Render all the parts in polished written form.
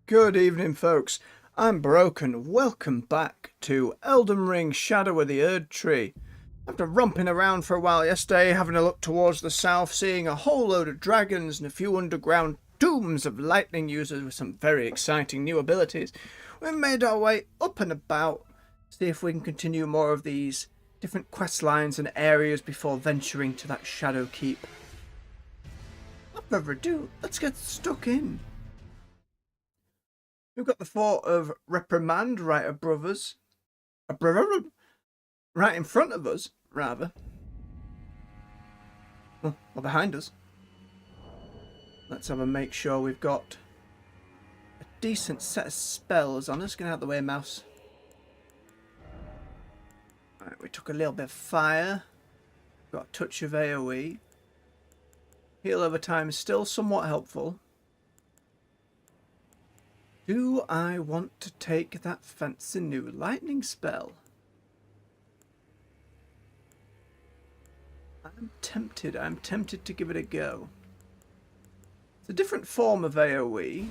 Good evening, folks. I'm Broken. Welcome back to Elden Ring Shadow of the Erdtree. After romping around for a while yesterday, having a look towards the south, seeing a whole load of dragons and a few underground tombs of lightning users with some very exciting new abilities, we made our way up and about, see if we can continue more of these different quest lines and areas before venturing to that Shadow Keep. Without further ado, let's get stuck in. We've got the fort of Reprimand right above us. Right in front of us, rather. Well, or behind us. Let's have a make sure we've got a decent set of spells on us. Get out of the way, mouse. Alright, we took a little bit of fire. Got a touch of AoE. Heal over time is still somewhat helpful. Do I want to take that fancy new lightning spell? I'm tempted to give it a go. It's a different form of AoE.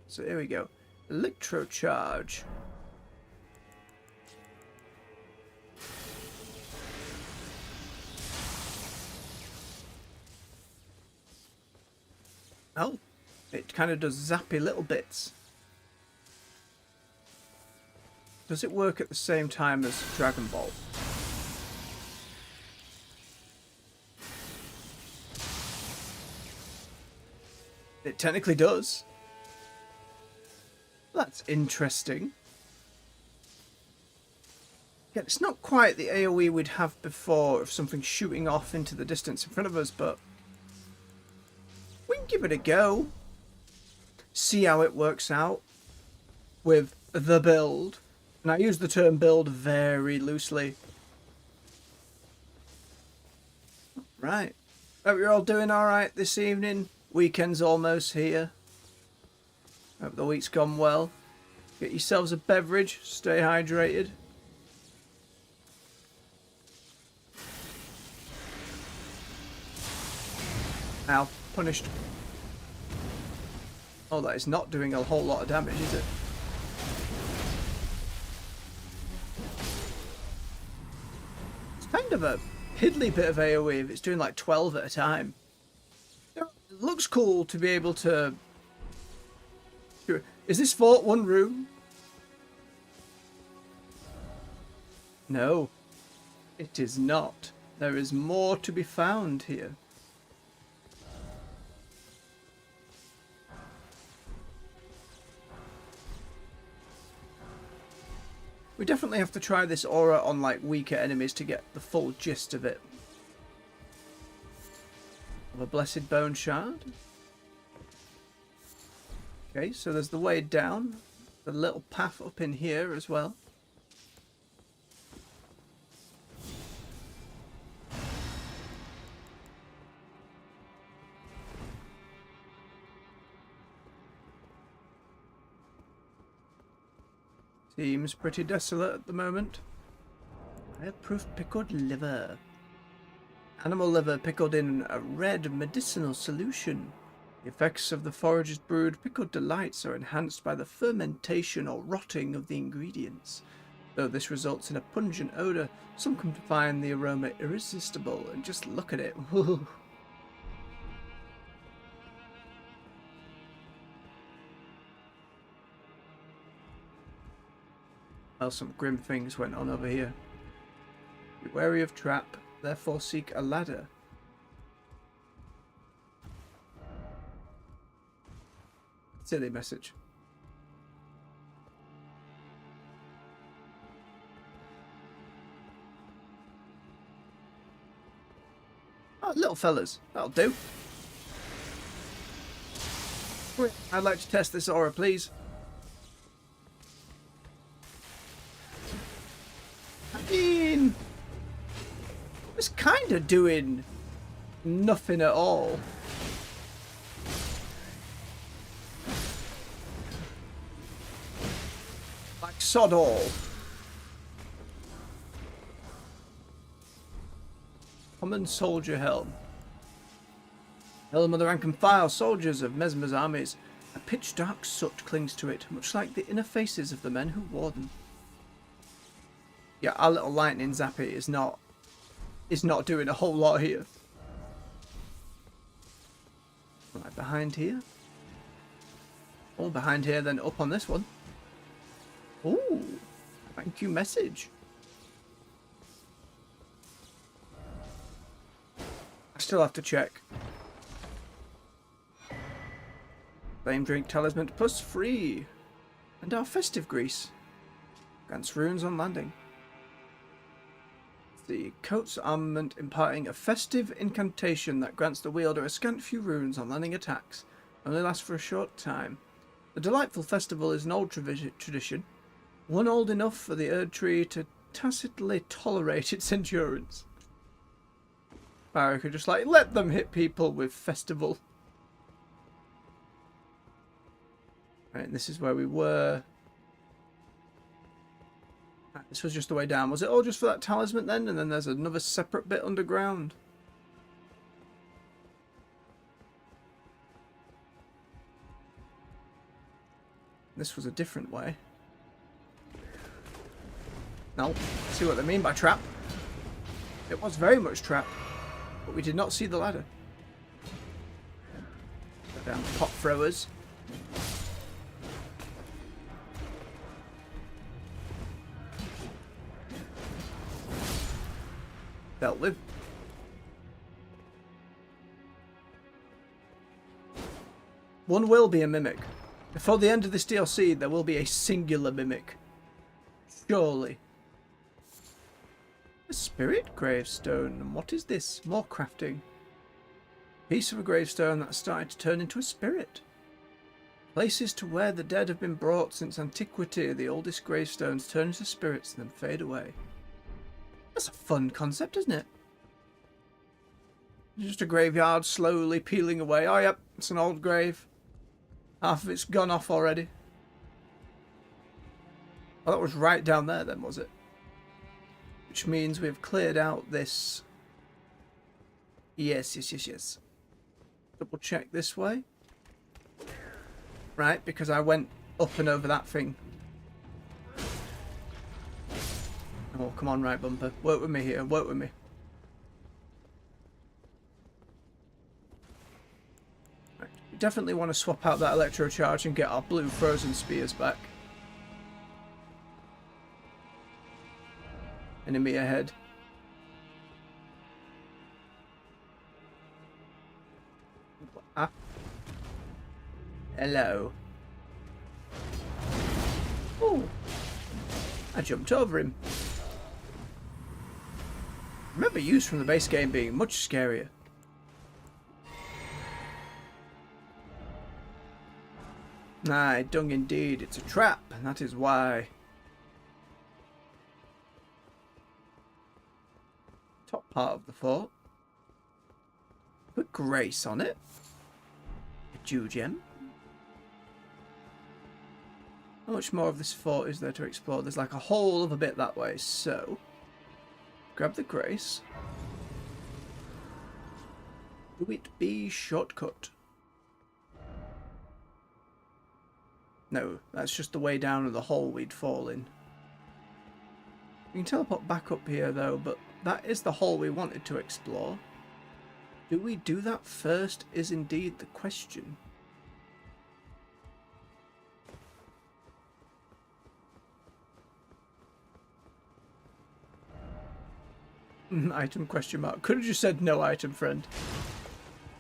So here we go. Electrocharge. Oh, it kind of does zappy little bits. Does it work at the same time as Dragon Ball? It technically does. That's interesting. Yeah, it's not quite the AoE we'd have before of something shooting off into the distance in front of us, but we can give it a go. See how it works out with the build. And I use the term build very loosely. Right. Hope you're all doing alright this evening. Weekend's almost here. Hope the week's gone well. Get yourselves a beverage. Stay hydrated. Ow. Punished. Oh, that is not doing a whole lot of damage, is it? It's kind of a piddly bit of AoE if it's doing like 12 at a time. It looks cool to be able to... Is this fort one room? No, it is not. There is more to be found here. We definitely have to try this aura on like weaker enemies to get the full gist of it. Of a blessed bone shard. Okay, so there's the way down. The little path up in here as well. Seems pretty desolate at the moment. Fireproof pickled liver. Animal liver pickled in a red medicinal solution. The effects of the forager's brewed pickled delights are enhanced by the fermentation or rotting of the ingredients. Though this results in a pungent odour, some come to find the aroma irresistible, and just look at it. Well, some grim things went on over here. Be wary of trap, therefore seek a ladder. Silly message. Oh, little fellas, that'll do. I'd like to test this aura, please. I mean, it's kind of doing nothing at all. Like sod all. Common soldier helm. Helm of the rank and file, soldiers of Mesmer's armies. A pitch-dark soot clings to it, much like the inner faces of the men who wore them. Yeah, our little lightning zappy is not doing a whole lot here. Right behind here. All behind here, then up on this one. Ooh, thank you message. I still have to check. Flame drink talisman plus free. And our festive grease. Grants runes on landing. The coat's armament imparting a festive incantation that grants the wielder a scant few runes on landing attacks. Only lasts for a short time. The delightful festival is an old tradition. One old enough for the Erdtree to tacitly tolerate its endurance. I could just like let them hit people with festival. Right, this is where we were. This was just the way down. Was it all just for that talisman then? And then there's another separate bit underground. This was a different way. No, see what they mean by trap. It was very much trap, but we did not see the ladder. Go down pot throwers. Dealt with. One will be a mimic. Before the end of this DLC, there will be a singular mimic. Surely. A spirit gravestone. And what is this? More crafting. Piece of a gravestone that started to turn into a spirit. Places to where the dead have been brought since antiquity. The oldest gravestones turn into spirits and then fade away. That's a fun concept, isn't it? Just a graveyard slowly peeling away. Oh, yep, it's an old grave. Half of it's gone off already. Oh, that was right down there then, was it? Which means we've cleared out this. Yes. Double check this way. Right, because I went up and over that thing. Oh, come on, right bumper. Work with me here, work with me. Right. We definitely want to swap out that electro charge and get our blue frozen spears back. Enemy ahead. Ah. Hello. Oh, I jumped over him. Remember use from the base game being much scarier. Aye, dung indeed. It's a trap, and that is why. Top part of the fort. Put grace on it. A Jew gem. How much more of this fort is there to explore? There's like a whole other bit that way, so grab the grace. Do it be shortcut? No, that's just the way down of the hole we'd fall in. We can teleport back up here though, but that is the hole we wanted to explore. Do we do that first is indeed the question. Item question mark. Could have just said no item, friend.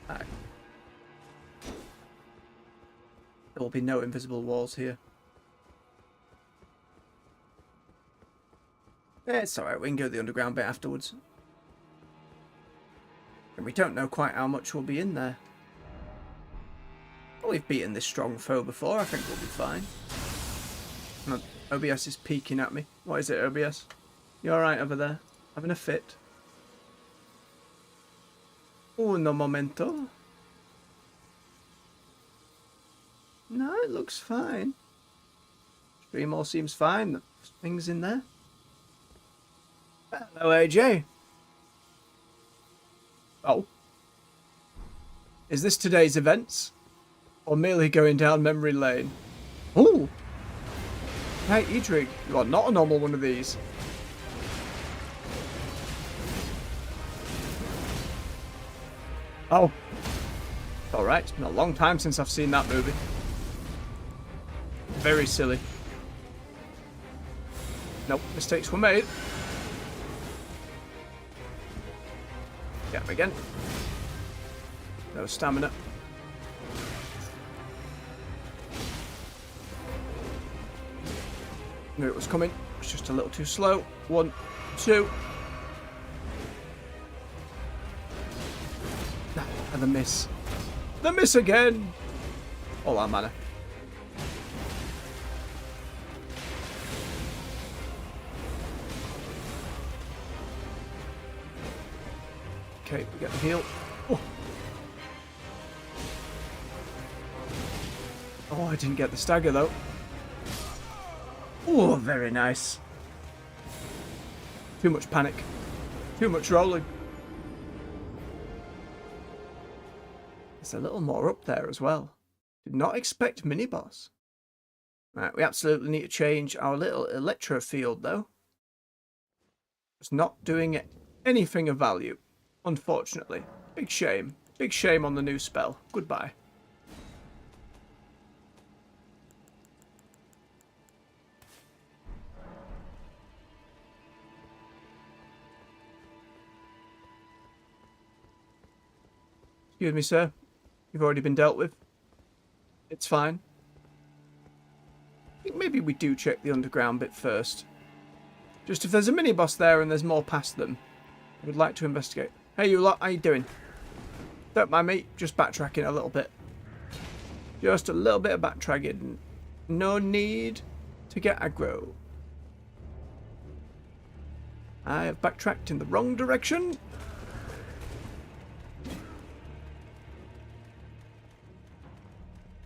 Right. There will be no invisible walls here. It's alright, we can go the underground bit afterwards. And we don't know quite how much will be in there. But we've beaten this strong foe before, I think we'll be fine. OBS is peeking at me. What is it, OBS? You alright over there? Having a fit? Uno momento. No, it looks fine. Stream all seems fine. Things in there. Hello, AJ. Oh. Is this today's events? Or merely going down memory lane? Ooh! Hey, Erdtree, you are not a normal one of these. Oh. Alright, it's been a long time since I've seen that movie. Very silly. Nope, mistakes were made. Get him again. No stamina. Knew it was coming. It's just a little too slow. 1, 2. And the miss. The miss again! All our mana. Okay, we get the heal. Oh, I didn't get the stagger though. Oh, very nice. Too much panic. Too much rolling. There's a little more up there as well. Did not expect mini-boss. Right, we absolutely need to change our little electro field though. It's not doing anything of value, unfortunately. Big shame. Big shame on the new spell. Goodbye. Excuse me, sir. You've already been dealt with. It's fine. I think maybe we do check the underground bit first. Just if there's a mini-boss there and there's more past them, I would like to investigate. Hey, you lot, how you doing? Don't mind me, just backtracking a little bit. Just a little bit of backtracking. No need to get aggro. I have backtracked in the wrong direction.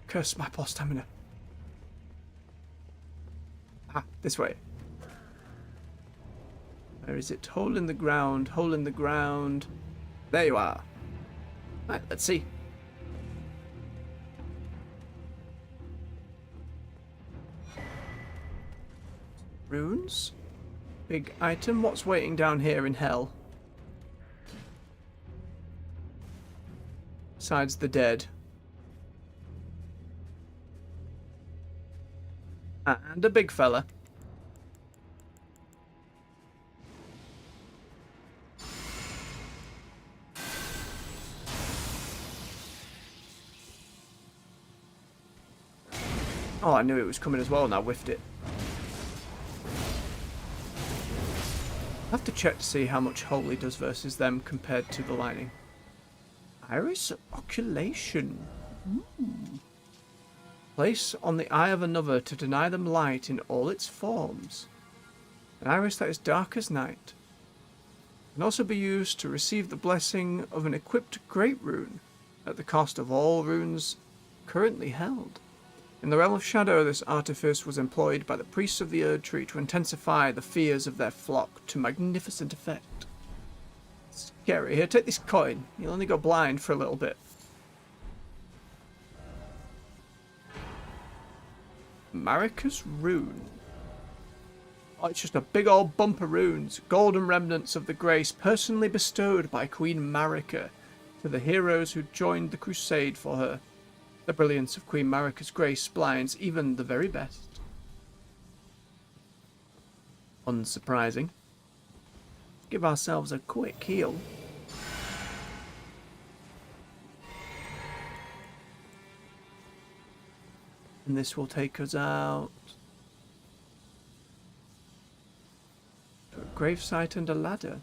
Curse my poor stamina. Ah, this way. Where is it? Hole in the ground, hole in the ground. There you are. Right, let's see. Runes. Big item. What's waiting down here in hell? Besides the dead. And a big fella. Oh, I knew it was coming as well and I whiffed it. I have to check to see how much Holy does versus them compared to the Lightning. Iris Oculation. Place on the eye of another to deny them light in all its forms. An iris that is dark as night. Can also be used to receive the blessing of an equipped great rune at the cost of all runes currently held. In the realm of Shadow, this artifice was employed by the priests of the Erdtree to intensify the fears of their flock to magnificent effect. Scary. Here, take this coin. You'll only go blind for a little bit. Marika's Rune. Oh, it's just a big old bump of runes. Golden remnants of the grace personally bestowed by Queen Marika to the heroes who joined the crusade for her. The brilliance of Queen Marika's grace blinds even the very best. Unsurprising. Give ourselves a quick heal. And this will take us out to a gravesite and a ladder.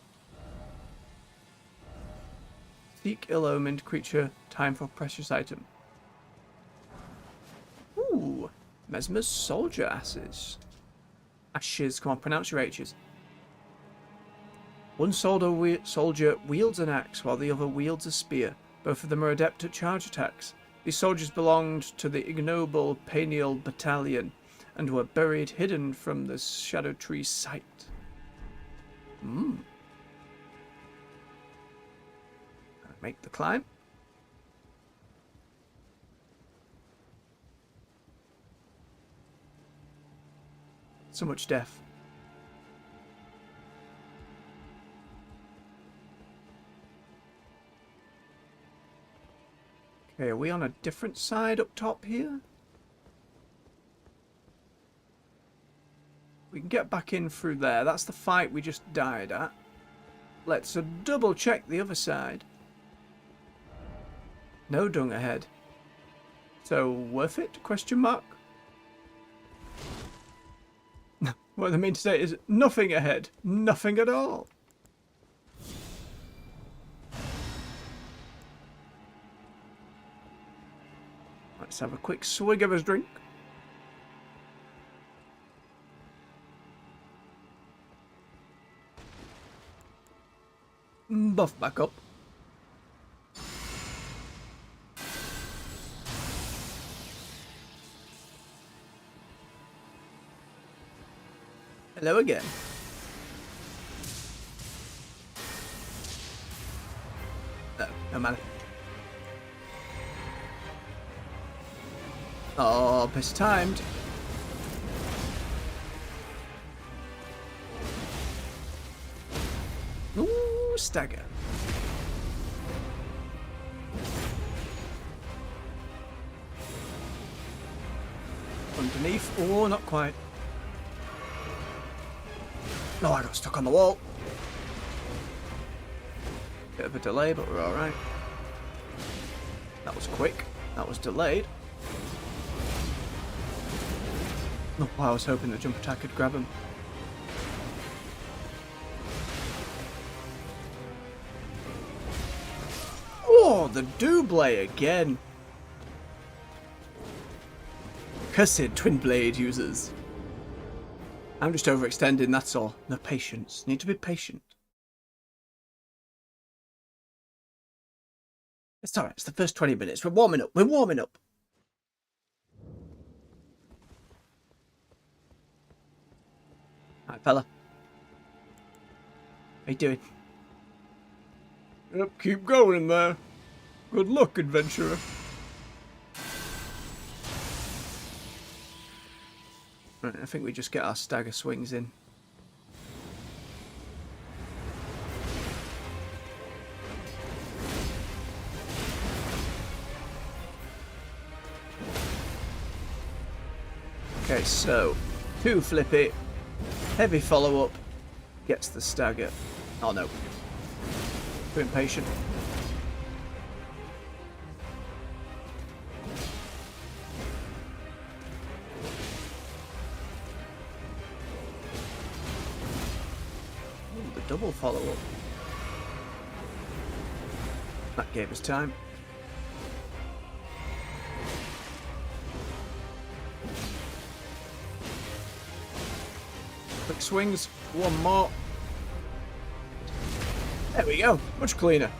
Seek ill-omened creature. Time for precious item. Ooh, Mesmer's soldier ashes. Ashes, come on, pronounce your H's. One soldier wields an axe while the other wields a spear. Both of them are adept at charge attacks. These soldiers belonged to the ignoble Penial Battalion and were buried hidden from the Shadow Tree site. Make the climb. So much death. Okay, are we on a different side up top here? We can get back in through there. That's the fight we just died at. Let's double check the other side. No dung ahead. So, worth it? Question mark? What I mean to say is nothing ahead. Nothing at all. Let's have a quick swig of his drink. Buff back up. Hello again. No matter. Oh, best timed. Ooh, stagger. Underneath. Oh, not quite. No, I got stuck on the wall. Bit of a delay, but we're alright. That was quick. That was delayed. Oh, I was hoping the jump attack could grab him. Oh, the double again. Cursed twin blade users. I'm just overextending, that's all. No patience. Need to be patient. It's alright, it's the first 20 minutes. We're warming up. We're warming up. Alright, fella. How you doing? Yep, keep going there. Good luck, adventurer. Right, I think we just get our stagger swings in. Okay, so 2 flippy, heavy follow up, gets the stagger. Oh no. Too impatient. Ooh, the double follow up. That gave us time. Quick swings, one more. There we go, much cleaner.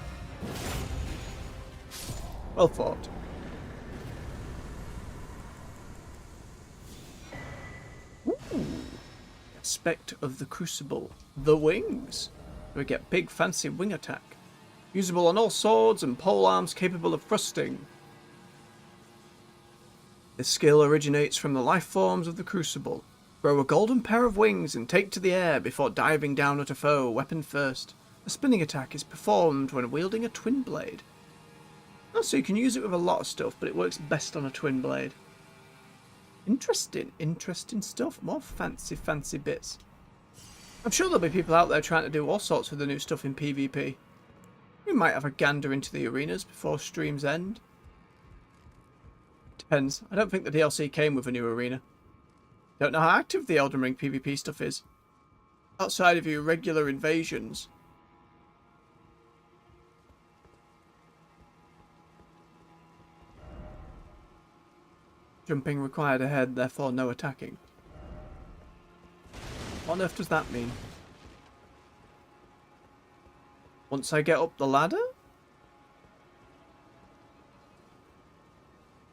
Well fought. Ooh. Aspect of the Crucible. The wings. We get big fancy wing attack. Usable on all swords and pole arms capable of thrusting. This skill originates from the life forms of the Crucible. Grow a golden pair of wings and take to the air before diving down at a foe, weapon first. A spinning attack is performed when wielding a twin blade. Oh, so you can use it with a lot of stuff, but it works best on a twin blade. Interesting stuff. More fancy bits. I'm sure there'll be people out there trying to do all sorts with the new stuff in PvP. We might have a gander into the arenas before streams end. Depends. I don't think the DLC came with a new arena. Don't know how active the Elden Ring PvP stuff is. Outside of your regular invasions. Jumping required ahead, therefore no attacking. What on earth does that mean? Once I get up the ladder?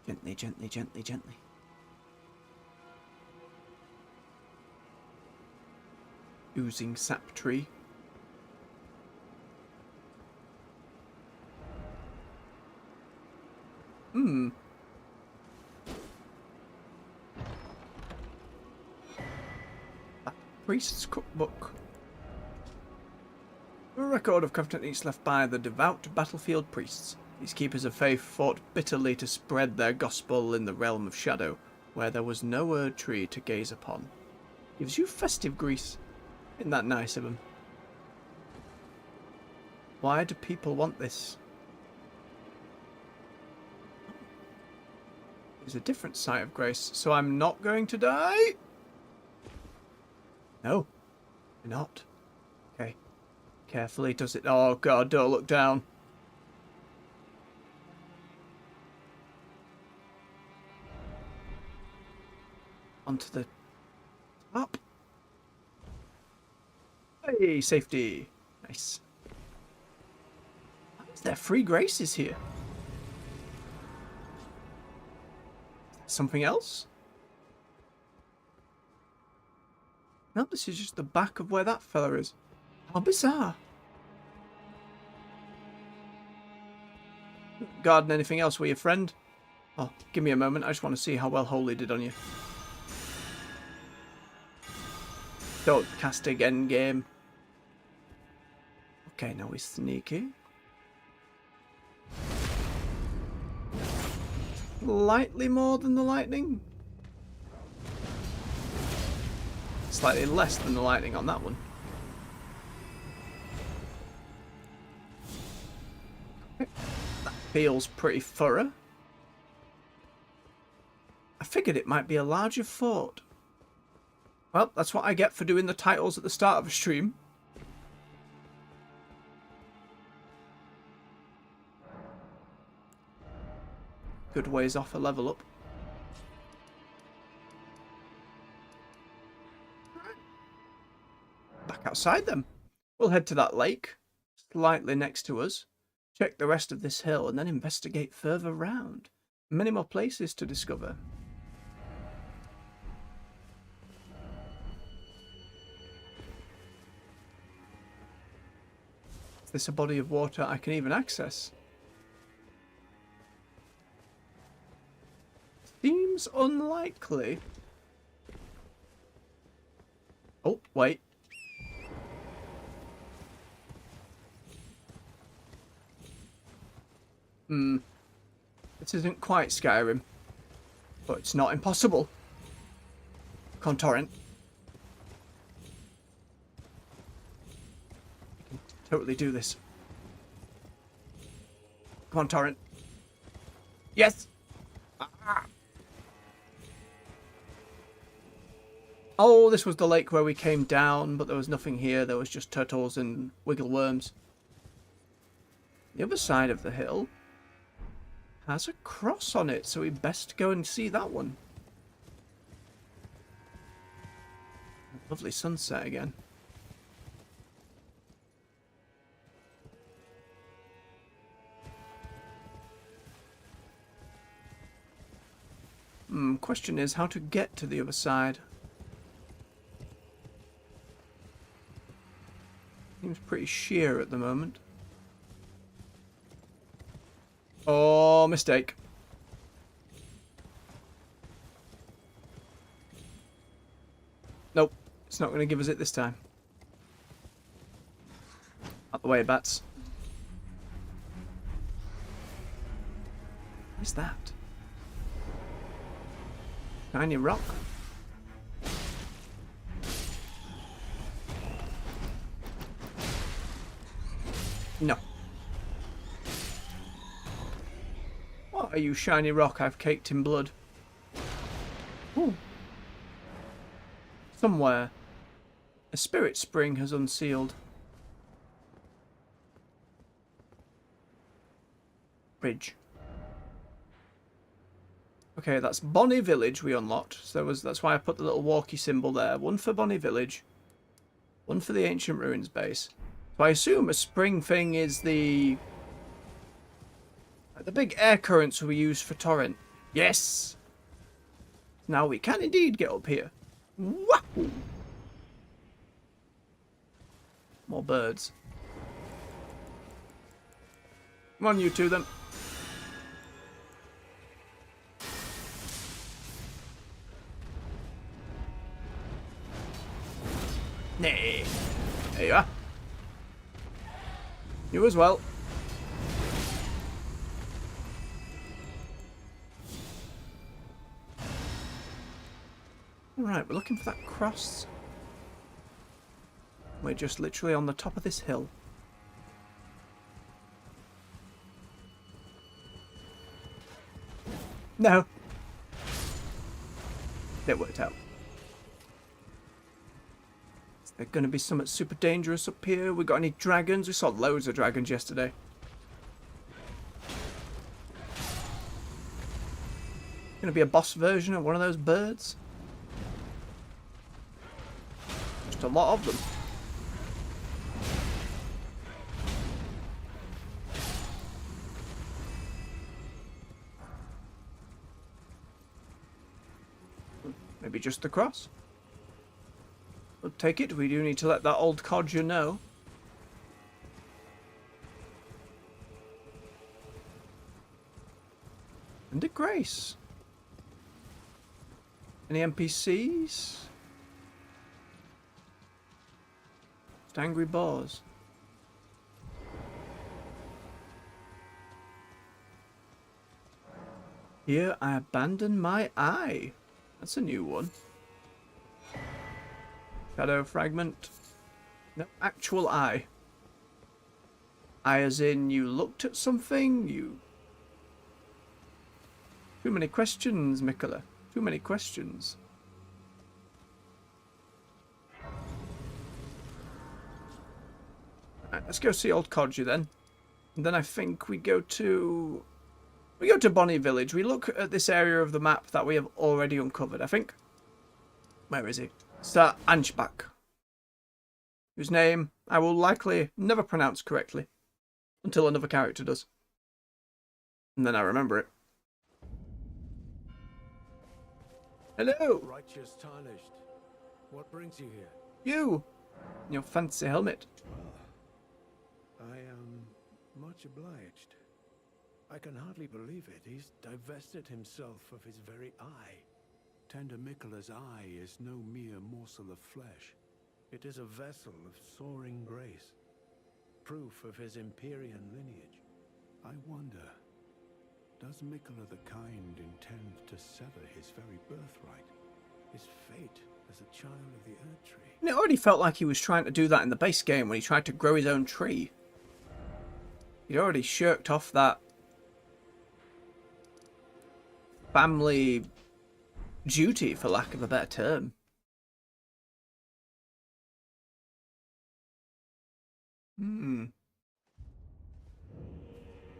Gently. Oozing sap tree. Priest's Cookbook. A record of covenant deeds left by the devout battlefield priests. These keepers of faith fought bitterly to spread their gospel in the realm of shadow, where there was no Erdtree to gaze upon. Gives you festive grease. Isn't that nice of them? Why do people want this? There's a different site of grace, so I'm not going to die? No, you're not. Okay. Carefully does it. Oh god, don't look down. Onto the top. Hey, safety. Nice. Why is there free graces here? Something else? No, this is just the back of where that fella is. How bizarre. Guarding anything else, were you, friend? Oh, give me a moment. I just want to see how well Holy did on you. Don't cast again, game. Okay, now we're sneaky. Slightly more than the lightning. Slightly less than the lightning on that one. That feels pretty thorough. I figured it might be a larger fort. Well, that's what I get for doing the titles at the start of a stream. Good ways off a level up. Back outside then. We'll head to that lake, slightly next to us, check the rest of this hill, and then investigate further round. Many more places to discover. Is this a body of water I can even access? Seems unlikely. Oh, wait. This isn't quite Skyrim, but it's not impossible. Come on, Torrent. I can totally do this. Come on, Torrent. Yes! Ah. Oh, this was the lake where we came down, but there was nothing here. There was just turtles and wiggle worms. The other side of the hill has a cross on it, so we best go and see that one. Lovely sunset again. Question is how to get to the other side. Seems pretty sheer at the moment. Oh, mistake. Nope, it's not going to give us it this time. Out the way, bats. What is that? Shiny rock? No. What are you, shiny rock I've caked in blood? Ooh. Somewhere, a spirit spring has unsealed. Bridge. Okay, that's Bonnie Village we unlocked. So that's why I put the little walkie symbol there. One for Bonnie Village. One for the Ancient Ruins base. So I assume a spring thing is the big air currents we use for Torrent. Yes! Now we can indeed get up here. Wahoo! More birds. Come on, you two then. Nay. There you are. You as well. Alright, we're looking for that cross. We're just literally on the top of this hill. No. It worked out. Is there going to be something super dangerous up here? We got any dragons? We saw loads of dragons yesterday. Going to be a boss version of one of those birds? Just a lot of them. Maybe just the cross? We'll take it. We do need to let that old codger know. And a grace. Any NPCs? Just angry boars. Here I abandon my eye. That's a new one. Shadow fragment. No, actual eye. Eye as in you looked at something? You... Too many questions, Mikola. Too many questions. Right, let's go see old Codger then. And then I think we go to... We go to Bonnie Village. We look at this area of the map that we have already uncovered, I think. Where is he? Sir Anshbach. Whose name I will likely never pronounce correctly. Until another character does. And then I remember it. Hello! Righteous tarnished. What brings you here? You! Your fancy helmet. Well, I am much obliged. I can hardly believe it. He's divested himself of his very eye. Tender Mikola's eye is no mere morsel of flesh. It is a vessel of soaring grace. Proof of his Empyrean lineage. I wonder, does Mikola the Kind intend to sever his very birthright? His fate as a child of the Erdtree? And it already felt like he was trying to do that in the base game when he tried to grow his own tree. He'd already shirked off that family duty, for lack of a better term.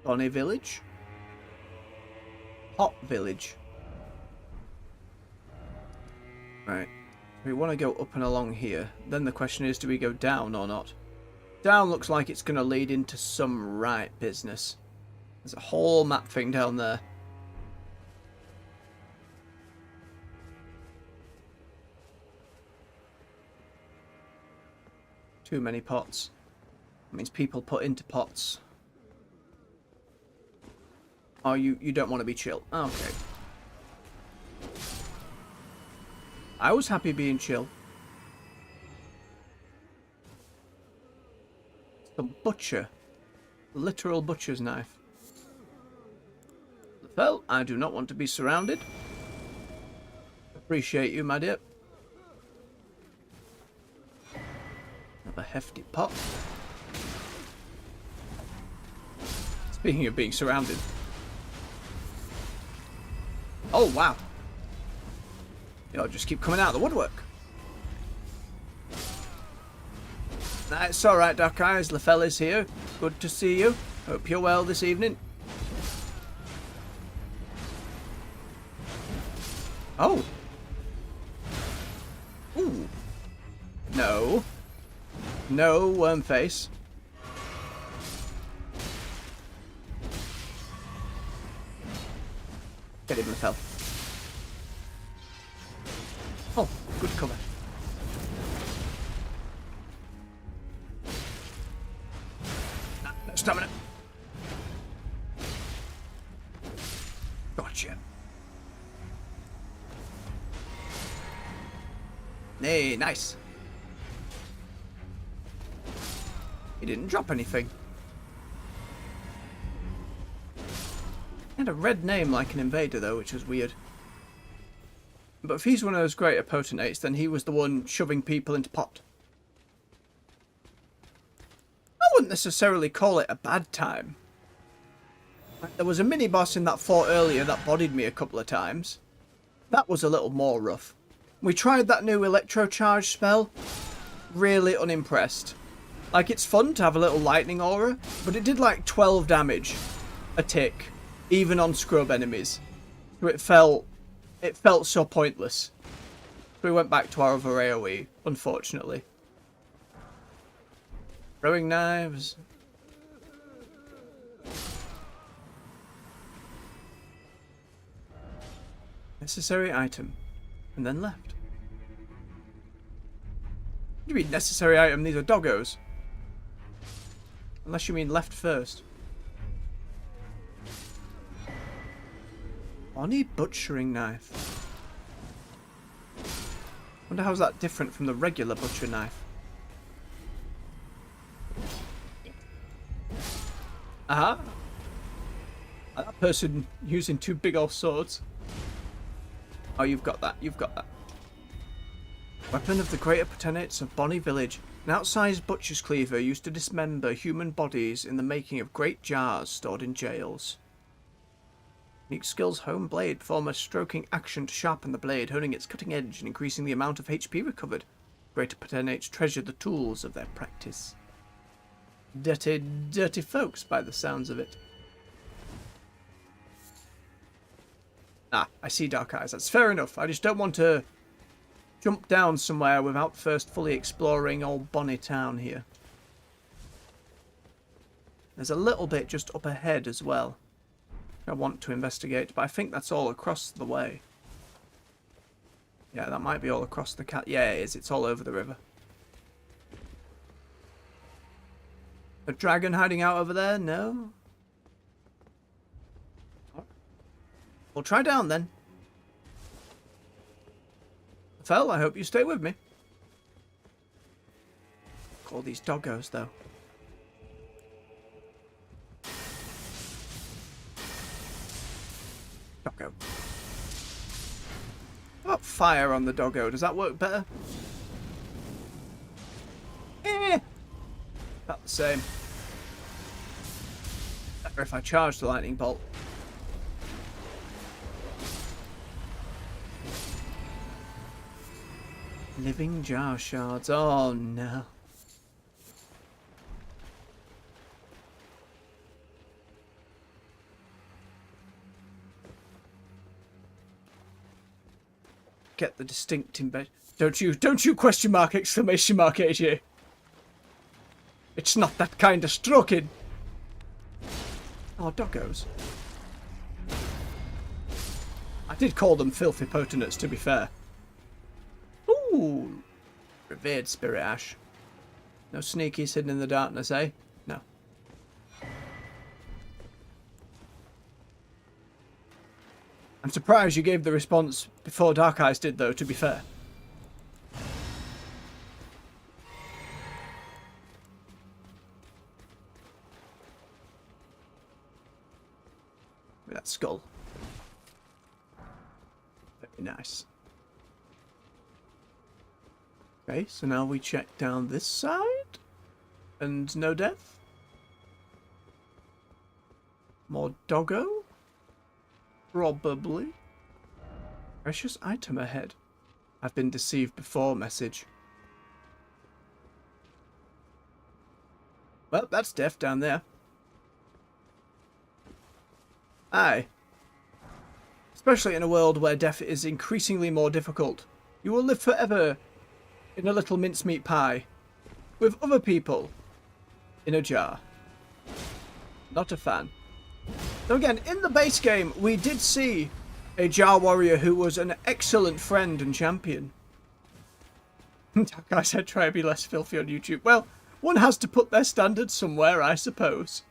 Bonnie Village? Hot Village. Right. We want to go up and along here. Then the question is, do we go down or not? Down looks like it's going to lead into some right business. There's a whole map thing down there. Too many pots. That means people put into pots. Oh, you don't want to be chill. Okay. I was happy being chill. The butcher. Literal butcher's knife. Well, I do not want to be surrounded. Appreciate you, my dear. Another hefty pot. Speaking of being surrounded. Oh, wow. You'll just keep coming out of the woodwork. Nah, it's alright, Dark Eyes. Lefel is here. Good to see you. Hope you're well this evening. Oh. Ooh. No. No, worm face. Get him, Lefel. Oh, good cover. Nah, no stamina. Gotcha. Hey, nice. He didn't drop anything. He had a red name like an invader, though, which was weird. But if he's one of those greater potentates, then he was the one shoving people into pot. I wouldn't necessarily call it a bad time. There was a mini-boss in that fort earlier that bodied me a couple of times. That was a little more rough. We tried that new electrocharge spell. Really unimpressed. Like, it's fun to have a little lightning aura, but it did like 12 damage a tick, even on scrub enemies. So it felt so pointless. So we went back to our other AoE, unfortunately. Throwing knives. Necessary item. And then left. What do you mean necessary item? These are doggos. Unless you mean left first. Bonnie butchering knife. Wonder how's that different from the regular butcher knife. Aha! That person using two big old swords. Oh, you've got that. You've got that. Weapon of the greater potentates of Bonnie Village. An outsized butcher's cleaver used to dismember human bodies in the making of great jars stored in jails. Unique skills hone blade. Perform a stroking action to sharpen the blade, honing its cutting edge and increasing the amount of HP recovered. Greater potentates treasure the tools of their practice. Dirty, dirty folks by the sounds of it. Ah, I see dark eyes. That's fair enough. I just don't want to jump down somewhere without first fully exploring old Bonnie Town here. There's a little bit just up ahead as well I want to investigate, but I think that's all across the way. Yeah, that might be all across the cat. Yeah, it is. It's all over the river. A dragon hiding out over there? No? We'll try down then. Fel, I hope you stay with me. All these doggos, though. Doggo. How about fire on the doggo? Does that work better? About the same. Better if I charge the lightning bolt. Living jar shards. Oh no. Get the distinct in bed. Don't you question mark exclamation mark AJ. It's not that kind of stroking. Oh, doggos. I did call them filthy potentates, to be fair. Ooh. Revered spirit ash. No sneakies hidden in the darkness, eh? No. I'm surprised you gave the response before Dark Eyes did, though, to be fair. That skull. Very nice. Okay, so now we check down this side. And no death. More doggo? Probably. Precious item ahead. I've been deceived before message. Well, that's death down there. Aye. Especially in a world where death is increasingly more difficult. You will live forever in a little mincemeat pie. With other people. In a jar. Not a fan. So again, in the base game, we did see a jar warrior who was an excellent friend and champion. I said try to be less filthy on YouTube. Well, one has to put their standards somewhere, I suppose.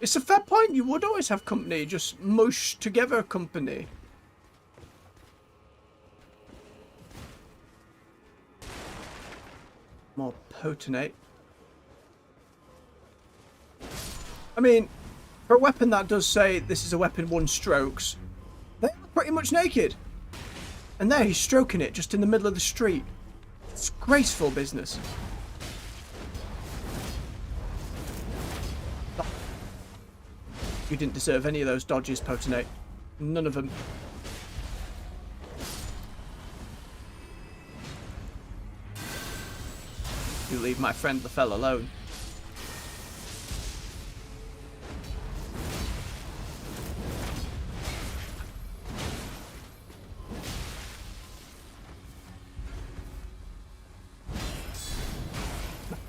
It's a fair point. You would always have company, just mush together company. More potenate. I mean, for a weapon that does say this is a weapon 1 strokes, they're pretty much naked. And there he's stroking it just in the middle of the street. It's graceful business. You didn't deserve any of those dodges, Potenate. None of them. You leave my friend Lefel alone.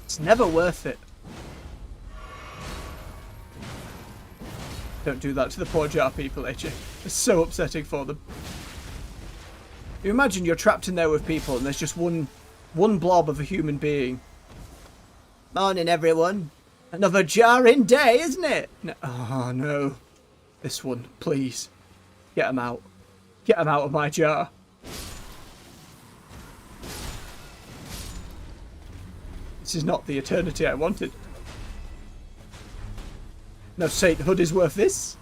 It's never worth it. Don't do that to the poor jar people, AJ. It's so upsetting for them. You imagine you're trapped in there with people and there's just one blob of a human being. Morning, everyone. Another jarring day, isn't it? No. Oh, no. This one, please. Get him out. Get him out of my jar. This is not the eternity I wanted. No sainthood is worth this.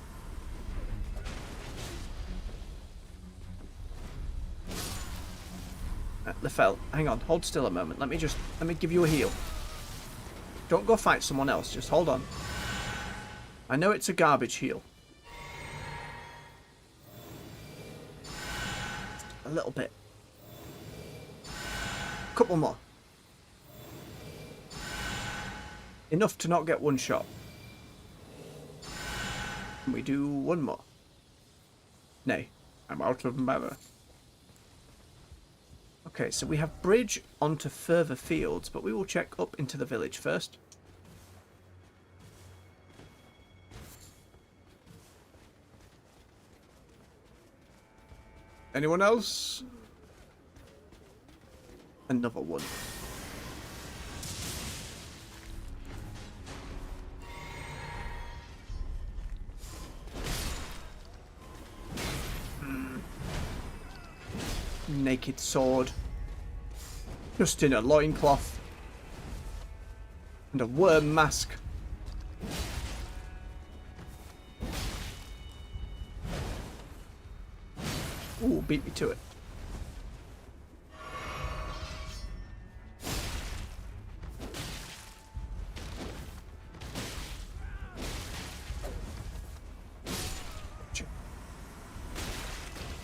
Lefel, hang on, hold still a moment. Let me give you a heal. Don't go fight someone else, just hold on. I know it's a garbage heal. A little bit. Couple more. Enough to not get one shot. Can we do one more? Nay, I'm out of mana. Okay, so we have bridge onto further fields, but we will check up into the village first. Anyone else? Another one. Naked sword. Just in a loincloth. And a worm mask. Ooh, beat me to it.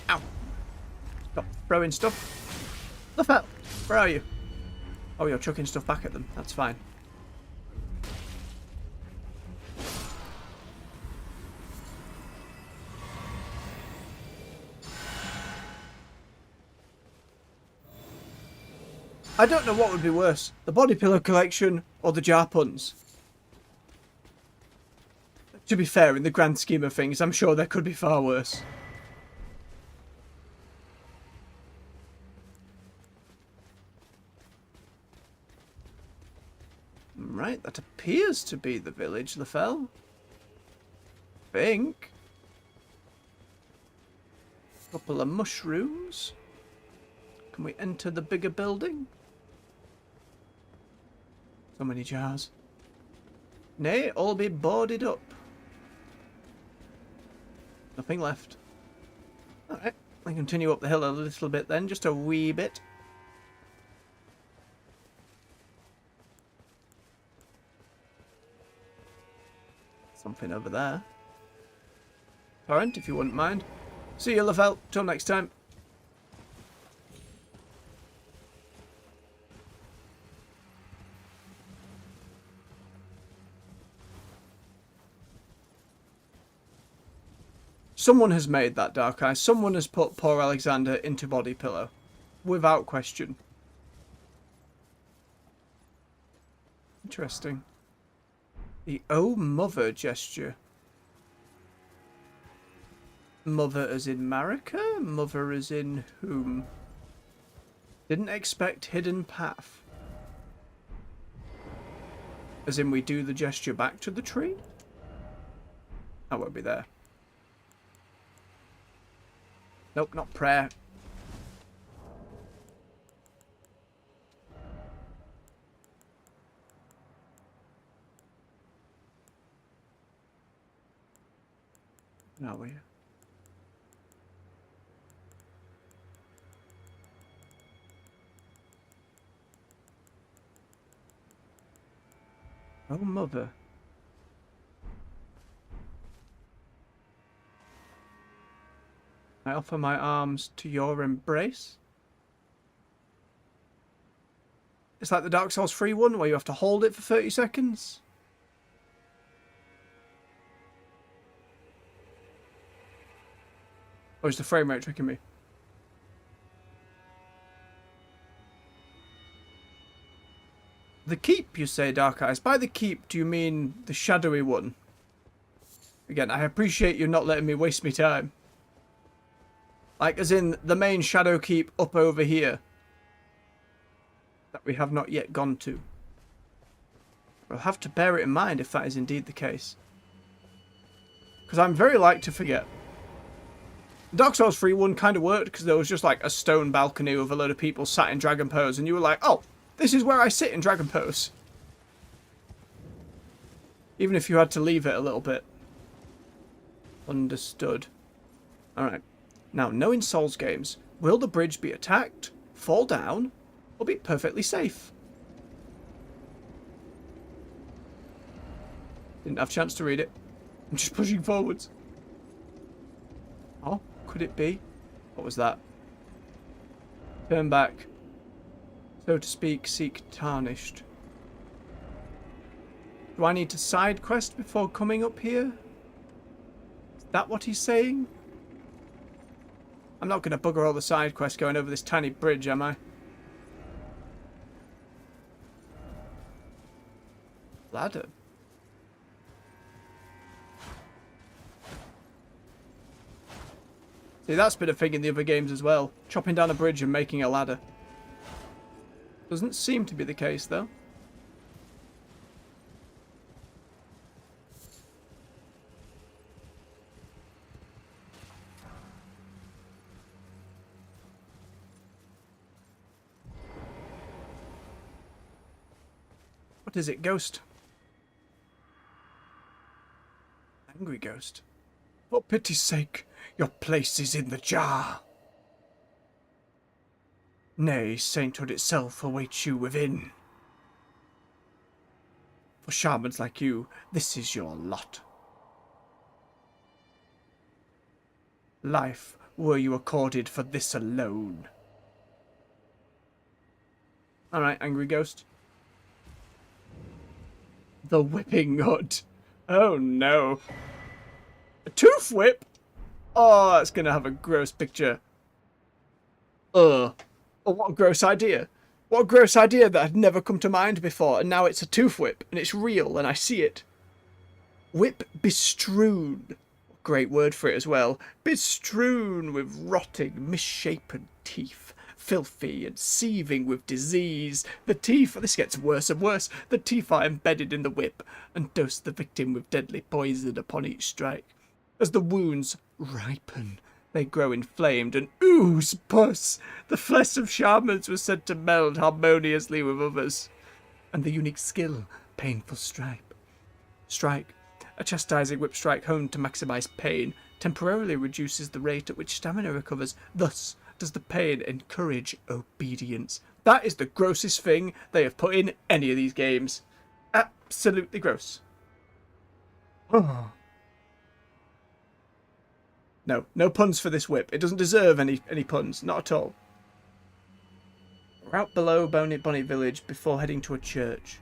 Ow. Stop throwing stuff. Lefel, where are you? Oh, you're chucking stuff back at them. That's fine. I don't know what would be worse, the body pillow collection or the jar puns. To be fair, in the grand scheme of things, I'm sure there could be far worse. Right, that appears to be the village, Lefel. Think. Couple of mushrooms. Can we enter the bigger building? So many jars. Nay, all be boarded up. Nothing left. Alright, I continue up the hill a little bit then, just a wee bit. Something over there. Torrent, if you wouldn't mind. See you, Lefel. Till next time. Someone has made that Dark Eye. Someone has put poor Alexander into body pillow. Without question. Interesting. The Oh Mother gesture. Mother as in Marika? Mother as in whom? Didn't expect hidden path. As in we do the gesture back to the tree? I won't be there. Nope, not prayer. Are we? Oh, mother. I offer my arms to your embrace. It's like the Dark Souls 3 one where you have to hold it for 30 seconds. Or is the frame rate tricking me? The keep, you say, Dark Eyes. By the keep, do you mean the shadowy one? Again, I appreciate you not letting me waste my time. Like, as in the main shadow keep up over here. That we have not yet gone to. We'll have to bear it in mind if that is indeed the case. Because I'm very like to forget. Dark Souls 3 one kind of worked because there was just like a stone balcony with a load of people sat in dragon pose and you were like, oh, this is where I sit in dragon pose. Even if you had to leave it a little bit. Understood. Alright. Now, knowing Souls games, will the bridge be attacked, fall down, or be perfectly safe? Didn't have a chance to read it. I'm just pushing forwards. Oh, could it be? What was that? Turn back. So to speak, seek tarnished. Do I need to side quest before coming up here? Is that what he's saying? I'm not going to bugger all the side quests going over this tiny bridge, am I? Ladder. See, that's been a thing in the other games as well. Chopping down a bridge and making a ladder. Doesn't seem to be the case, though. What is it, ghost? Angry ghost. For pity's sake, your place is in the jar. Nay, sainthood itself awaits you within. For shamans like you, this is your lot. Life were you accorded for this alone. Alright, angry ghost. The whipping hood. Oh no. A tooth whip? Oh, that's gonna have a gross picture. Oh, what a gross idea. What a gross idea that had never come to mind before, and now it's a tooth whip, and it's real, and I see it. Whip bestrewn. Great word for it as well. Bestrewn with rotting, misshapen teeth. Filthy and seething with disease. The teeth, this gets worse and worse. The teeth are embedded in the whip, and dose the victim with deadly poison upon each strike. As the wounds ripen, they grow inflamed and ooze pus. The flesh of shamans was said to meld harmoniously with others. And the unique skill, painful strike. A chastising whip strike honed to maximize pain temporarily reduces the rate at which stamina recovers. Thus does the pain encourage obedience. That is the grossest thing they have put in any of these games. Absolutely gross. Oh. No puns for this whip. It doesn't deserve any puns. Not at all. We're out below Bonnie Village before heading to a church.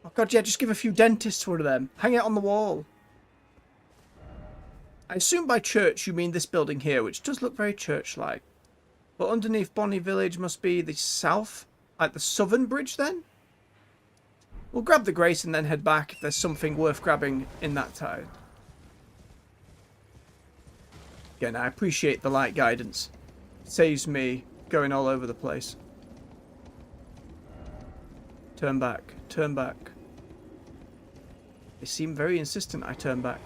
Oh god, yeah, just give a few dentists one of them. Hang it on the wall. I assume by church you mean this building here, which does look very church-like. But underneath Bonnie Village must be the south, like the southern bridge then? We'll grab the Grace and then head back if there's something worth grabbing in that tide. Again, I appreciate the light guidance. It saves me going all over the place. Turn back. Turn back. They seem very insistent I turn back.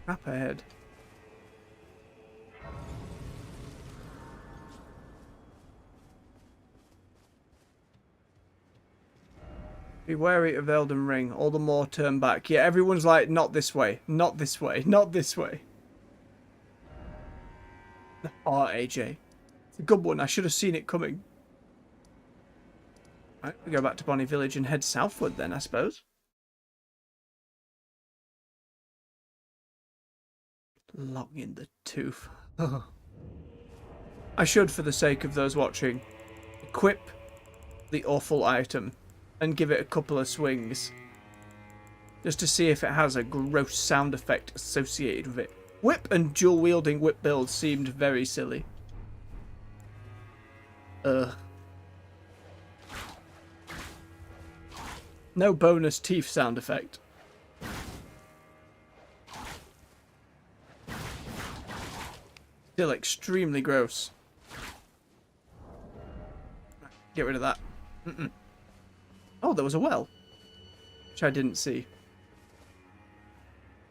Up ahead. Be wary of Elden Ring. All the more turn back. Yeah, everyone's like, not this way. Not this way. Not this way. Oh, AJ. It's a good one. I should have seen it coming. Right, we go back to Bonnie Village and head southward then, I suppose. Long in the tooth. I should, for the sake of those watching, equip the awful item and give it a couple of swings. Just to see if it has a gross sound effect associated with it. Whip and dual-wielding whip builds seemed very silly. No bonus teeth sound effect. Still extremely gross. Get rid of that. Oh, there was a well, which I didn't see.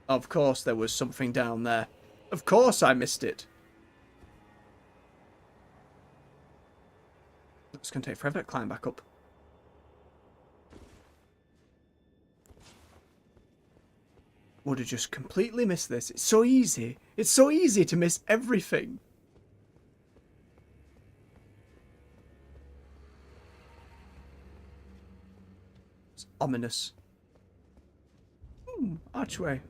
Of course there was something down there. Of course I missed it. It's going to take forever to climb back up. Would have just completely missed this. It's so easy. It's so easy to miss everything. It's ominous. Archway.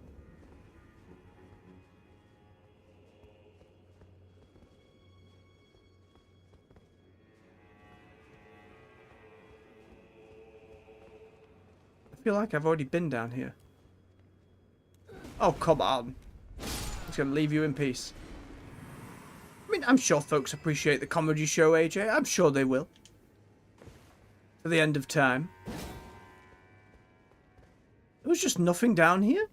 I feel like I've already been down here. Oh, come on. I'm just going to leave you in peace. I mean, I'm sure folks appreciate the comedy show, AJ. I'm sure they will. For the end of time. There was just nothing down here?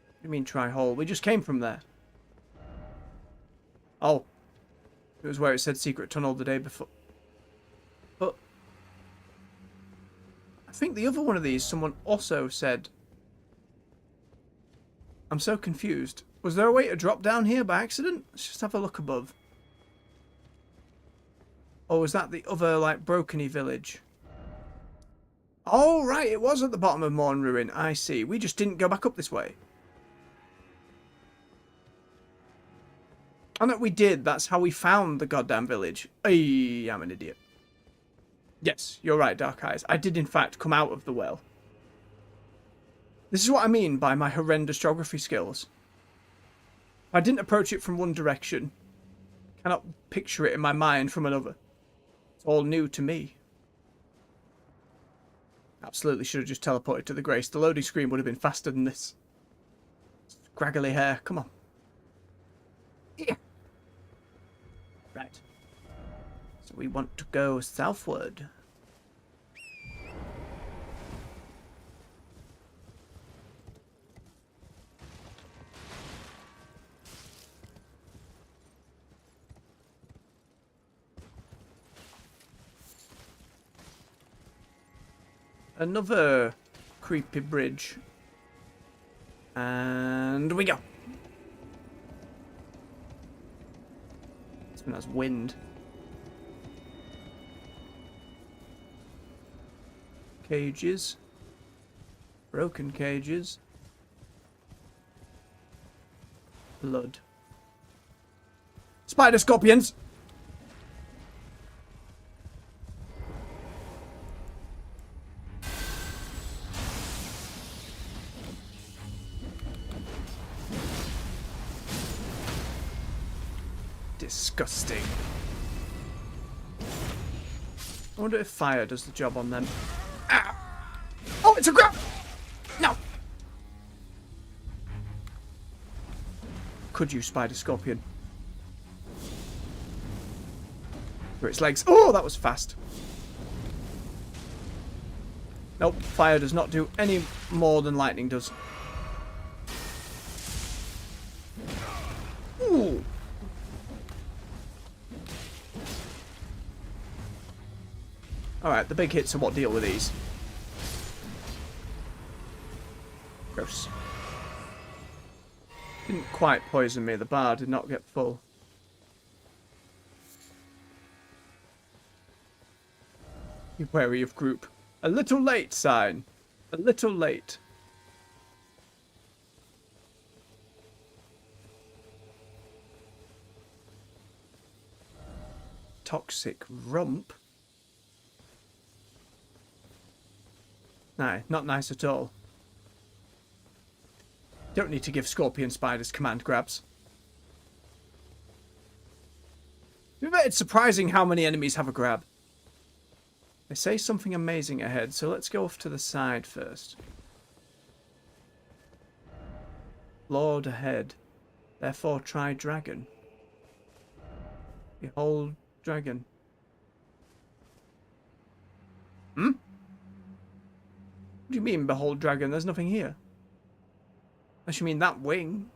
What do you mean, try hole? We just came from there. Oh. It was where it said secret tunnel the day before. But I think the other one of these, someone also said... I'm so confused. Was there a way to drop down here by accident? Let's just have a look above. Or was that the other, like, broken-y village? Oh, right, it was at the bottom of Morn Ruin. I see. We just didn't go back up this way. Oh, no, we did. That's how we found the goddamn village. Ay, I'm an idiot. Yes, you're right, Dark Eyes. I did, in fact, come out of the well. This is what I mean by my horrendous geography skills. I didn't approach it from one direction. Cannot picture it in my mind from another. It's all new to me. Absolutely should have just teleported to the Grace. The loading screen would have been faster than this. Scraggly hair. Come on. Yeah. Right. So we want to go southward. Another creepy bridge. And we go. This one has wind. Cages. Broken cages. Blood. Spider scorpions! Disgusting. I wonder if fire does the job on them. Ah! Oh, it's a grab! No! Could you, Spider Scorpion? For its legs. Oh, that was fast. Nope, fire does not do any more than lightning does. Ooh! Alright, the big hits are what deal with these. Gross. Didn't quite poison me. The bar did not get full. Be wary of group. A little late, sign. A little late. Toxic rump? No, not nice at all. Don't need to give scorpion spiders command grabs. It's surprising how many enemies have a grab. They say something amazing ahead, so let's go off to the side first. Lord ahead. Therefore try dragon. Behold dragon. Hmm? What do you mean, behold dragon? There's nothing here. Unless you mean that wing.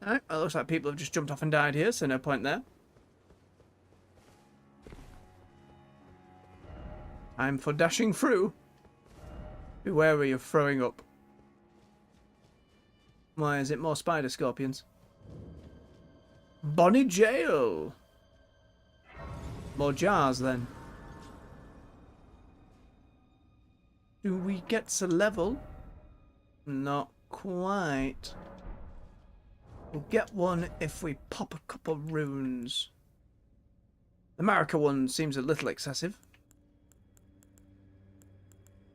Alright, well, it looks like people have just jumped off and died here, so no point there. Time for dashing through. Be wary of throwing up. Why is it more spider scorpions? Bonnie Jail! More jars then. Do we get a level? Not quite. We'll get one if we pop a couple runes. The Marika one seems a little excessive.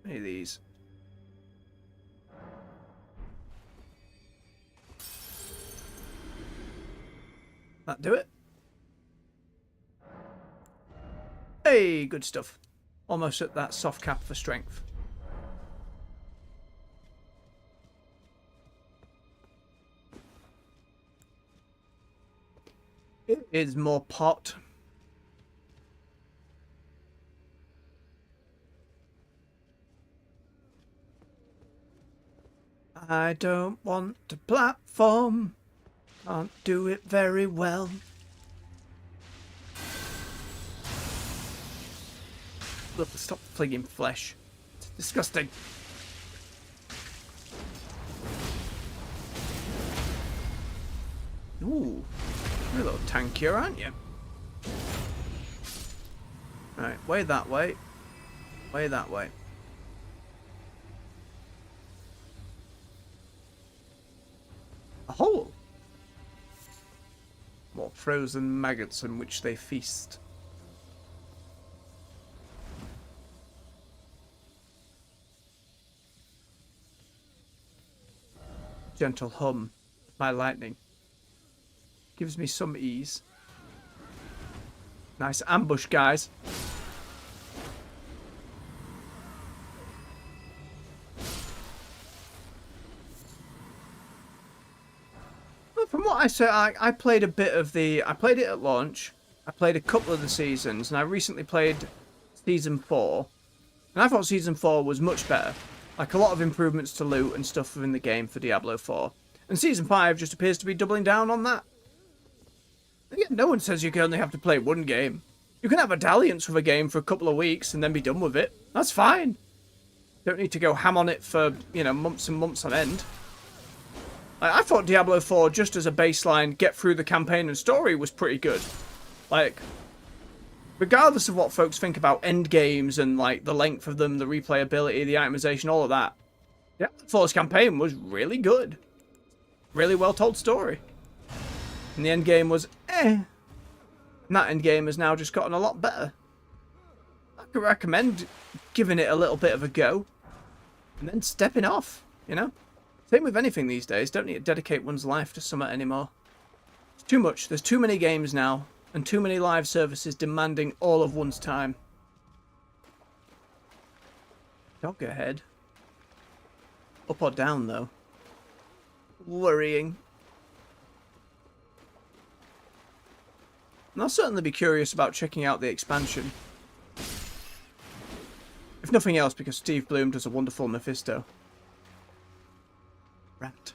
How many of these? That do it? Hey, good stuff. Almost at that soft cap for strength. It is more pot. I don't want to platform. Can't do it very well. Look, stop flinging flesh. It's disgusting. Ooh, you're a little tankier, aren't you? Right, way that way. Way that way. A hole. More frozen maggots on which they feast. Gentle hum, my lightning. Gives me some ease. Nice ambush, guys. Well, from what I said, I played a bit of the... I played it at launch. I played a couple of the seasons, and I recently played Season 4. And I thought Season 4 was much better. Like, a lot of improvements to loot and stuff within the game for Diablo 4. And Season 5 just appears to be doubling down on that. Again, no one says you can only have to play one game. You can have a dalliance with a game for a couple of weeks and then be done with it. That's fine. Don't need to go ham on it for, you know, months and months on end. I thought Diablo 4, just as a baseline, get through the campaign and story, was pretty good. Like, regardless of what folks think about end games and, like, the length of them, the replayability, the itemization, all of that, Diablo 4's campaign was really good. Really well told story. And the end game was eh. And that end game has now just gotten a lot better. I could recommend giving it a little bit of a go. And then stepping off, you know? Same with anything these days. Don't need to dedicate one's life to something anymore. It's too much. There's too many games now. And too many live services demanding all of one's time. Dog ahead. Up or down, though? Worrying. And I'll certainly be curious about checking out the expansion. If nothing else, because Steve Bloom does a wonderful Mephisto. Rat.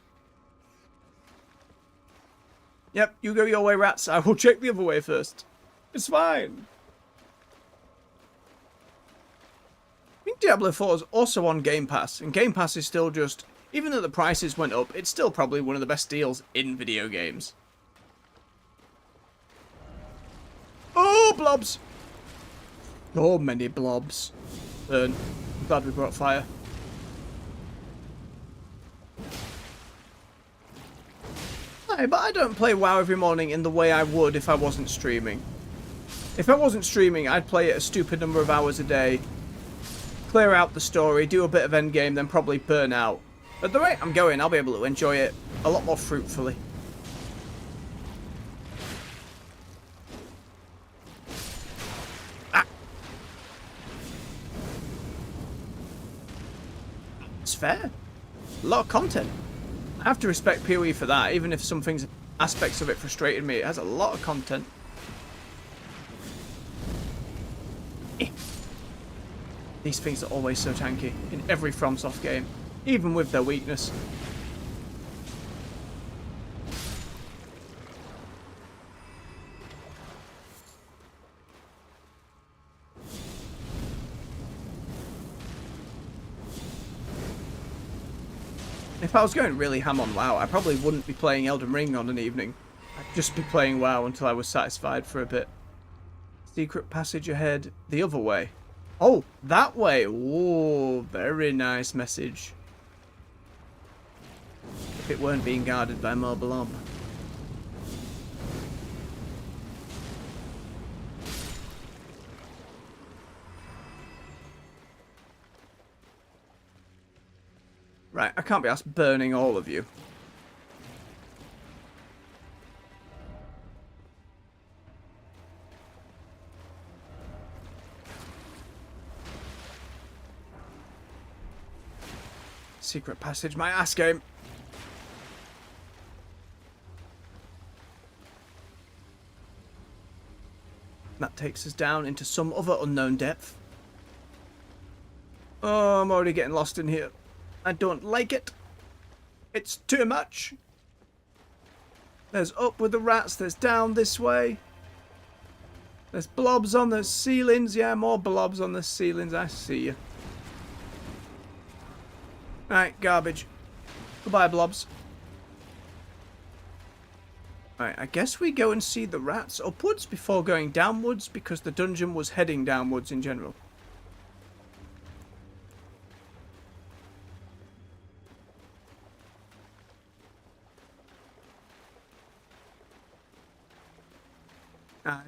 Yep, you go your way, rats. I will check the other way first. It's fine. I mean, Diablo 4 is also on Game Pass, and Game Pass is still just, even though the prices went up, it's still probably one of the best deals in video games. Oh, blobs! So many blobs. Burn. I'm glad we brought fire. Aye, but I don't play WoW every morning in the way I would if I wasn't streaming. If I wasn't streaming, I'd play it a stupid number of hours a day, clear out the story, do a bit of endgame, then probably burn out. At the rate I'm going, I'll be able to enjoy it a lot more fruitfully. Ah! It's fair. A lot of content. I have to respect PoE for that, even if some things, aspects of it frustrated me. It has a lot of content. These things are always so tanky in every FromSoft game, even with their weakness. If I was going really ham on WoW, I probably wouldn't be playing Elden Ring on an evening. I'd just be playing WoW until I was satisfied for a bit. Secret passage ahead, the other way. Oh, that way. Whoa, very nice message. If it weren't being guarded by more blob. Right, I can't be asked burning all of you. Secret passage, my ass game. That takes us down into some other unknown depth. Oh, I'm already getting lost in here. I don't like it. It's too much. There's up with the rats, there's down this way. There's blobs on the ceilings. Yeah, more blobs on the ceilings. I see you. Alright, garbage. Goodbye, blobs. Alright, I guess we go and see the rats upwards before going downwards, because the dungeon was heading downwards in general.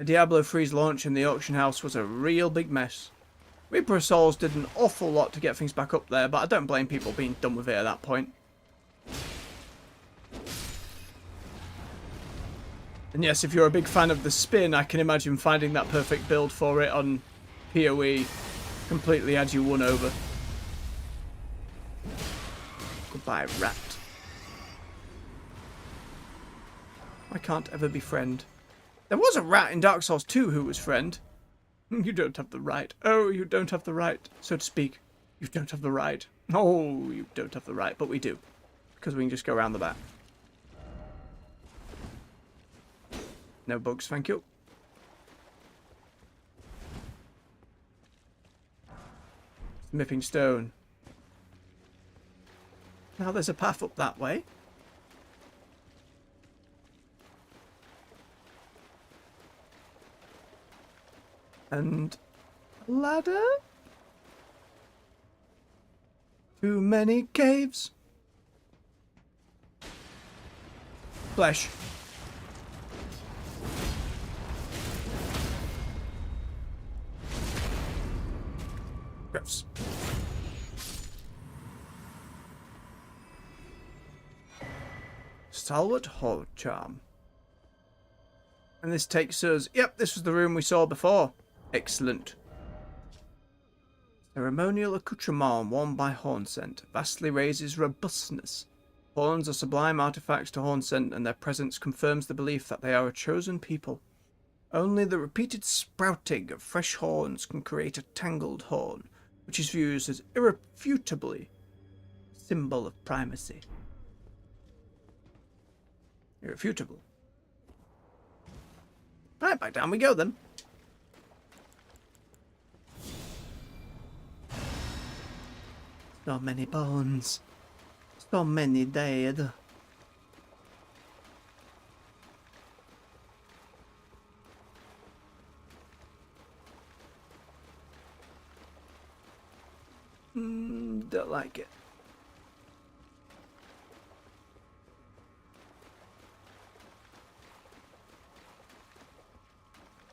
Diablo 3's launch in the auction house was a real big mess. Reaper of Souls did an awful lot to get things back up there, but I don't blame people being done with it at that point. And yes, if you're a big fan of the spin, I can imagine finding that perfect build for it on PoE completely had you won over. Goodbye, rat. I can't ever be friend. There was a rat in Dark Souls 2 who was friend. You don't have the right. Oh, you don't have the right, so to speak. You don't have the right. Oh, you don't have the right, but we do. Because we can just go around the back. No bugs, thank you. Smithing stone. Now there's a path up that way. And a ladder? Too many caves. Flesh. Gross. Stalwart Hall Charm. And this takes us... Yep, this was the room we saw before. Excellent. Ceremonial accoutrement worn by Hornsent vastly raises robustness. Horns are sublime artifacts to Hornsent, and their presence confirms the belief that they are a chosen people. Only the repeated sprouting of fresh horns can create a tangled horn, which is viewed as irrefutably a symbol of primacy. Irrefutable. Right, back down we go then. So many bones. So many dead. Don't like it.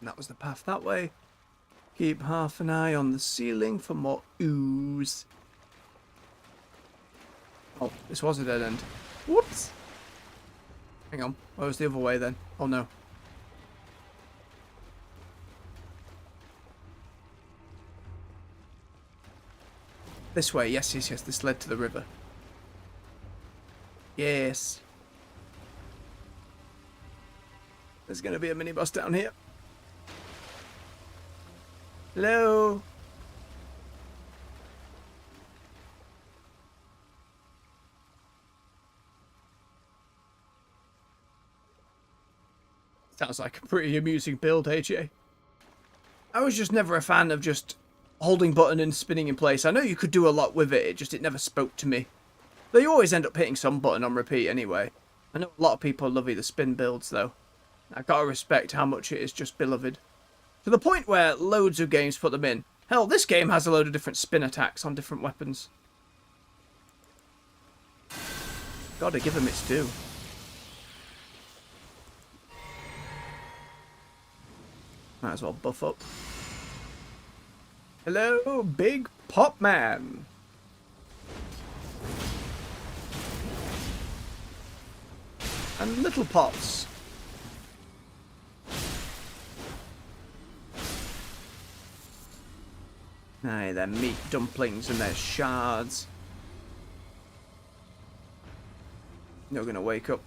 And that was the path that way. Keep half an eye on the ceiling for more ooze. Oh, this was a dead end. Whoops! Hang on, where was the other way then? Oh no. This way, yes, yes, yes, this led to the river. Yes. There's gonna be a mini boss down here. Hello? Sounds like a pretty amusing build, AJ. I was just never a fan of just holding button and spinning in place. I know you could do a lot with it, it never spoke to me. Though you always end up hitting some button on repeat anyway. I know a lot of people love the spin builds though. I gotta respect how much it is just beloved. To the point where loads of games put them in. Hell, this game has a load of different spin attacks on different weapons. Gotta give them its due. Might as well buff up. Hello, Big Pop Man. And Little Pops. Aye, they're meat dumplings and they're shards. You're gonna wake up.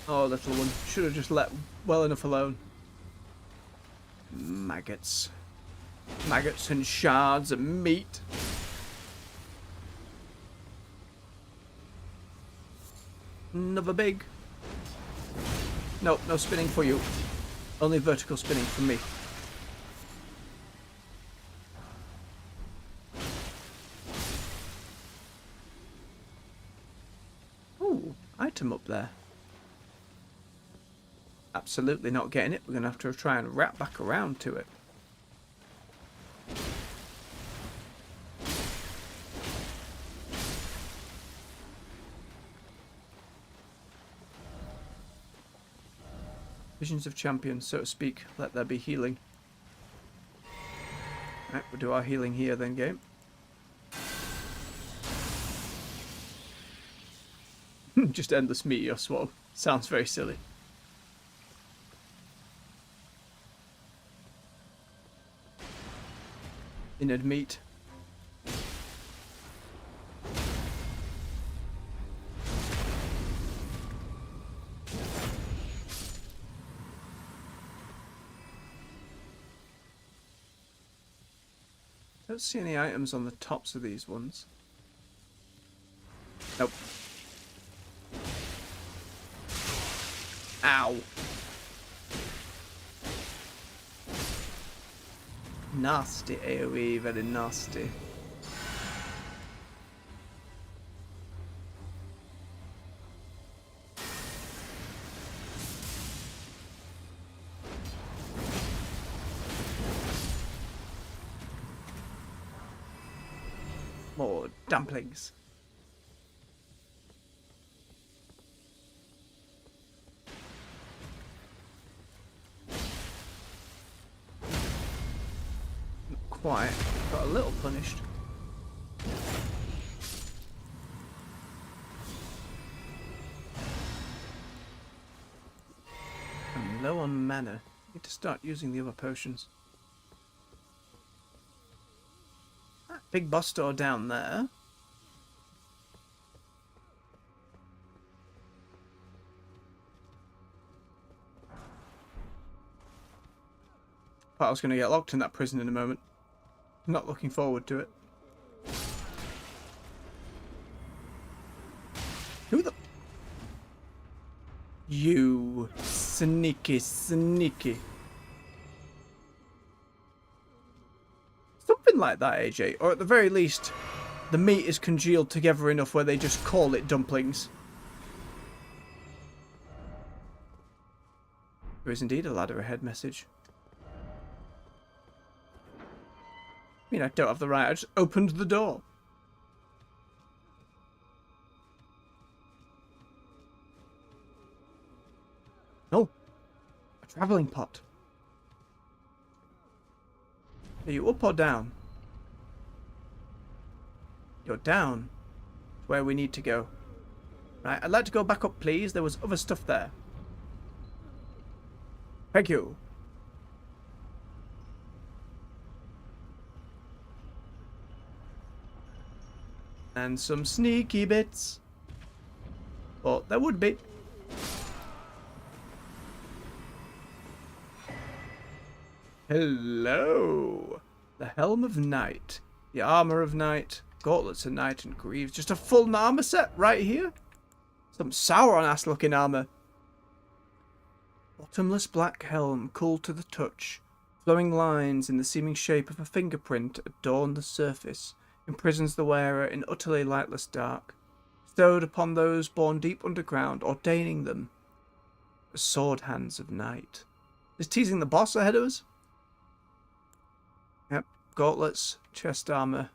Oh, little one. Should have just let well enough alone. Maggots. Maggots and shards and meat. Another big. Nope, no spinning for you. Only vertical spinning for me. Ooh, item up there. Absolutely not getting it. We're going to have to try and wrap back around to it. Visions of champions, so to speak. Let there be healing. Right, we'll do our healing here then, game. Just endless meteor swarm. Sounds very silly. Innard meat. Don't see any items on the tops of these ones. Nope. Ow. Nasty AoE, very nasty. More dumplings. Quite. Got a little punished. I'm low on mana. Need to start using the other potions. That big boss door down there. Thought I was going to get locked in that prison in a moment. Not looking forward to it. You sneaky, sneaky. Something like that, AJ. Or at the very least, the meat is congealed together enough where they just call it dumplings. There is indeed a ladder ahead message. I mean, I don't have the right. I just opened the door. Oh, a travelling pot. Are you up or down? You're down. Where we need to go. Right, I'd like to go back up, please. There was other stuff there. Thank you. And some sneaky bits. Well, there would be. Hello. The Helm of Night. The Armour of Night. Gauntlets of Night and Greaves. Just a full armour set right here. Some Sauron-ass looking armour. Bottomless black helm, cool to the touch. Flowing lines in the seeming shape of a fingerprint adorn the surface. Imprisons the wearer in utterly lightless dark. Bestowed upon those born deep underground, ordaining them as sword hands of night. Is teasing the boss ahead of us? Yep. Gauntlets, chest armour,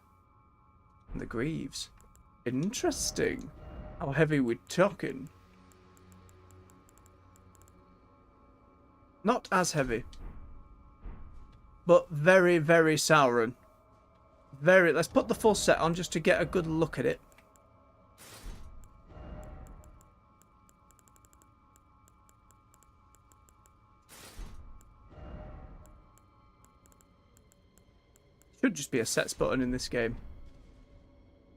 and the greaves. Interesting. How heavy we talking? Not as heavy. But very, very Sauron. Very. Let's put the full set on just to get a good look at it. Should just be a sets button in this game.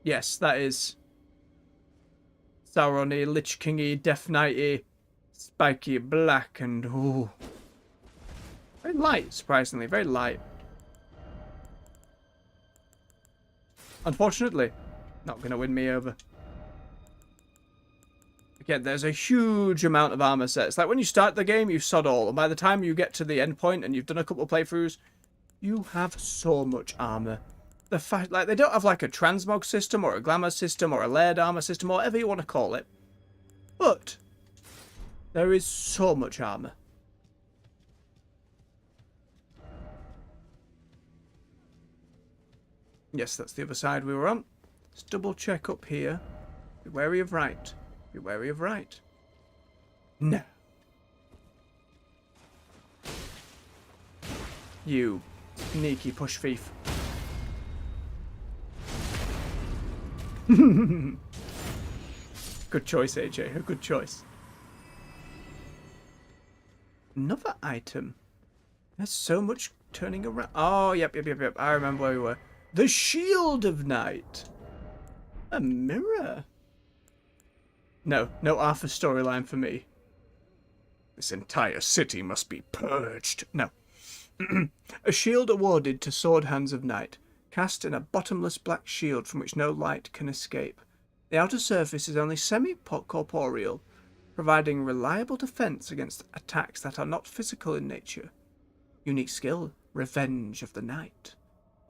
Yes, that is Sauron-y, Lich King-y, Death Knight-y, spiky black and ooh. Very light, surprisingly, very light. Unfortunately, not going to win me over. Again, there's a huge amount of armor sets. Like when you start the game, you've sod all, and by the time you get to the end point and you've done a couple of playthroughs, you have so much armor. The fact, like, they don't have like a transmog system or a glamour system or a layered armor system, or whatever you want to call it. But there is so much armor. Yes, that's the other side we were on. Let's double check up here. Be wary of right. Be wary of right. No. You sneaky push thief. Good choice, AJ. A good choice. Another item. There's so much turning around. Oh, yep. I remember where we were. The Shield of Night. A mirror. No Arthur storyline for me. This entire city must be purged. No. A shield awarded to sword hands of night, cast in a bottomless black shield from which no light can escape. The outer surface is only semi-corporeal, providing reliable defense against attacks that are not physical in nature. Unique skill, Revenge of the Night.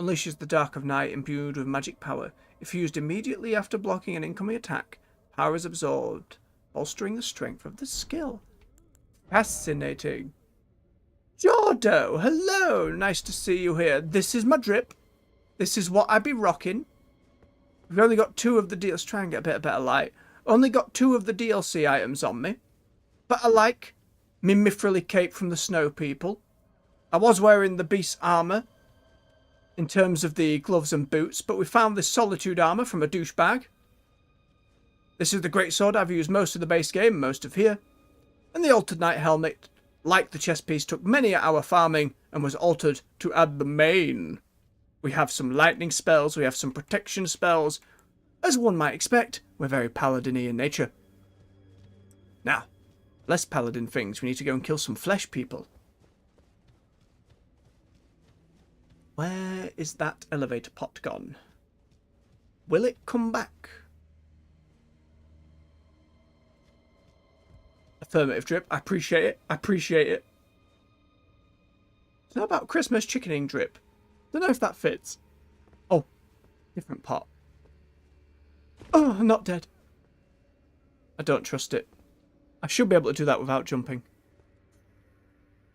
Unleashes the dark of night imbued with magic power. If used immediately after blocking an incoming attack, power is absorbed, bolstering the strength of the skill. Fascinating. Jordo, hello, nice to see you here. This is my drip. This is what I be rocking. We've only got 2 of the DLC. Let's try and get a bit of better light. Only got 2 of the DLC items on me. But I like me mithrily cape from the Snow People. I was wearing the beast armour in terms of the gloves and boots, but we found this Solitude armour from a douchebag. This is the great sword I've used most of the base game, most of here. And the Altered Knight helmet, like the chest piece, took many an hour farming and was altered to add the main. We have some lightning spells, we have some protection spells. As one might expect, we're very paladin-y in nature. Now, less paladin things, we need to go and kill some flesh people. Where is that elevator pot gone? Will it come back? A Affirmative, Drip. I appreciate it. I appreciate it. So how about Christmas chickening, Drip? Don't know if that fits. Oh, different pot. Oh, I'm not dead. I don't trust it. I should be able to do that without jumping.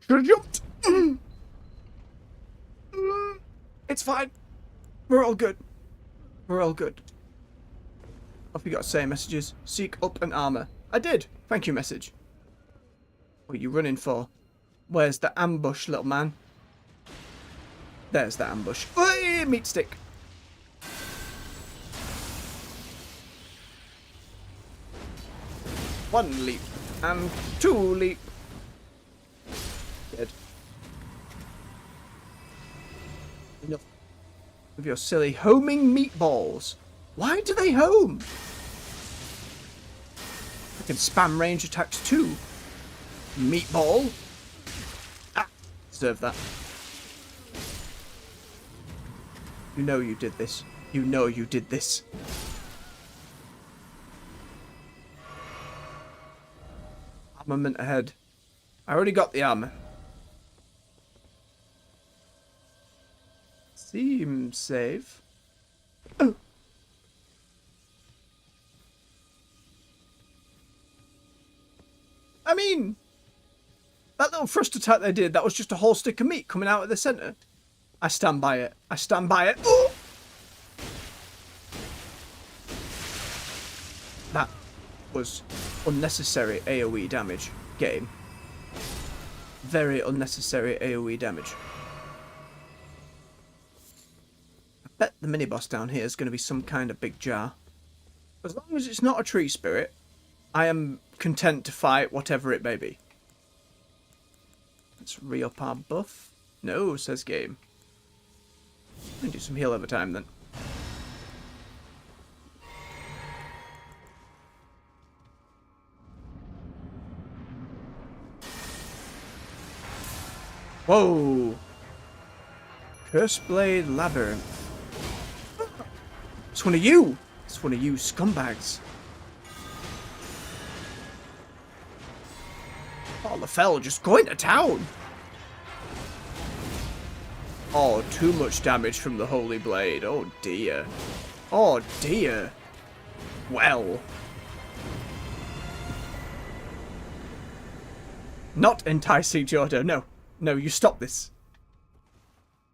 Should have jumped. It's fine. We're all good. We're all good. What have you got to say, messages? Seek up and armor. I did. Thank you, message. What are you running for? Where's the ambush, little man? There's the ambush. Hey, meat stick. One leap. And two leap. Dead. Enough of your silly homing meatballs. Why do they home? I can spam range attacks too. Meatball. Ah, deserve that. You know you did this. You know you did this. Armament ahead. I already got the armor. Seems safe. Oh. I mean, that little thrust attack they did, that was just a whole stick of meat coming out of the centre. I stand by it. I stand by it. Oh! That was unnecessary AoE damage, game. Very unnecessary AoE damage. I bet the mini-boss down here is going to be some kind of big jar. As long as it's not a tree spirit, I am content to fight whatever it may be. Let's re-up our buff. No, says game. I'll do some heal over time then. Whoa! Curseblade Labyrinth. It's one of you! It's one of you scumbags. Oh, Lefel just going to town! Oh, too much damage from the Holy Blade. Oh dear. Oh dear. Well. Not enticing, Jordo. No. No, you stop this.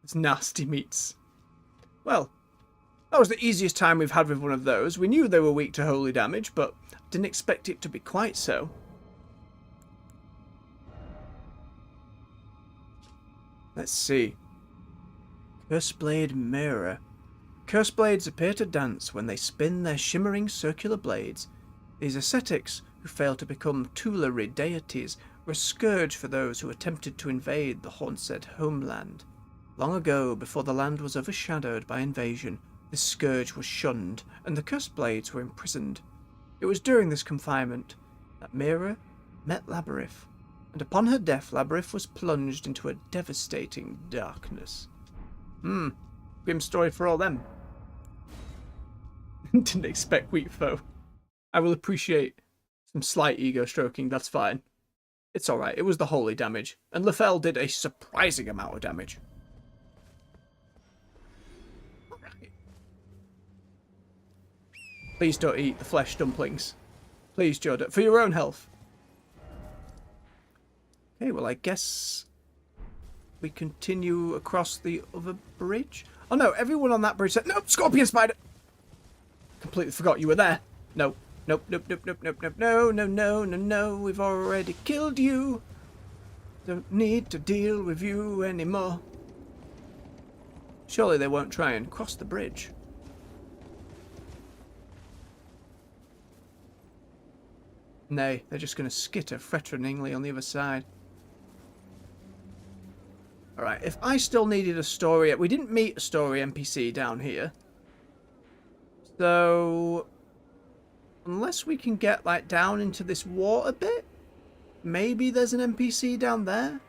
It's nasty meats. Well, that was the easiest time we've had with one of those. We knew they were weak to holy damage, but didn't expect it to be quite so. Let's see. Curseblade Mirror. Curseblades appear to dance when they spin their shimmering circular blades. These ascetics, who fail to become Tulare deities, were a scourge for those who attempted to invade the Hornset homeland. Long ago, before the land was overshadowed by invasion, this scourge was shunned, and the Curseblades were imprisoned. It was during this confinement that Mira met Labyrinth, and upon her death Labyrinth was plunged into a devastating darkness. Grim story for all them. Didn't expect weak foe. I will appreciate some slight ego stroking, that's fine. It's alright, it was the holy damage, and Lefel did a surprising amount of damage. Alright. Please don't eat the flesh dumplings. Please, Jordan, for your own health. Okay, well I guess we continue across the other bridge. Oh no, everyone on that bridge said, nope, scorpion spider! Completely forgot you were there. No. Nope, nope, nope, nope, nope, nope, no, no, no, no, no, we've already killed you. Don't need to deal with you anymore. Surely they won't try and cross the bridge. Nay, they're just going to skitter threateningly on the other side. Alright, if I still needed a story... We didn't meet a story NPC down here. So... unless we can get, like, down into this water bit, maybe there's an NPC down there?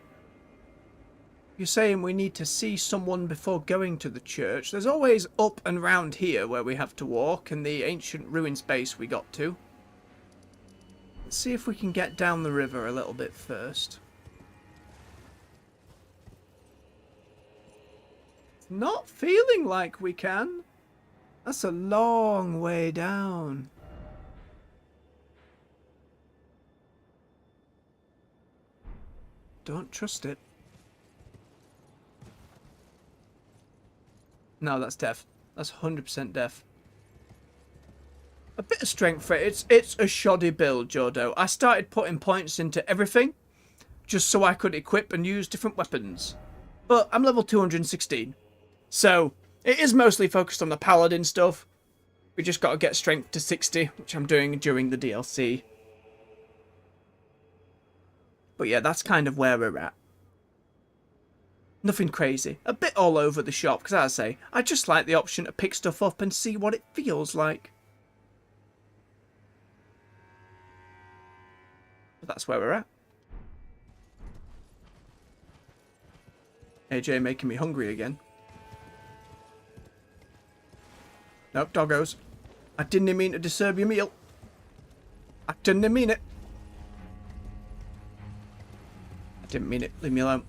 You're saying we need to see someone before going to the church. There's always up and round here where we have to walk, and the ancient ruin space we got to. Let's see if we can get down the river a little bit first. Not feeling like we can. That's a long way down. Don't trust it. No, that's death. That's 100% death. A bit of strength for it. It's a shoddy build, Jodo. I started putting points into everything just so I could equip and use different weapons. But I'm level 216. So it is mostly focused on the paladin stuff. We just got to get strength to 60, which I'm doing during the DLC. But yeah, that's kind of where we're at. Nothing crazy. A bit all over the shop, because as I say, I just like the option to pick stuff up and see what it feels like. But that's where we're at. AJ making me hungry again. Nope, doggos. I didn't mean to disturb your meal. I didn't mean it. I didn't mean it. Leave me alone.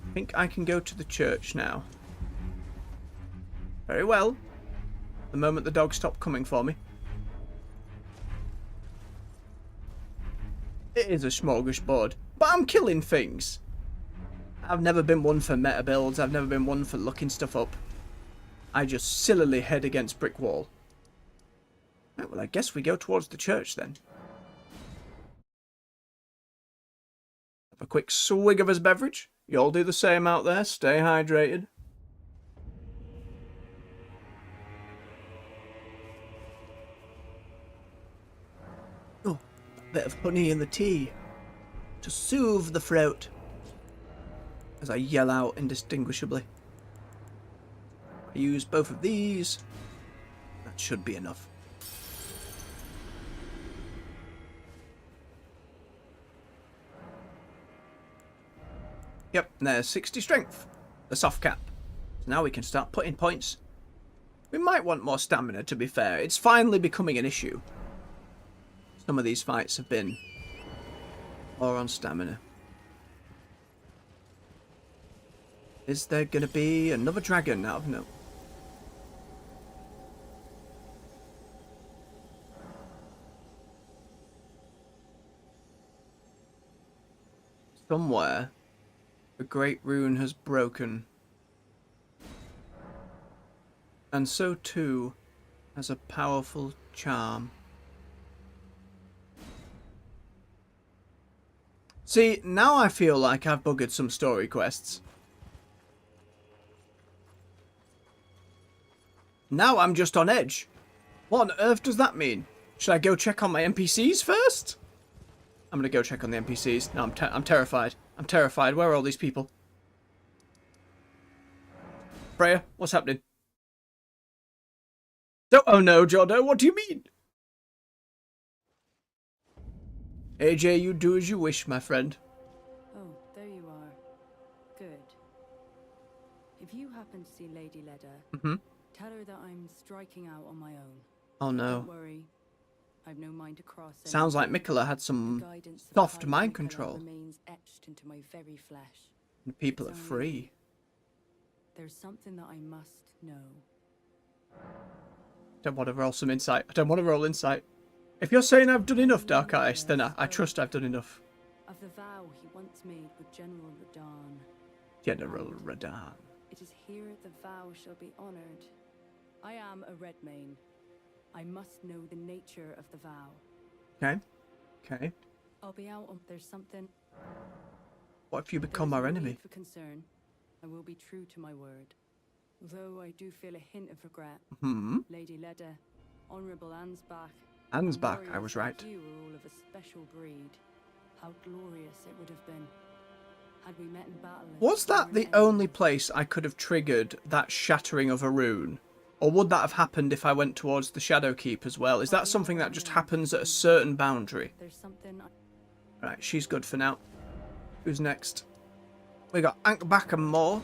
I think I can go to the church now. Very well. The moment the dogs stop coming for me. It is a smorgasbord, but I'm killing things. I've never been one for meta builds. I've never been one for looking stuff up. I just sillily head against brick wall. Right, well, I guess we go towards the church then. Have a quick swig of his beverage. You all do the same out there. Stay hydrated. Oh, a bit of honey in the tea to soothe the throat as I yell out indistinguishably. I use both of these. That should be enough. Yep, there's 60 strength. The soft cap. So now we can start putting points. We might want more stamina, to be fair. It's finally becoming an issue. Some of these fights have been more on stamina. Is there going to be another dragon out of no? Somewhere, a great rune has broken. And so too has a powerful charm. See, now I feel like I've buggered some story quests. Now I'm just on edge. What on earth does that mean? Should I go check on my NPCs first? I'm gonna go check on the NPCs. No, I'm terrified. I'm terrified. Where are all these people? Freya, what's happening? Oh no, Jodo, what do you mean? AJ, you do as you wish, my friend. Oh, there you are. Good. If you happen to see Lady Leda, tell her that I'm striking out on my own. Oh no. Don't worry. I've no mind to cross. Sounds like Mikola had some soft mind control. Remains etched into my very flesh. The people are free. There's something that I must know. Don't want to roll some insight. I don't want to roll insight. If you're saying I've done enough, Dark Ice, then I trust I've done enough. Of the vow he once made with General Radahn. General Radahn. It is here the vow shall be honored. I am a Redmane. I must know the nature of the vow. Okay. Okay. I'll be out on. There's something. What if you become our enemy? For concern, I will be true to my word. Though I do feel a hint of regret. Lady Leda, Honourable Ansbach. Ansbach, I was right. You were all of a special breed. How glorious it would have been had we met in battle. Was that the only place I could have triggered that shattering of a rune? Or would that have happened if I went towards the Shadow Keep as well? Is that something that just happens at a certain boundary? There's something. Right, she's good for now. Who's next? We got Ankbach and Moore.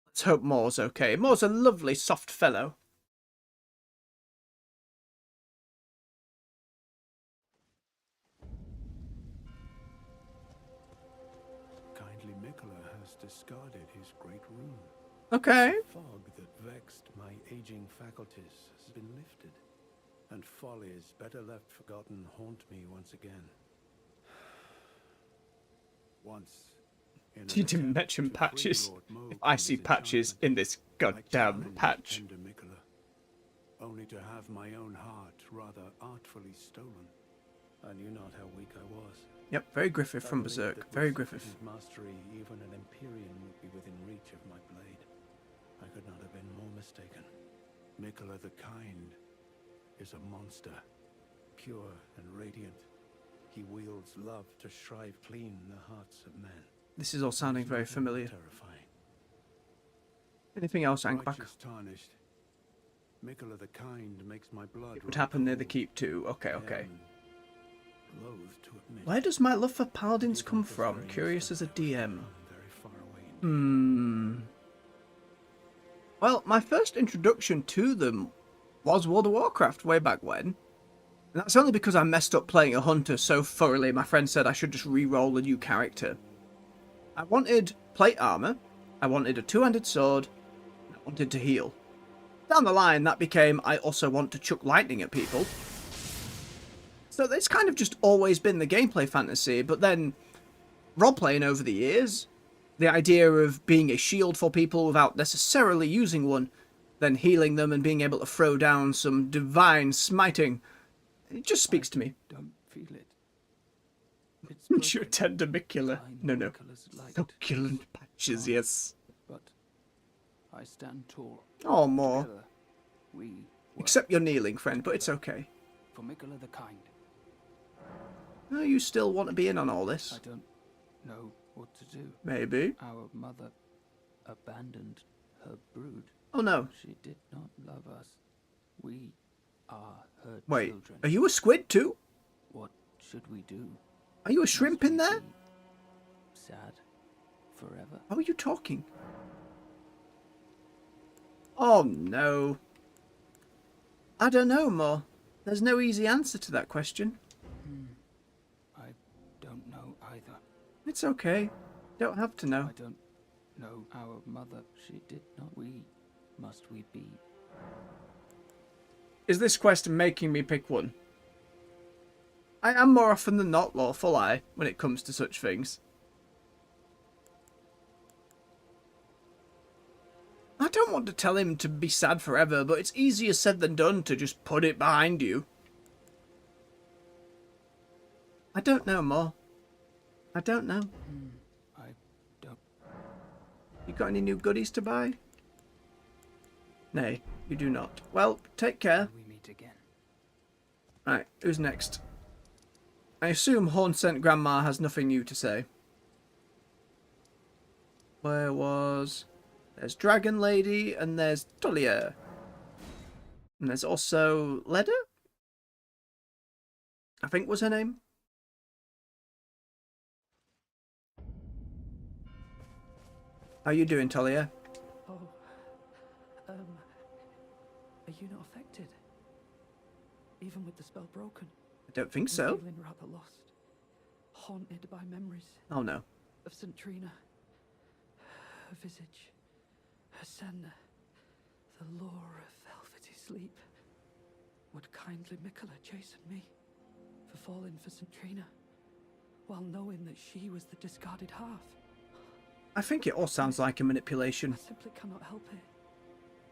Let's hope Moore's okay. Moore's a lovely, soft fellow. Okay. The fog that vexed my aging faculties has been lifted, and follies better left forgotten haunt me once again. Once, in an You didn't attempt mention to free patches. Lord Moog If I from see his patches enchantment, in this I goddamn challenged patch. tender Mikola, only to have my own heart rather artfully stolen. I knew not how weak I was. Yep, very Griffith I from believed Berserk. that Very with Griffith. sufficient mastery, even an Empyrean would be within reach of my blade. I could not have been more mistaken. Mikola the Kind is a monster, pure and radiant. He wields love to shrive clean the hearts of men. This is all sounding very There's nothing more familiar. terrifying. Anything else, Ankbach? Righteous tarnished. Mikola the Kind makes my blood. It would happen near the keep too. Okay, okay. Loath to admit. Where does my love for paladins come from? Curious as a DM. Well, my first introduction to them was World of Warcraft way back when. And that's only because I messed up playing a hunter so thoroughly my friend said I should just re-roll a new character. I wanted plate armor, I wanted a two-handed sword, and I wanted to heal. Down the line, that became I also want to chuck lightning at people. So it's kind of just always been the gameplay fantasy, but then role-playing over the years, the idea of being a shield for people without necessarily using one, then healing them and being able to throw down some divine smiting, it just speaks to me. Don't feel it. It's Your tender Micula. No. Micula's light, Succulent patches, yes. but I stand tall. Oh, more. Together, we work Except you're kneeling, friend, but it's okay. for Mikola the Kind. No, you still want to be in on all this. I don't know what to do. Maybe. Our mother abandoned her brood. Oh no. She did not love us. We are her Wait, children. are you a squid too? What should we do? Are you a shrimp in Must there? we be sad forever. How are you talking? Oh no. I don't know, Mo. There's no easy answer to that question. I don't know either. It's okay. Don't have to know. I don't know our mother. She did not. Must we be? Is this quest making me pick one? I am more often than not lawful I when it comes to such things. I don't want to tell him to be sad forever, but it's easier said than done to just put it behind you. I don't know, Mo. I don't know. I don't. You got any new goodies to buy? Nay, you do not. Well, take care. We meet again. Right, who's next? I assume Horn Sent Grandma has nothing new to say. Where was... There's Dragon Lady, and there's Tullia. And there's also Leda? I think was her name. How you doing, Tullia? Oh, are you not affected? Even with the spell broken? I don't think I'm so. feeling rather lost. Haunted by memories Oh no. of St. Trina. Her visage. Her scent. The lure of velvety sleep. Would kindly Mikola chasten me for falling for St. Trina, while knowing that she was the discarded half? I think it all sounds like a manipulation. I simply cannot help it.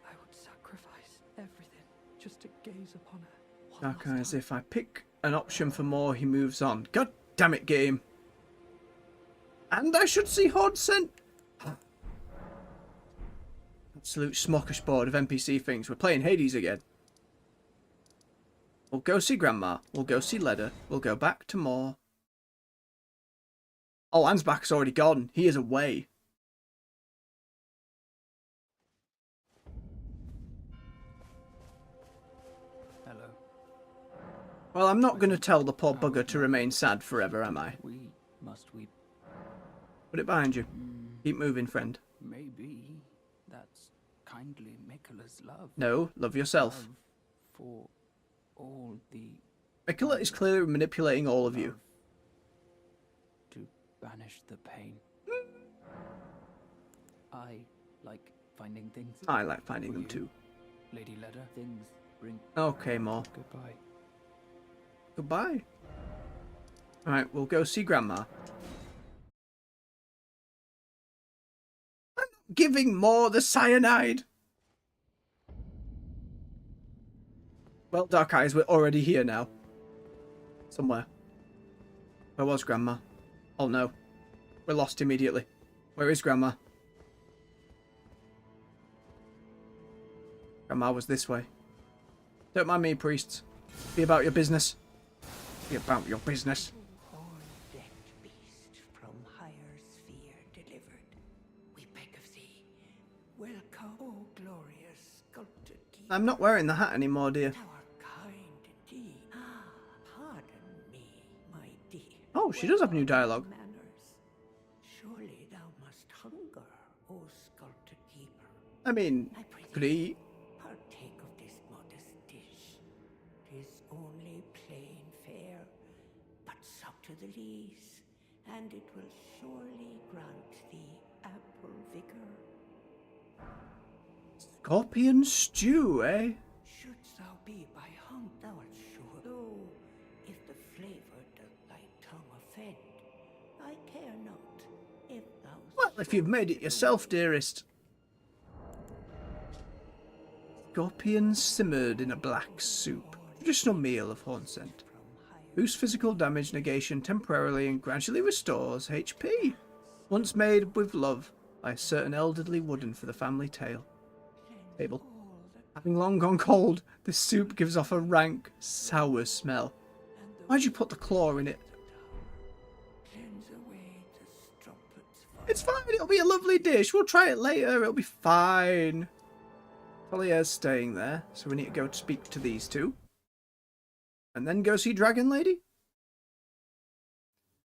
I would sacrifice everything just to gaze upon her. One Dark last Eyes, time. if I pick an option for more, he moves on. God damn it, game. And I should see Horn Sent. Absolute smorgasbord of NPC things. We're playing Hades again. We'll go see Grandma. We'll go see Leda. We'll go back to more. Oh, Ansbach's already gone. He is away. Hello. Well, I'm not going to tell the poor bugger to remain sad forever, am I? Must we? Put it behind you. Keep moving, friend. Maybe that's kindly Mikola's love. No, love yourself. Love for all the Mikola is clearly manipulating all of you. love to banish the pain. I, like finding things. I like finding For them you, too. Lady Leda, things bring. Okay, more. Goodbye. Goodbye. Alright, we'll go see Grandma. I'm not giving more the cyanide. Well, Dark Eyes, we're already here now. Somewhere. Where was Grandma? Oh no. We're lost immediately. Where is Grandma? Grandma was this way. Don't mind me, priests. Be about your business. Be about your business. Horn-decked beast from higher sphere delivered. We beg of thee. Welcome, O glorious sculpted keeper. I'm not wearing the hat anymore, dear. Thou art kind indeed. Pardon me, my dear. Oh, she does have new dialogue. Manners. Surely thou must hunger, O sculpted keeper. I mean, I pray could thee, he? partake of this modest dish. 'Tis only plain fare, but sup to the lees, and it will surely grant thee ample vigor. Scorpion stew, eh? Shouldst thou be by hunger, thou art sure. Though, if the flavour doth thy tongue offend, I care not if thou. Well, if you've made it yourself, dearest. Scorpion simmered in a black soup. Traditional meal of horn scent. Boosts physical damage negation temporarily and gradually restores HP. Once made with love by a certain elderly wooden for the family table. Having long gone cold, the soup gives off a rank, sour smell. Why'd you put the claw in it? Cleanse away the strumpets. It's fine, it'll be a lovely dish. We'll try it later, it'll be fine. Polier's staying there, so we need to go speak to these two. And then go see Dragon Lady?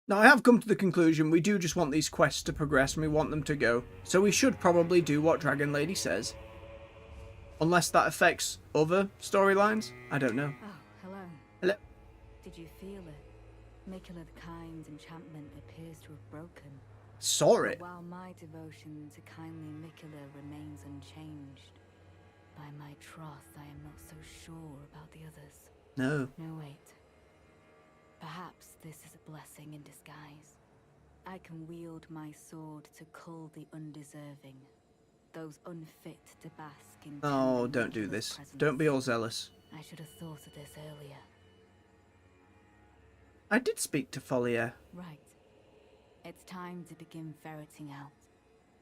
Now, I have come to the conclusion we do just want these quests to progress and we want them to go. So we should probably do what Dragon Lady says. Unless that affects other storylines? I don't know. Oh, hello. Hello? Did you feel it? Mikula the Kind's enchantment appears to have broken. Saw it. While my devotion to kindly Mikula remains unchanged, by my troth I am not so sure about the others. No. No, wait. Perhaps this is a blessing in disguise. I can wield my sword to cull the undeserving, those unfit to bask in. Oh, don't do this. Don't be all zealous. I should have thought of this earlier. I did speak to Folier. Right. It's time to begin ferreting out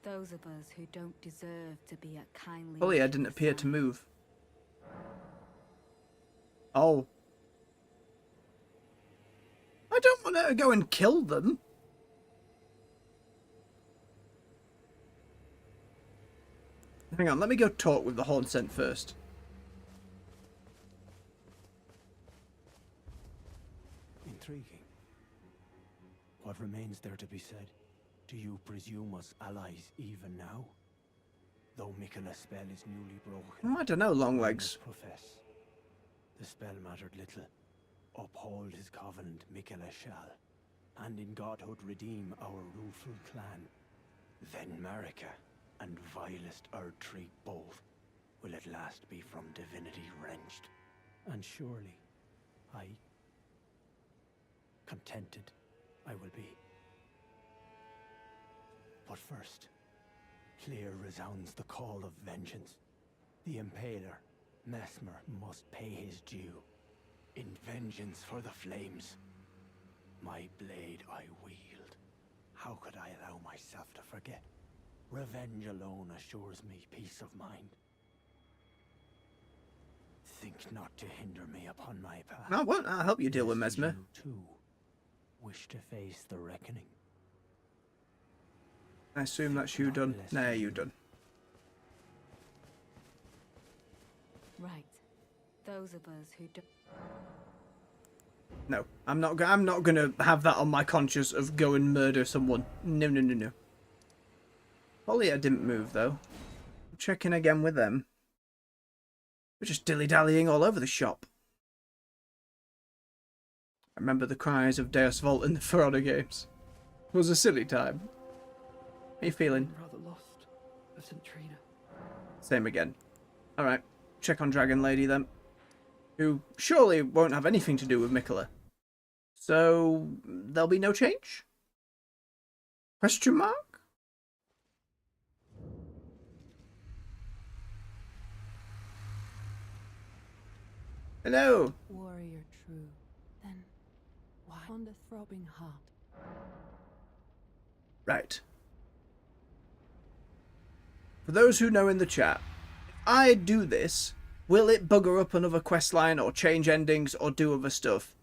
those of us who don't deserve to be at kindly. Folier didn't appear to move. Oh. I don't want her to go and kill them. Hang on, let me go talk with the Horn Scent first. Intriguing. What remains there to be said? Do you presume us allies even now? Though Mikula's spell is newly broken. Oh, I don't know, Longlegs. Profess. The spell mattered little. Uphold his covenant, Mikula shall, and in godhood redeem our rueful clan. Then Marika and vilest Erdtree both will at last be from divinity wrenched. And surely, contented I will be. But first, clear resounds the call of vengeance. The Impaler, Mesmer, must pay his due. In vengeance for the flames, my blade I wield. How could I allow myself to forget? Revenge alone assures me peace of mind. Think not to hinder me upon my path. I won't. I'll help you deal with Lest Mesmer. You too wish to face the reckoning. I assume that's you done. Nah, you done. Right. Those of us who do. No, I'm not gonna have that on my conscience of go and murder someone. No, no, no, no. Folier didn't move though. I'm checking again with them. We're just dilly-dallying all over the shop. I remember the cries of Deus Vult in the For Honor games. It was a silly time. How you feeling? Rather lost of St. Trina. Same again. Alright, check on Dragon Lady then. Who surely won't have anything to do with Mikola. So, there'll be no change? Question mark? Hello. Warrior true, then why on the throbbing heart? Right. For those who know in the chat, if I do this, will it bugger up another questline or change endings or do other stuff?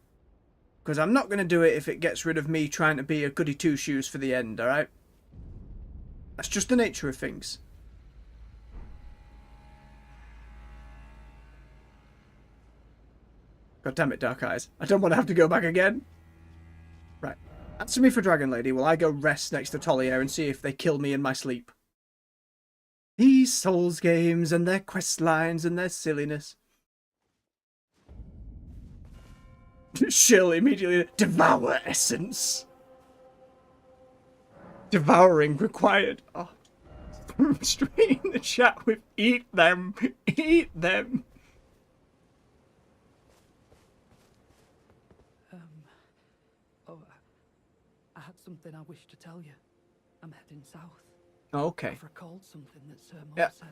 Because I'm not going to do it if it gets rid of me trying to be a goody two-shoes for the end, alright? That's just the nature of things. God damn it, Dark Eyes. I don't want to have to go back again. Right. Answer me for Dragon Lady while I go rest next to Tolier and see if they kill me in my sleep. These Souls games and their quest lines and their silliness. She'll immediately devour essence. Devouring required. Oh. Straight in the chat with eat them. Eat them. I had something I wish to tell you. I'm heading south. Okay. I've recalled something that Sir Moore Yeah. said.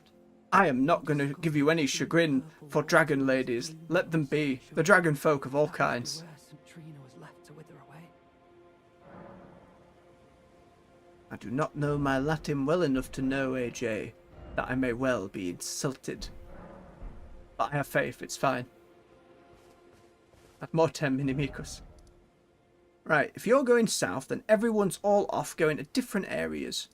I am not going to give you any chagrin for dragon ladies. Let them be. The dragon folk of all kinds. Where St. Trina was left to wither away. I do not know my Latin well enough to know, AJ, that I may well be insulted. But I have faith, it's fine. Ad mortem inimicus. Right, if you're going south, then everyone's all off going to different areas.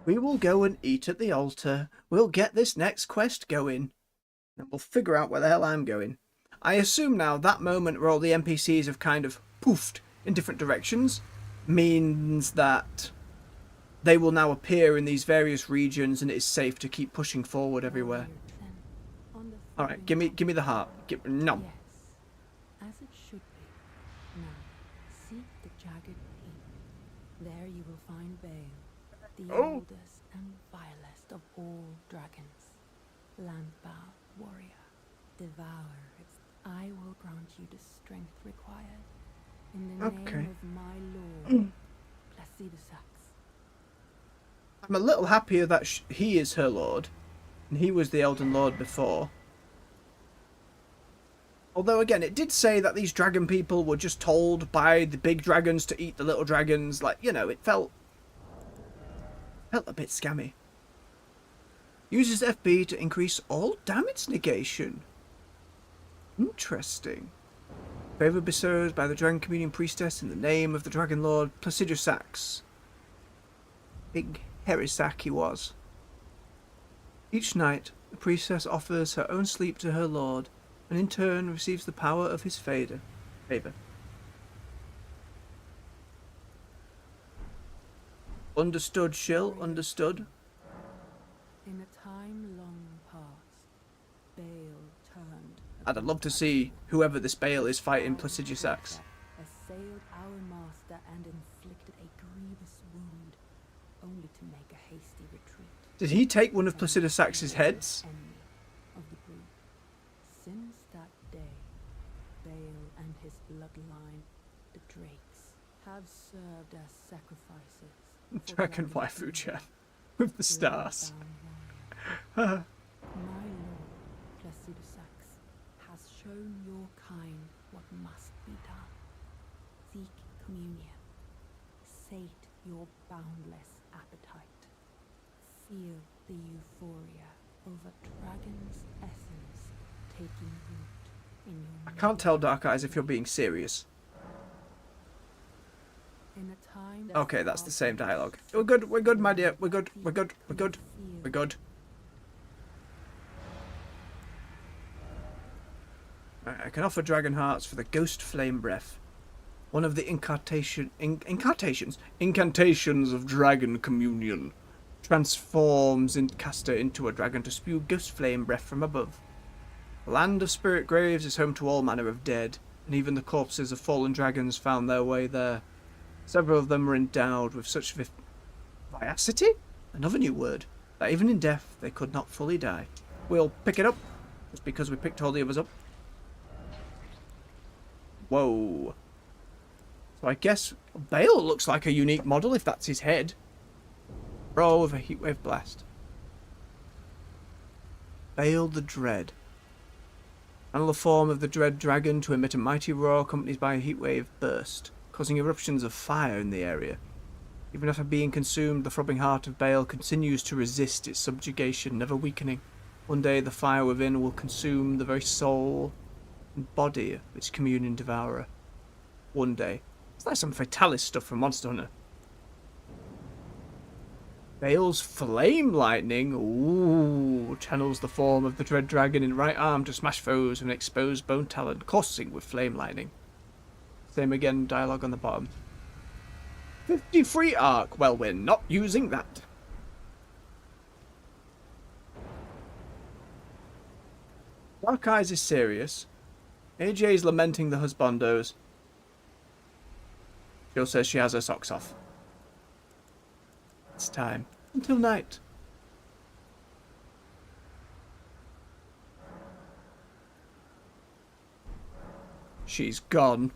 We will go and eat at the altar. We'll get this next quest going. And we'll figure out where the hell I'm going. I assume now that moment where all the NPCs have kind of poofed in different directions means that they will now appear in these various regions and it is safe to keep pushing forward everywhere. Alright, give me the heart. No. Yes, as it should be. Now, seek the jagged peak. There you will find Bale, the oldest and vilest of all dragons. Landbound warrior, devour its. I will grant you the strength required. In the name of my lord, Putrescence. I'm a little happier that he is her lord, and he was the Elden Lord before. Although again, it did say that these dragon people were just told by the big dragons to eat the little dragons. Like, you know, it felt a bit scammy. Uses FB to increase all damage negation. Interesting. Favor bestowed by the Dragon Communion Priestess in the name of the Dragon Lord Putrescence. Big hairy sack he was. Each night, the priestess offers her own sleep to her lord, and in turn receives the power of his favor. Understood, Shill, understood. In a time long past, Bale turned. I'd love to see whoever this Bale is fighting Putrescence. Assailed our master and inflicted a grievous wound, only to make a hasty retreat. Did he take one of Putrescence's heads? Enemy of the group. Since that day, Bale and his bloodline, the Drakes, have served as sacrifices. Dragon waifu chat with the stars. My lord, Putrescence, has shown your kind what must be done. Seek communion. Sate your boundless appetite. Feel the euphoria of a dragon's essence taking root in your I can't tell, Dark Eyes, if you're being serious. In a time Okay, that's the same dialogue. We're good, my dear. We're good. Right, I can offer dragon hearts for the ghost flame breath. One of the incantations of dragon communion. Transforms caster into a dragon to spew ghost flame breath from above. The land of spirit graves is home to all manner of dead, and even the corpses of fallen dragons found their way there. Several of them were endowed with such vivacity? Another new word. that even in death they could not fully die. We'll pick it up, just because we picked all the others up. Whoa. So I guess Bale looks like a unique model if that's his head. Bro with a heatwave blast. Bale the Dread. Channel the form of the Dread Dragon to emit a mighty roar accompanied by a heatwave burst, causing eruptions of fire in the area. Even after being consumed, the throbbing heart of Bale continues to resist its subjugation, never weakening. One day the fire within will consume the very soul and body of its communion devourer. One day. It's like some Fatalis stuff from Monster Hunter. Bale's Flame Lightning. Ooh, channels the form of the Dread Dragon in right arm to smash foes with an exposed bone talon, coursing with Flame Lightning. Same again, dialogue on the bottom. 50 free arc. Well, we're not using that. Dark Eyes is serious. AJ is lamenting the husbandos. Jill says she has her socks off. It's time. Until night. She's gone.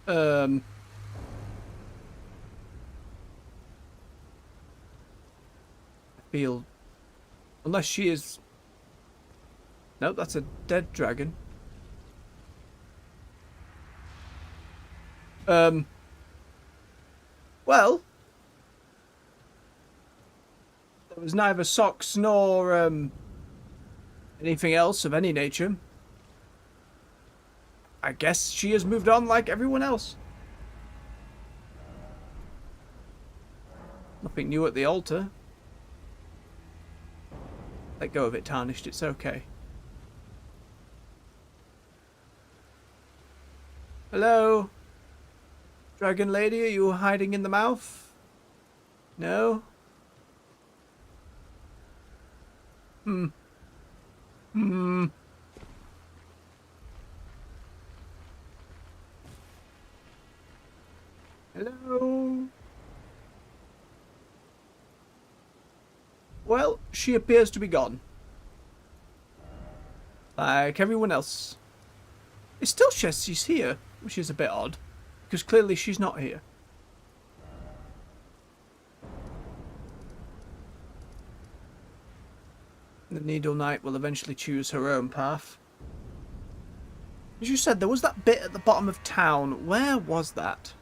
I feel... Unless she is... Nope, that's a dead dragon. Well... There was neither socks nor, anything else of any nature. I guess she has moved on like everyone else. Nothing new at the altar. Let go of it, Tarnished. It's okay. Hello? Dragon lady, are you hiding in the mouth? No? Hello? Well, she appears to be gone. Like everyone else. It still says she's here, which is a bit odd, because clearly she's not here. The Needle Knight will eventually choose her own path. As you said, there was that bit at the bottom of town. Where was that?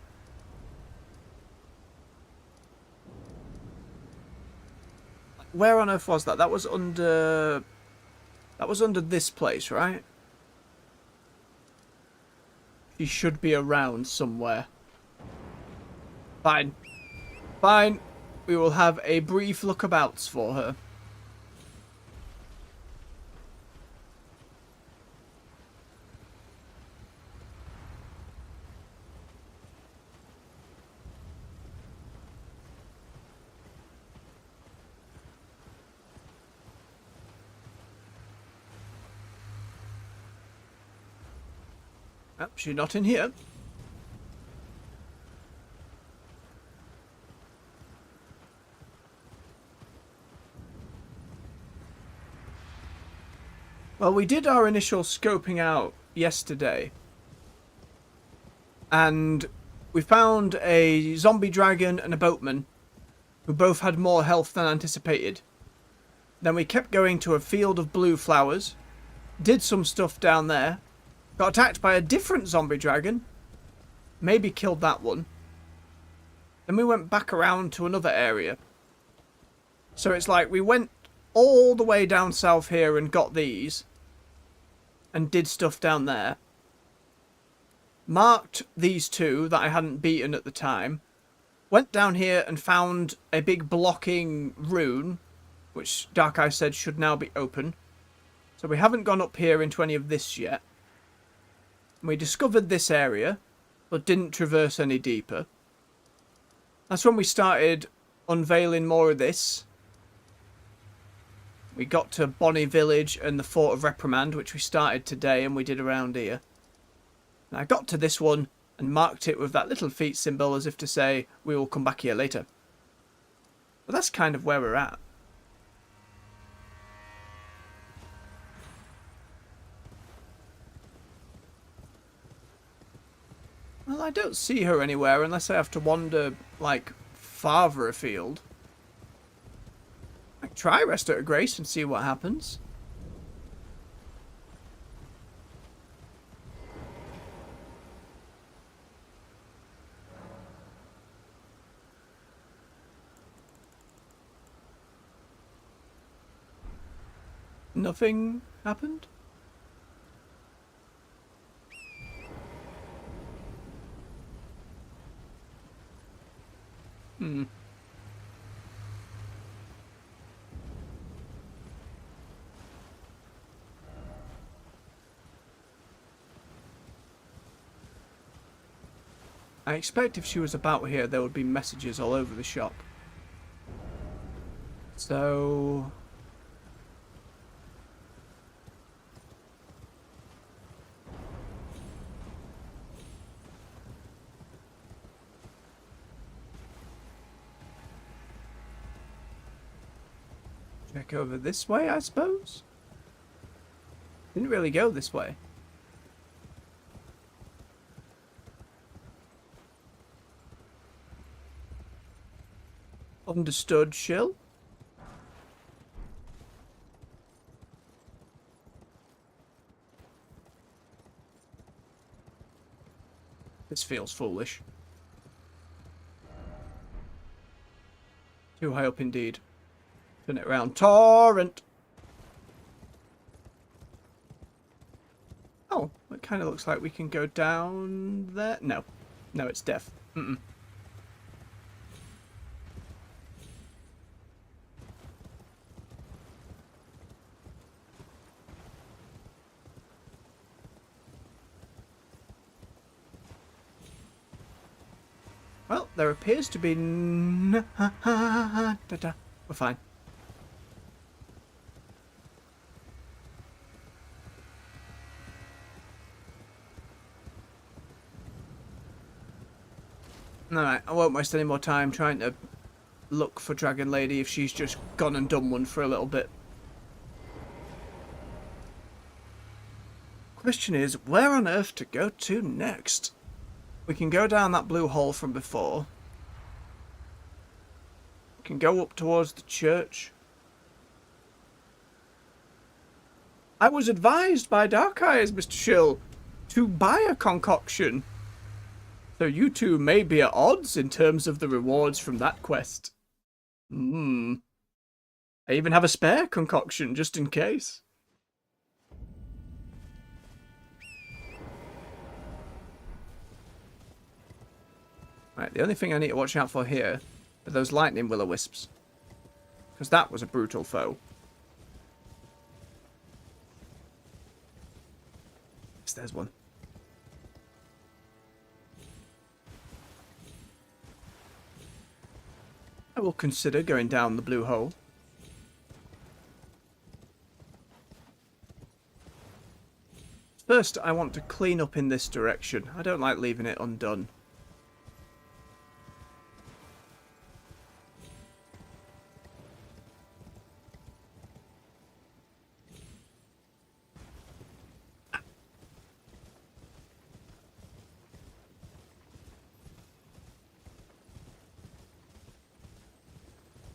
Where on earth was that? That was under... That was under this place, right? She should be around somewhere. Fine. Fine. We will have a brief lookabouts for her. Oh, she's not in here. Well, we did our initial scoping out yesterday. And we found a zombie dragon and a boatman who both had more health than anticipated. Then we kept going to a field of blue flowers, did some stuff down there, got attacked by a different zombie dragon, maybe killed that one. Then we went back around to another area. So it's like we went all the way down south here and got these, and did stuff down there. Marked these two that I hadn't beaten at the time. Went down here and found a big blocking rune, which Dark Eye said should now be open. So we haven't gone up here into any of this yet. We discovered this area, but didn't traverse any deeper. That's when we started unveiling more of this. We got to Bonnie Village and the Fort of Reprimand, which we started today and we did around here. And I got to this one, and marked it with that little feet symbol as if to say, we will come back here later. But that's kind of where we're at. Well, I don't see her anywhere unless I have to wander, like, farther afield. I can try rest at her grace and see what happens. Nothing happened? I expect if she was about here, there would be messages all over the shop. So... check over this way, I suppose? Didn't really go this way. Understood, Shill. This feels foolish. Too high up indeed. Turn it around. Torrent! Oh, it kind of looks like we can go down there. No. No, it's death. Mm-mm. Well, there appears to be... We're fine. Alright, I won't waste any more time trying to look for Dragon Lady if she's just gone and done one for a little bit. Question is, where on earth to go to next? We can go down that blue hole from before. We can go up towards the church. I was advised by Dark Eyes, Mr. Shill, to buy a concoction. So you two may be at odds in terms of the rewards from that quest. I even have a spare concoction, just in case. Right, the only thing I need to watch out for here are those lightning will-o-wisps. Because that was a brutal foe. Yes, there's one. I will consider going down the blue hole. First, I want to clean up in this direction. I don't like leaving it undone.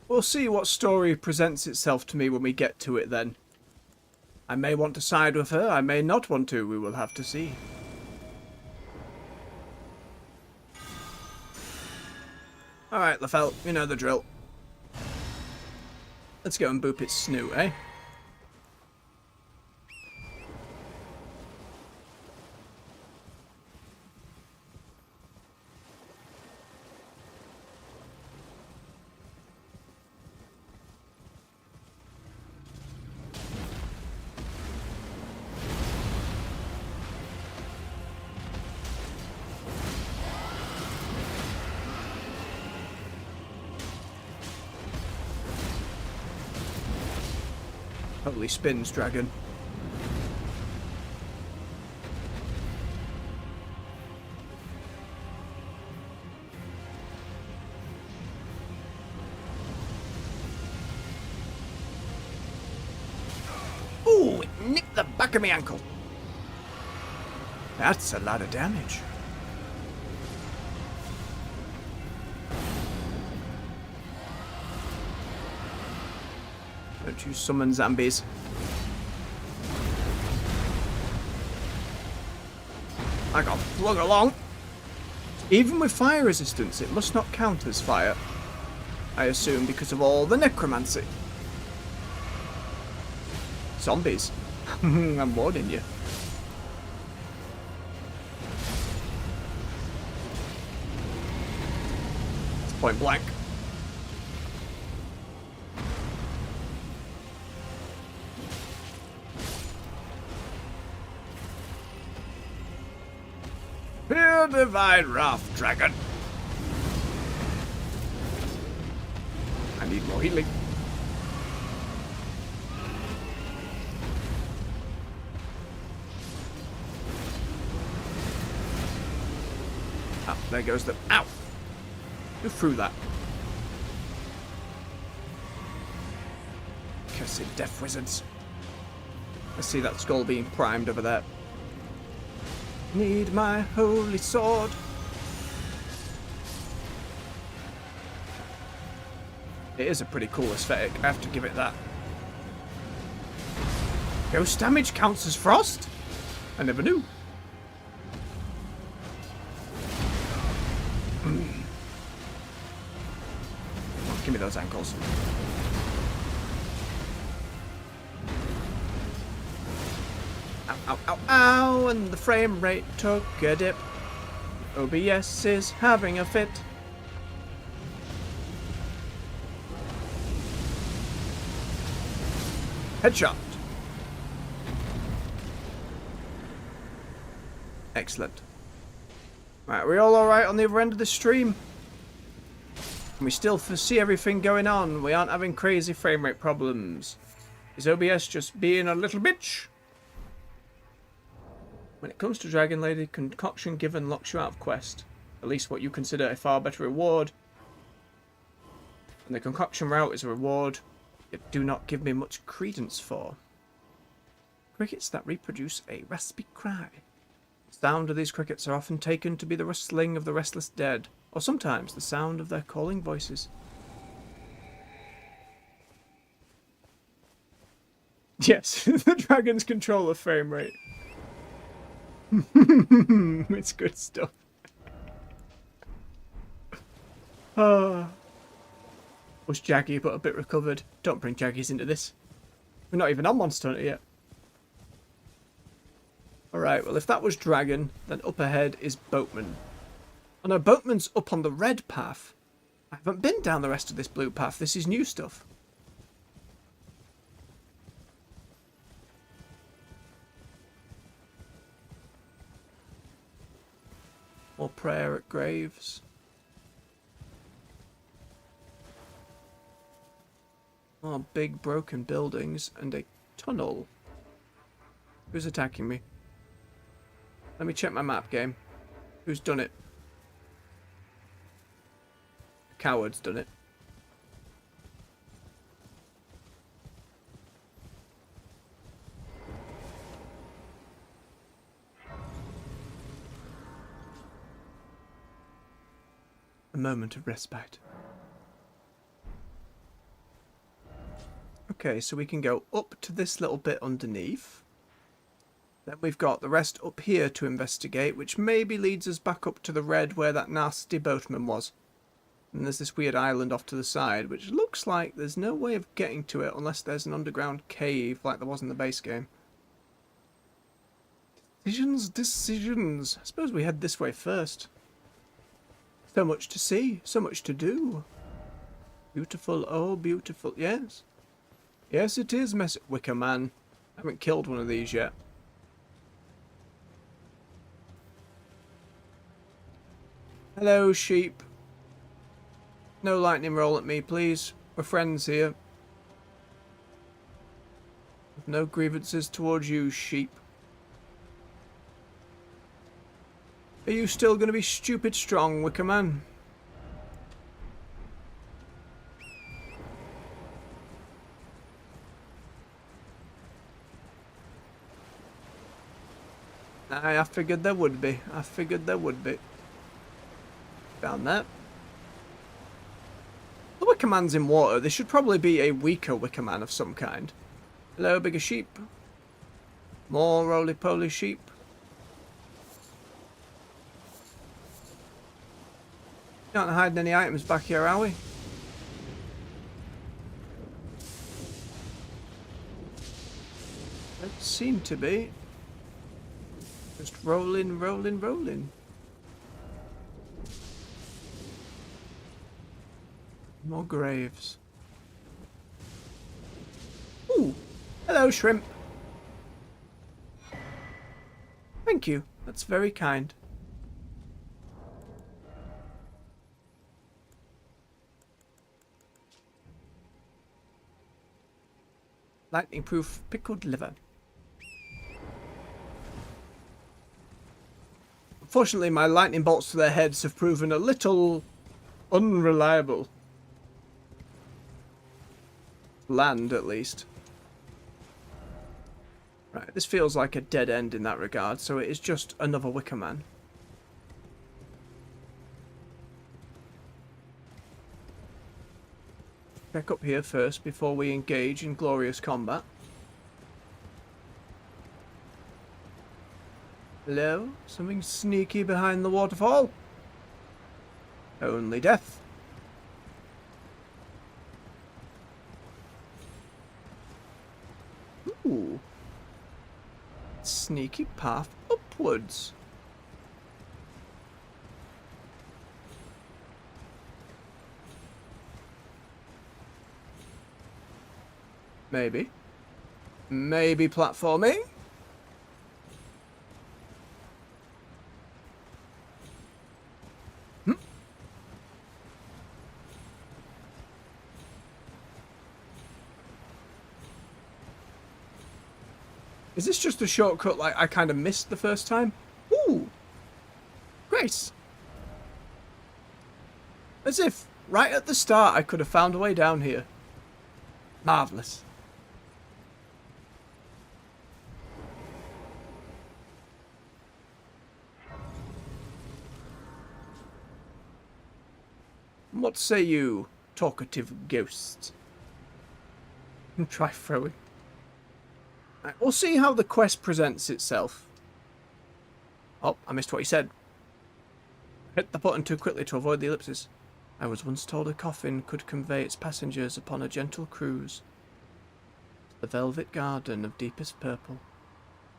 We'll see what story presents itself to me when we get to it then. I may want to side with her, I may not want to, we will have to see. Alright, Lefel, you know the drill. Let's go and boop its snoot, eh? Holy spins, dragon. Back of me ankle. That's a lot of damage. Don't you summon zombies. I got flung along. Even with fire resistance, it must not count as fire. I assume because of all the necromancy. Zombies. I'm warning you. It's point blank. Fear divine wrath, dragon. I need more healing. Oh, there goes the... Ow! Who threw that? Cursed death wizards. I see that skull being primed over there. Need my holy sword. It is a pretty cool aesthetic, I have to give it that. Ghost damage counts as frost? I never knew. Oh, give me those ankles. Ow, ow, ow, ow, and the frame rate took a dip. OBS is having a fit. Headshot. Excellent. Right, we all alright on the other end of the stream? Can we still see everything going on? We aren't having crazy frame rate problems. Is OBS just being a little bitch? When it comes to Dragon Lady, concoction given locks you out of quest. At least what you consider a far better reward. And the concoction route is a reward you do not give me much credence for. Crickets that reproduce a raspy cry. The sound of these crickets are often taken to be the rustling of the restless dead, or sometimes the sound of their calling voices. Yes, the dragons control the frame rate. It's good stuff. Was Jaggy but a bit recovered? Don't bring Jaggies into this. We're not even on Monster Hunter yet. Alright, well if that was Dragon, then up ahead is Boatman. Oh no, Boatman's up on the red path. I haven't been down the rest of this blue path. This is new stuff. More prayer at graves. More big broken buildings and a tunnel. Who's attacking me? Let me check my map, game. Who's done it? Coward's done it. A moment of respite. Okay, so we can go up to this little bit underneath. Then we've got the rest up here to investigate, which maybe leads us back up to the red where that nasty boatman was. And there's this weird island off to the side, which looks like there's no way of getting to it unless there's an underground cave like there was in the base game. Decisions, decisions. I suppose we head this way first. So much to see, so much to do. Beautiful, oh beautiful, yes. Yes it is, Wicker Man. I haven't killed one of these yet. Hello, sheep. No lightning roll at me, please. We're friends here. No grievances towards you, sheep. Are you still going to be stupid strong, Wicker Man? I figured there would be. I figured there would be. Down there. The Wicker Man's in water. This should probably be a weaker Wicker Man of some kind. Hello, bigger sheep. More roly-poly sheep. Not hiding any items back here, are we? Don't seem to be. Just rolling, rolling, rolling. More graves. Ooh! Hello, shrimp. Thank you. That's very kind. Lightning-proof pickled liver. Unfortunately, my lightning bolts to their heads have proven a little unreliable. Land, at least. Right, this feels like a dead end in that regard, so it is just another Wicker Man. Check up here first before we engage in glorious combat. Hello? Something sneaky behind the waterfall? Only death. Ooh. Sneaky path upwards. Maybe. Maybe platforming? Hmm? Is this just a shortcut like I kind of missed the first time? Ooh! Grace! As if, right at the start, I could have found a way down here. Marvellous. What say you, talkative ghosts? Try throwing. Right, we'll see how the quest presents itself. Oh, I missed what he said. Hit the button too quickly to avoid the ellipses. I was once told a coffin could convey its passengers upon a gentle cruise to the velvet garden of deepest purple.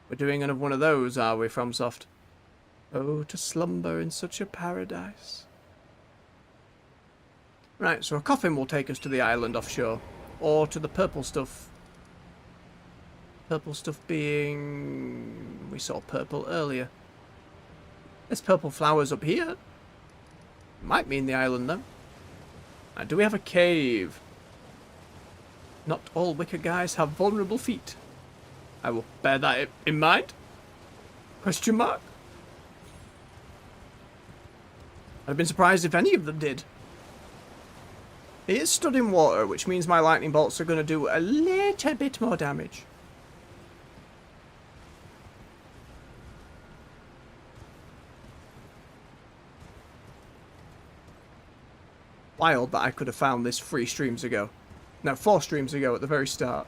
We're doing another one of those, are we, FromSoft? Oh, to slumber in such a paradise. Right, so a coffin will take us to the island offshore, or to the purple stuff. Purple stuff being... we saw purple earlier. There's purple flowers up here. Might mean the island, though. Now, do we have a cave? Not all wicker guys have vulnerable feet. I will bear that in mind. Question mark? I'd have been surprised if any of them did. It is stood in water, which means my lightning bolts are going to do a little bit more damage. Wild that I could have found this 3 streams ago. No, 4 streams ago at the very start.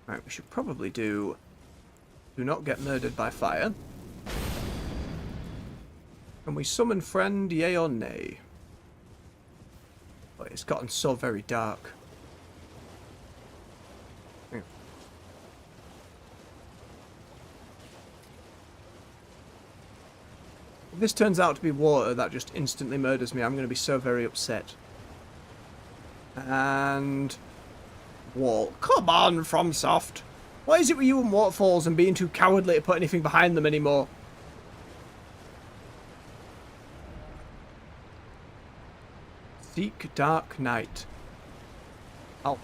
Right, we should probably do not get murdered by fire. Can we summon friend, yay or nay? But it's gotten so very dark. If this turns out to be water that just instantly murders me, I'm going to be so very upset. And... wall. Come on, FromSoft. What is it with you and waterfalls and being too cowardly to put anything behind them anymore? Seek Dark Night. Oh.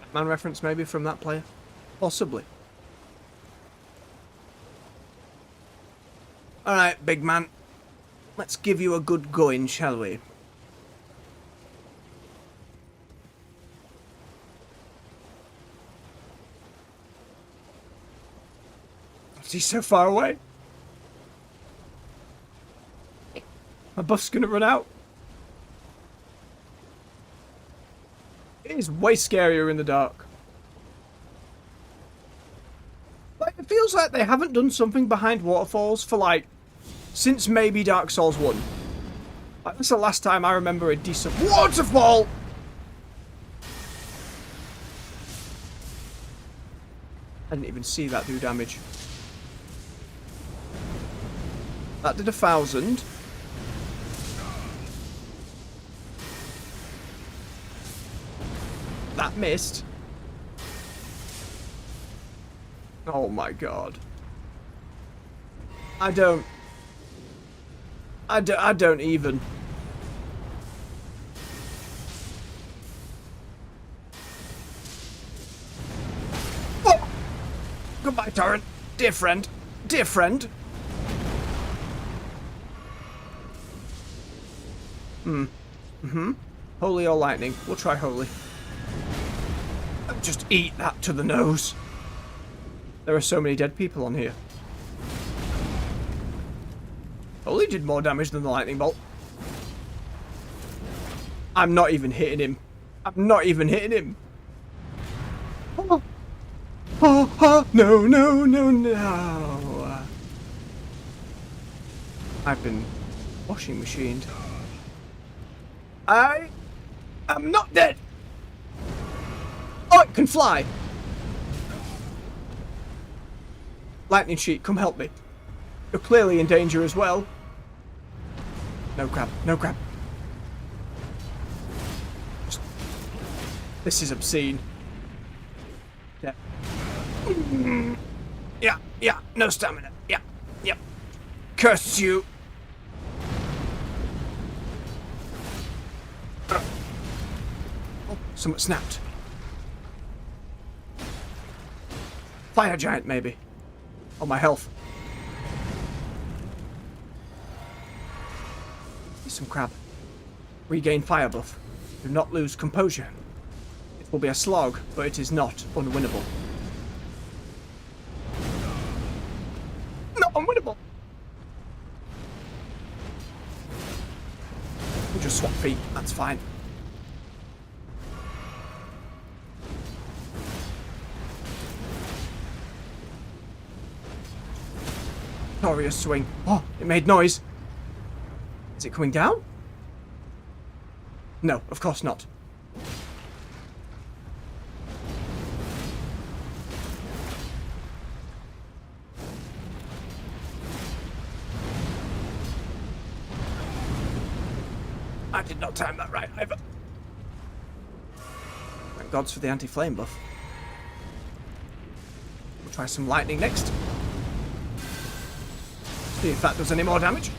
Batman reference maybe from that player? Possibly. Alright, big man. Let's give you a good going, shall we? He's so far away. My buff's gonna run out. It is way scarier in the dark. Like, it feels like they haven't done something behind waterfalls for, like, since maybe Dark Souls 1. Like, that's the last time I remember a decent waterfall! I didn't even see that do damage. That did 1,000. That missed. Oh my god. I don't even. Oh! Goodbye, Torrent. Dear friend. Dear friend. Holy or lightning? We'll try holy. Just eat that to the nose. There are so many dead people on here. Holy did more damage than the lightning bolt. I'm not even hitting him. I'm not even hitting him. Oh, oh, oh, no, no, no, no. I've been washing machined. I am not dead. Oh, it can fly. Lightning Sheet, come help me. You're clearly in danger as well. No crap, no crap. This is obscene. Yeah. Yeah, yeah, no stamina. Yeah, yep. Curse you. Oh, something snapped. Fire giant, maybe. Oh, my health. Eat some crab. Regain fire buff. Do not lose composure. It will be a slog, but it is not unwinnable. Not unwinnable! We'll just swap feet, that's fine. Glorious swing. Oh, it made noise. Is it coming down? No, of course not. I did not time that right either. Thank gods for the anti-flame buff. We'll try some lightning next. See if that does any more damage.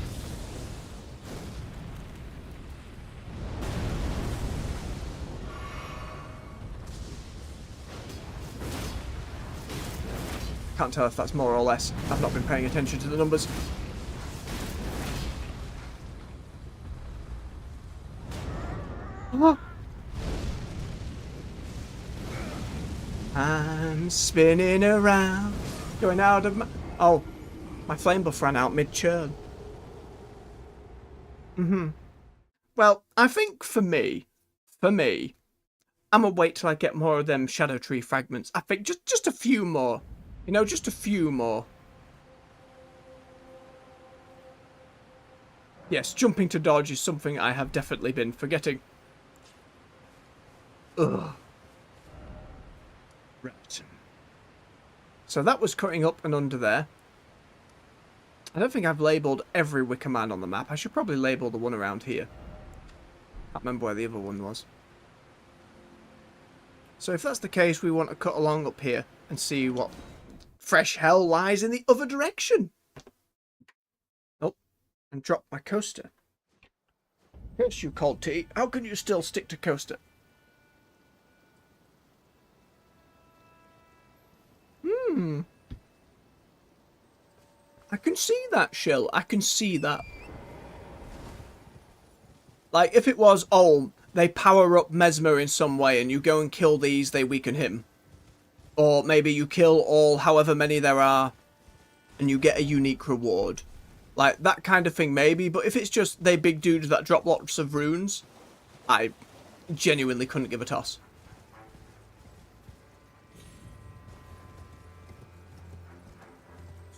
Can't tell if that's more or less. I've not been paying attention to the numbers. Oh. I'm spinning around, going out of my... Oh. My flame buff ran out mid-churn. Well, I think for me, I'm gonna wait till I get more of them Shadow Tree fragments. I think just a few more. You know, just a few more. Yes, jumping to dodge is something I have definitely been forgetting. Ugh. Right. So that was cutting up and under there. I don't think I've labelled every Wicker Man on the map. I should probably label the one around here. Can't remember where the other one was. So if that's the case, we want to cut along up here and see what fresh hell lies in the other direction. Oh, and drop my coaster. Yes, you cold tea. How can you still stick to coaster? I can see that, Shell. I can see that. Like, if it was, oh, they power up Mesmer in some way and you go and kill these, they weaken him. Or maybe you kill all however many there are and you get a unique reward. Like, that kind of thing maybe, but if it's just they big dudes that drop lots of runes, I genuinely couldn't give a toss.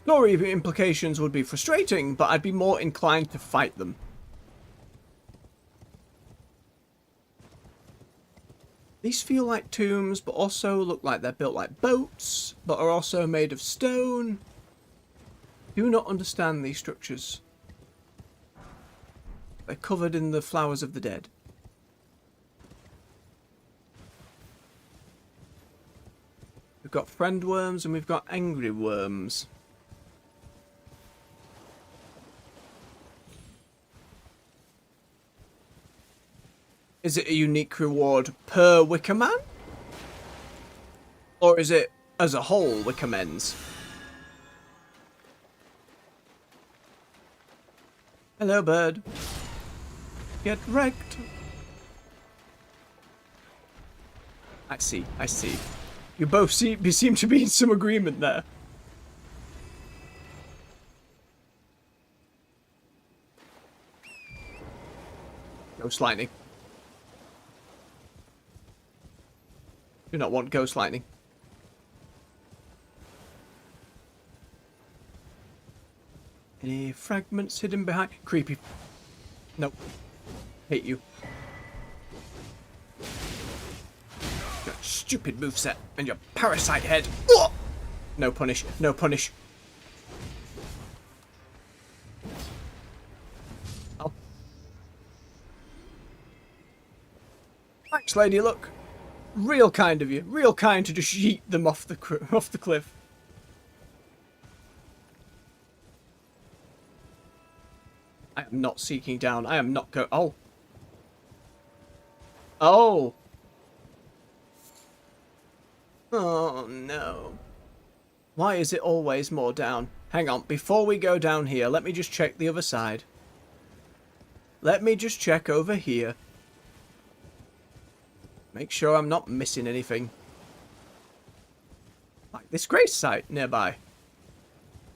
Story implications would be frustrating, but I'd be more inclined to fight them. These feel like tombs, but also look like they're built like boats, but are also made of stone. Do not understand these structures. They're covered in the flowers of the dead. We've got friend worms and we've got angry worms. Is it a unique reward per Wickerman? Or is it as a whole Wickermen's? Hello, bird. Get wrecked. I see, I see. You both seem to be in some agreement there. Ghost lightning. Do not want ghost lightning. Any fragments hidden behind? Creepy. Nope. Hate you. Your stupid moveset and your parasite head. Oh! No punish. No punish. Oh. Thanks, lady. Look. Real kind of you. Real kind to just yeet them off the cliff. I am not seeking down. I am not Oh. Oh. Oh, no. Why is it always more down? Hang on. Before we go down here, let me just check the other side. Let me just check over here. Make sure I'm not missing anything. Like this grace site nearby.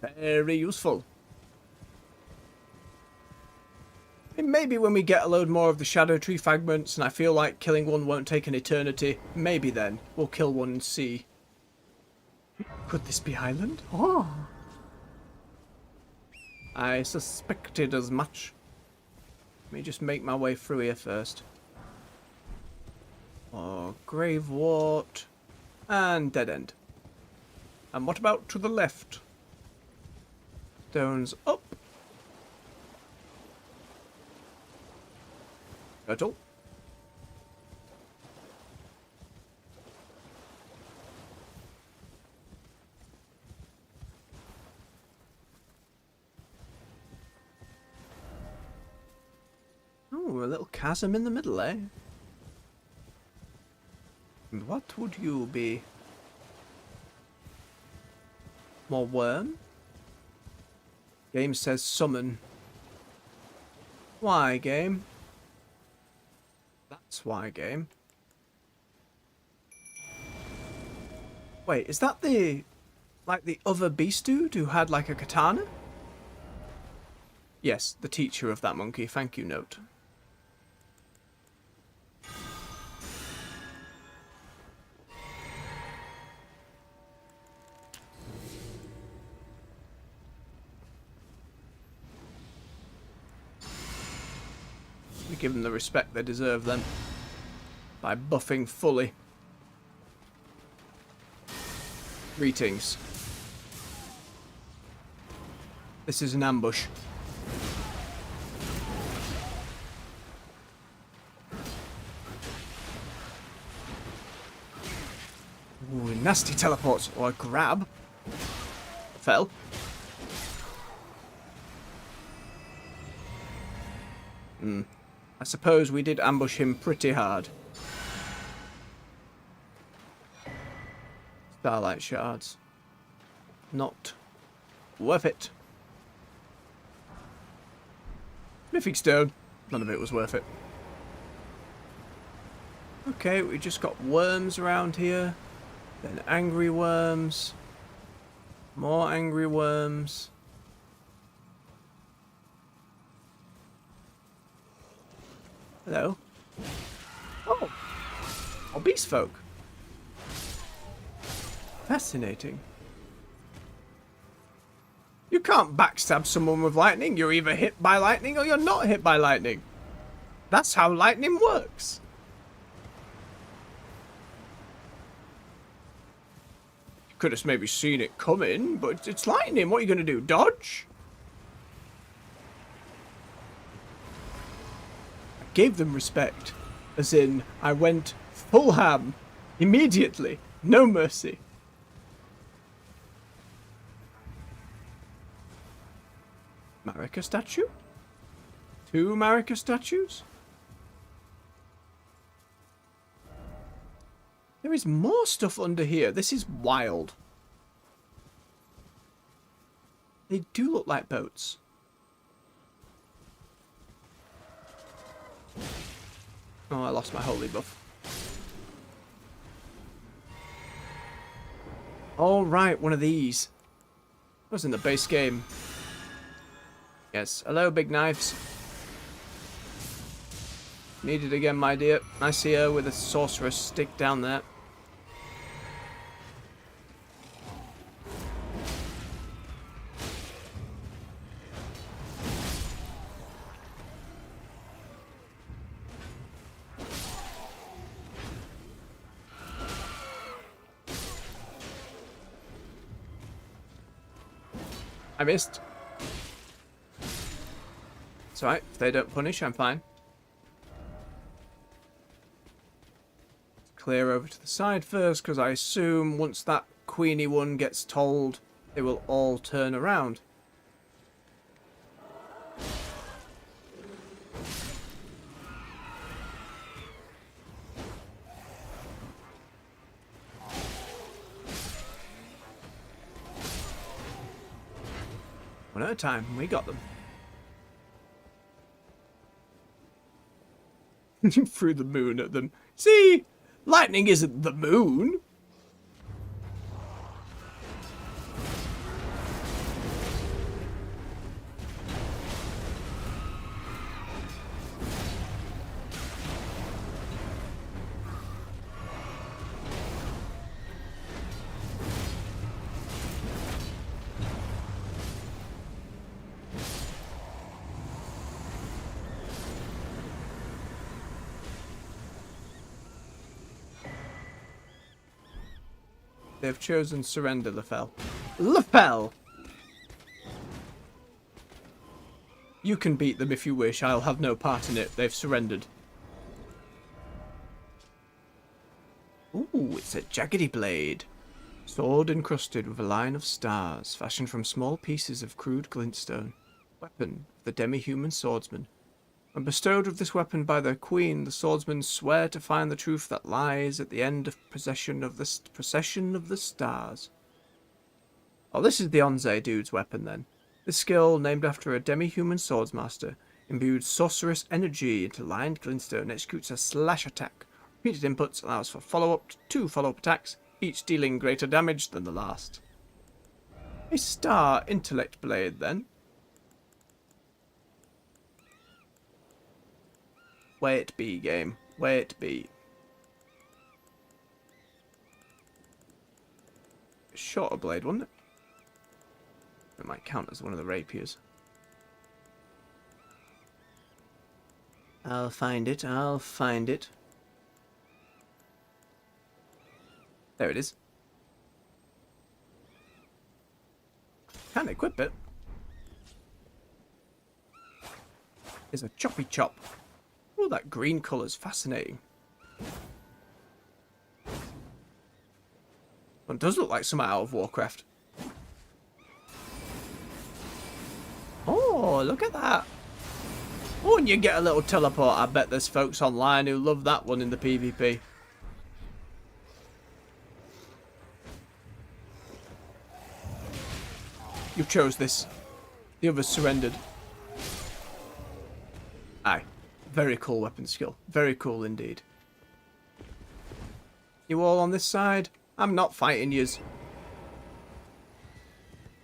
Very useful. And maybe when we get a load more of the Shadow Tree fragments and I feel like killing one won't take an eternity, maybe then we'll kill one and see. Could this be Island? Oh. I suspected as much. Let me just make my way through here first. Oh, Gravewort. And Dead End. And what about to the left? Stones up. Turtle. Oh, a little chasm in the middle, eh? And what would you be? More worm? Game says summon. Why, game? That's why, game. Wait, is that the... like the other beast dude who had like a katana? Yes, the teacher of that monkey. Thank you, note. We give them the respect they deserve then. By buffing fully. Greetings. This is an ambush. Ooh, nasty teleports or a grab. Fell. I suppose we did ambush him pretty hard. Starlight shards. Not worth it. Smithing stone. None of it was worth it. Okay, we just got worms around here. Then angry worms. More angry worms. Hello. Oh. Oh, beast folk. Fascinating. You can't backstab someone with lightning. You're either hit by lightning or you're not hit by lightning. That's how lightning works. You could have maybe seen it coming, but it's lightning. What are you going to do? Dodge? I gave them respect. As in, I went full ham. Immediately. No mercy. Marika statue? 2 Marika statues? There is more stuff under here. This is wild. They do look like boats. Oh, I lost my holy buff. All right, one of these. That was in the base game. Yes. Hello, big knives. Need it again, my dear. I see her with a sorcerer's stick down there. I missed. It's alright. If they don't punish, I'm fine. Clear over to the side first, because I assume once that queenie one gets told, they will all turn around. One at a time. We got them. You threw the moon at them. See? Lightning isn't the moon. They've chosen surrender, Lefel. Lefel! You can beat them if you wish. I'll have no part in it. They've surrendered. Ooh, it's a jaggedy blade. Sword encrusted with a line of stars, fashioned from small pieces of crude glintstone. Weapon of the demi-human swordsman. When bestowed with this weapon by their queen, the swordsmen swear to find the truth that lies at the end of procession of the stars. Oh, this is the Onze dude's weapon then. This skill, named after a demi-human swordsmaster, imbued sorceress energy into lined glintstone, executes a slash attack. Repeated inputs allows for follow-up to 2 follow-up attacks, each dealing greater damage than the last. A star intellect blade then. Where it be, game. Where it be. A shorter blade, wouldn't it? It might count as one of the rapiers. I'll find it. I'll find it. There it is. Can't equip it. There's a choppy chop. Oh, that green colour's fascinating. It does look like something out of Warcraft. Oh, look at that. Oh, and you get a little teleport. I bet there's folks online who love that one in the PvP. You chose this. The others surrendered. Aye. Very cool weapon skill. Very cool indeed. You all on this side? I'm not fighting yous.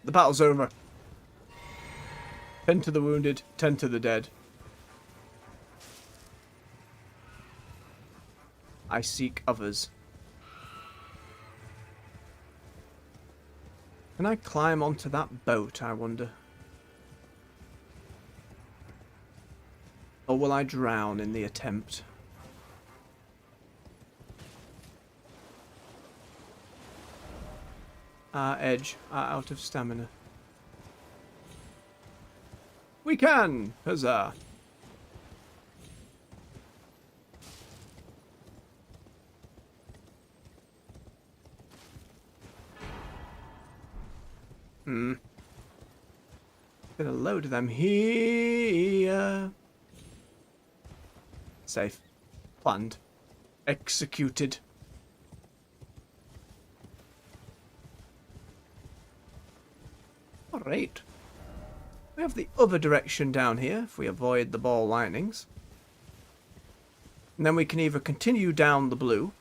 The battle's over. Tend to the wounded, tend to the dead. I seek others. Can I climb onto that boat, I wonder? Or will I drown in the attempt? Our edge are out of stamina. We can! Huzzah! Get a load of them here. Safe. Planned. Executed. Alright. We have the other direction down here, if we avoid the ball lightnings. And then we can either continue down the blue,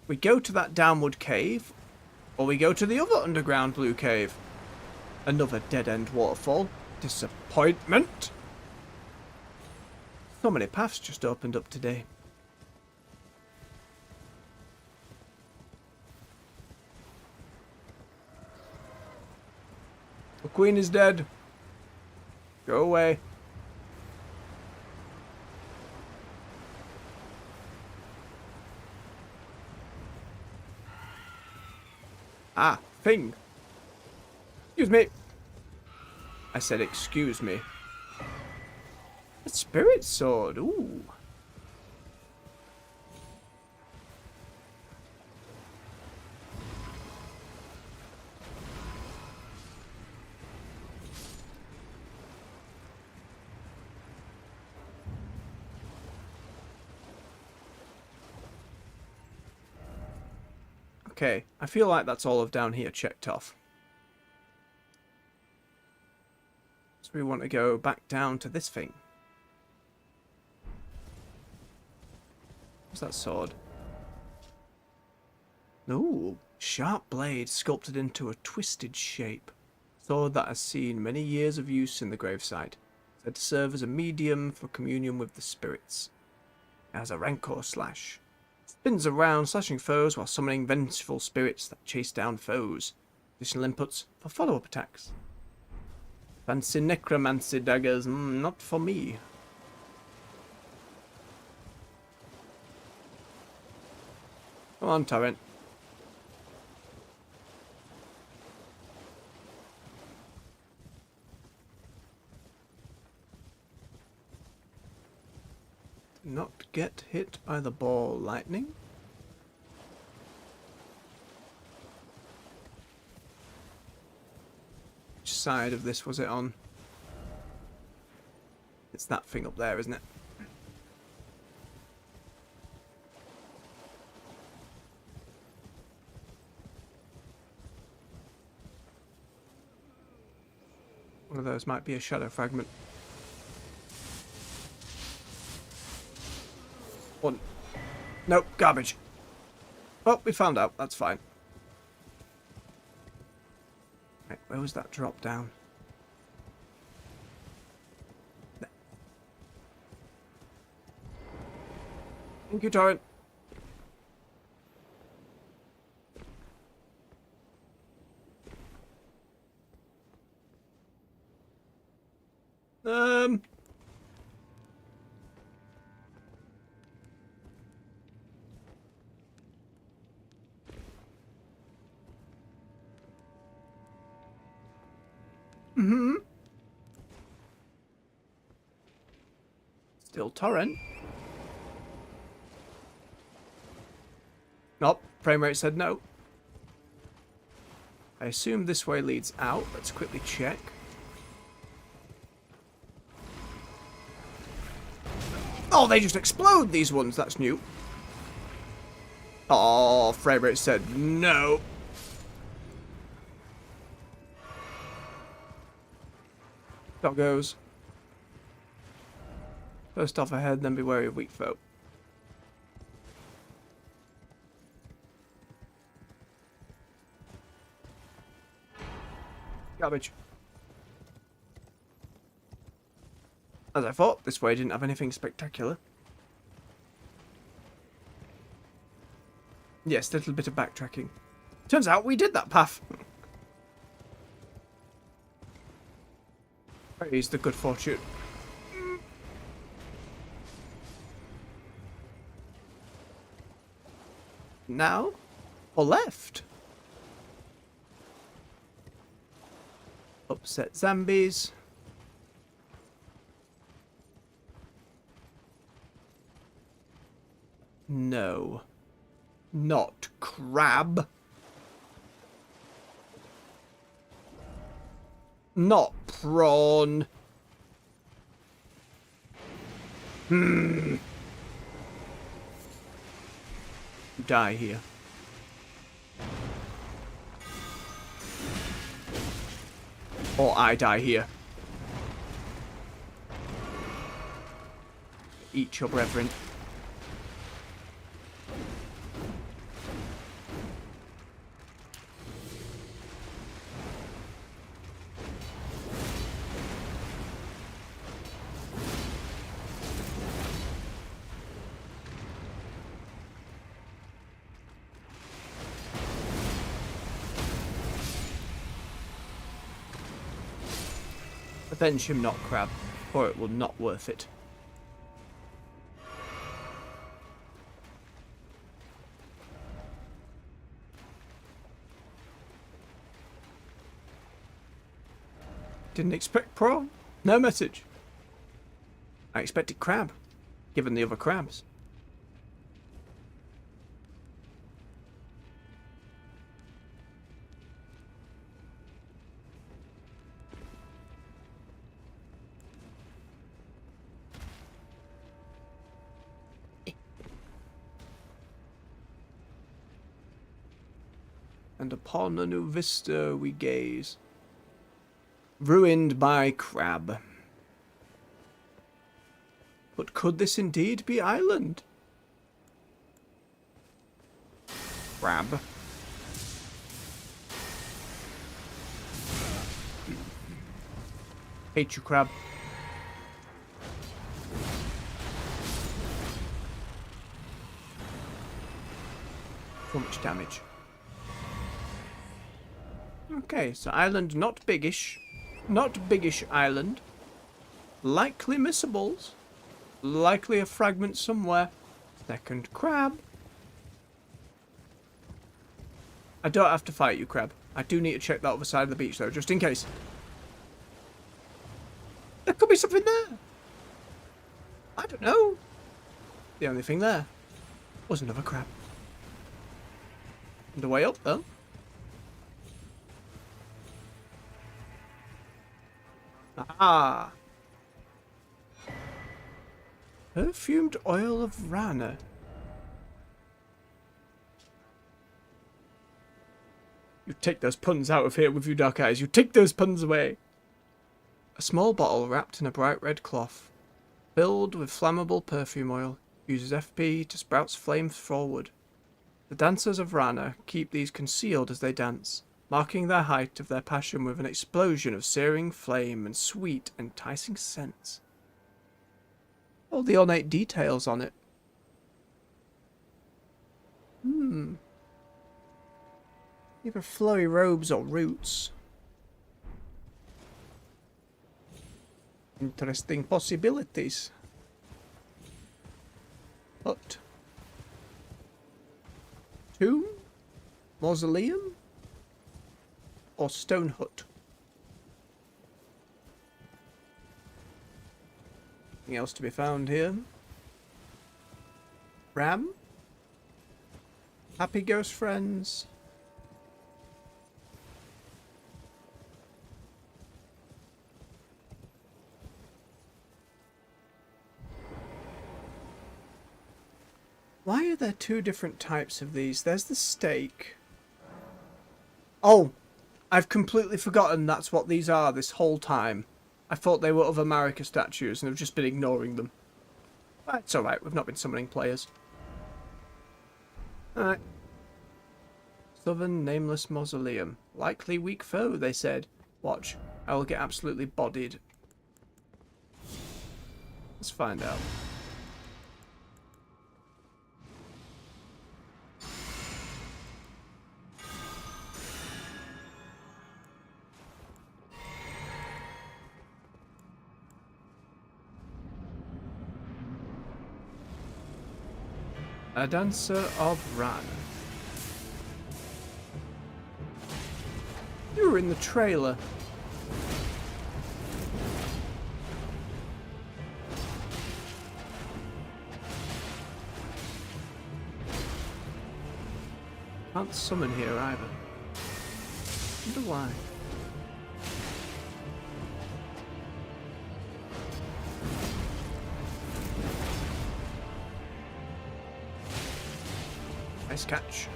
we go to that downward cave, or we go to the other underground blue cave. Another dead-end waterfall. Disappointment! So many paths just opened up today. The queen is dead. Go away. Ah, thing. Excuse me. I said excuse me. A spirit sword. Ooh. Okay, I feel like that's all of down here checked off. So we want to go back down to this thing. What's that sword? Ooh, sharp blade sculpted into a twisted shape. Sword that has seen many years of use in the graveside. Said to serve as a medium for communion with the spirits. It has a rancor slash. Spins around, slashing foes while summoning vengeful spirits that chase down foes. Additional inputs for follow-up attacks. Fancy necromancy daggers, not for me. Come on, Torrent. Not get hit by the ball lightning. Which side of this was it on? It's that thing up there, isn't it? One of those might be a shadow fragment. One. Nope, garbage. Oh, we found out. That's fine. Right, where was that drop down? There. Thank you, Torrent. Still Torrent. Nope, frame rate said no. I assume this way leads out. Let's quickly check. Oh, they just explode, these ones. That's new. Oh, frame rate said no. Doggos. First off ahead, then be wary of weak foe. Garbage. As I thought, this way didn't have anything spectacular. Yes, a little bit of backtracking. Turns out we did that path. Praise the good fortune. Now, or left. Upset zombies. No. Not crab. Not prawn. Die here. Or I die here. Eat your brethren. Avenge him not, crab, or it will not worth it. Didn't expect prawn. No message. I expected crab, given the other crabs. And upon a new vista we gaze, ruined by crab. But could this indeed be Ireland? Crab. Hate you, crab. So much damage. Okay, so island not biggish. Not biggish island. Likely missables. Likely a fragment somewhere. Second crab. I don't have to fight you, crab. I do need to check that other side of the beach, though, just in case. There could be something there. I don't know. The only thing there was another crab. And the way up, though. Ah. Perfumed oil of Rana. You take those puns out of here with your dark eyes. You take those puns away. A small bottle wrapped in a bright red cloth, filled with flammable perfume oil, uses FP to sprout flames forward. The dancers of Rana keep these concealed as they dance, marking their height of their passion with an explosion of searing flame and sweet, enticing scents. All the ornate details on it. Either flowy robes or roots. Interesting possibilities. Hut. Tomb? Mausoleum? Or stone hut? Anything else to be found here? Ram? Happy ghost friends? Why are there two different types of these? There's the steak. Oh, I've completely forgotten that's what these are this whole time. I thought they were of America statues and I've just been ignoring them. But it's alright, we've not been summoning players. Alright. Southern Nameless Mausoleum. Likely weak foe, they said. Watch. I will get absolutely bodied. Let's find out. A dancer of Ran. You were in the trailer. Can't summon here either. Wonder why. Nice catch.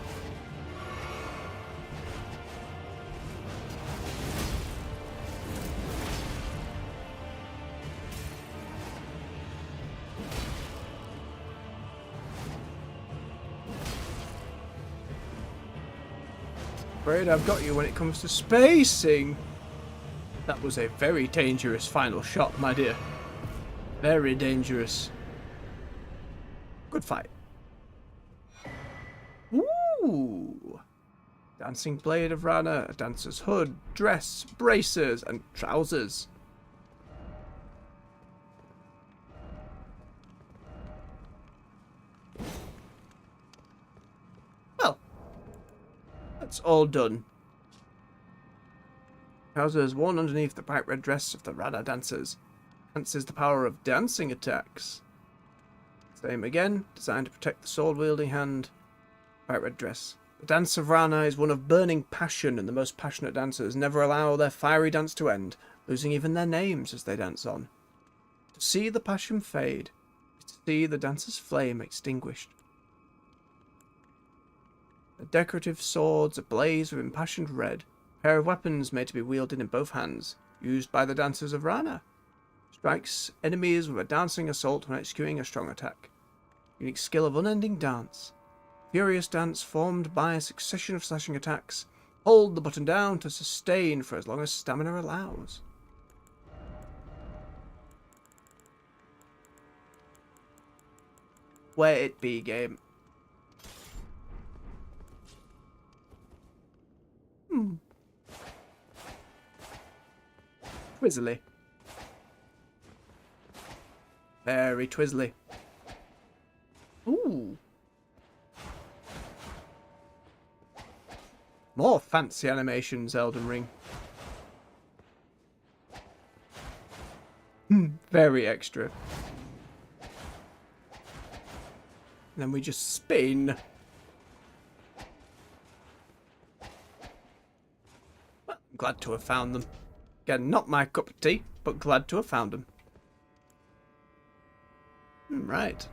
Afraid I've got you when it comes to spacing. That was a very dangerous final shot, my dear. Very dangerous. Good fight. Ooh! Dancing blade of Rana, a dancer's hood, dress, bracers, and trousers. Well, that's all done. Trousers worn underneath the bright red dress of the Rana dancers. Enhances the power of dancing attacks. Same again, designed to protect the sword-wielding hand. Bright red dress. The dance of Rana is one of burning passion, and the most passionate dancers never allow their fiery dance to end, losing even their names as they dance on. To see the passion fade is to see the dancer's flame extinguished. The decorative swords ablaze with impassioned red, a pair of weapons made to be wielded in both hands, used by the dancers of Rana. Strikes enemies with a dancing assault when executing a strong attack. Unique skill of unending dance. Furious dance formed by a succession of slashing attacks. Hold the button down to sustain for as long as stamina allows. Where it be, game. Twizzly. Very twizzly. Ooh. More fancy animations, Elden Ring. Very extra. And then we just spin. Well, I'm glad to have found them. Again, not my cup of tea, but glad to have found them. Right.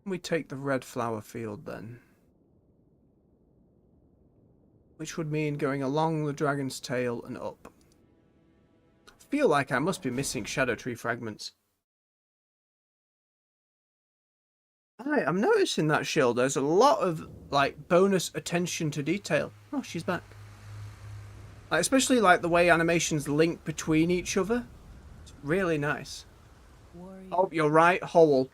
We take the red flower field then. Which would mean going along the dragon's tail and up. I feel like I must be missing Shadow Tree fragments. I'm noticing that, Shield. There's a lot of, like, bonus attention to detail. Oh, she's back. Like, especially, like, the way animations link between each other. It's really nice. Oh, you're right, hole.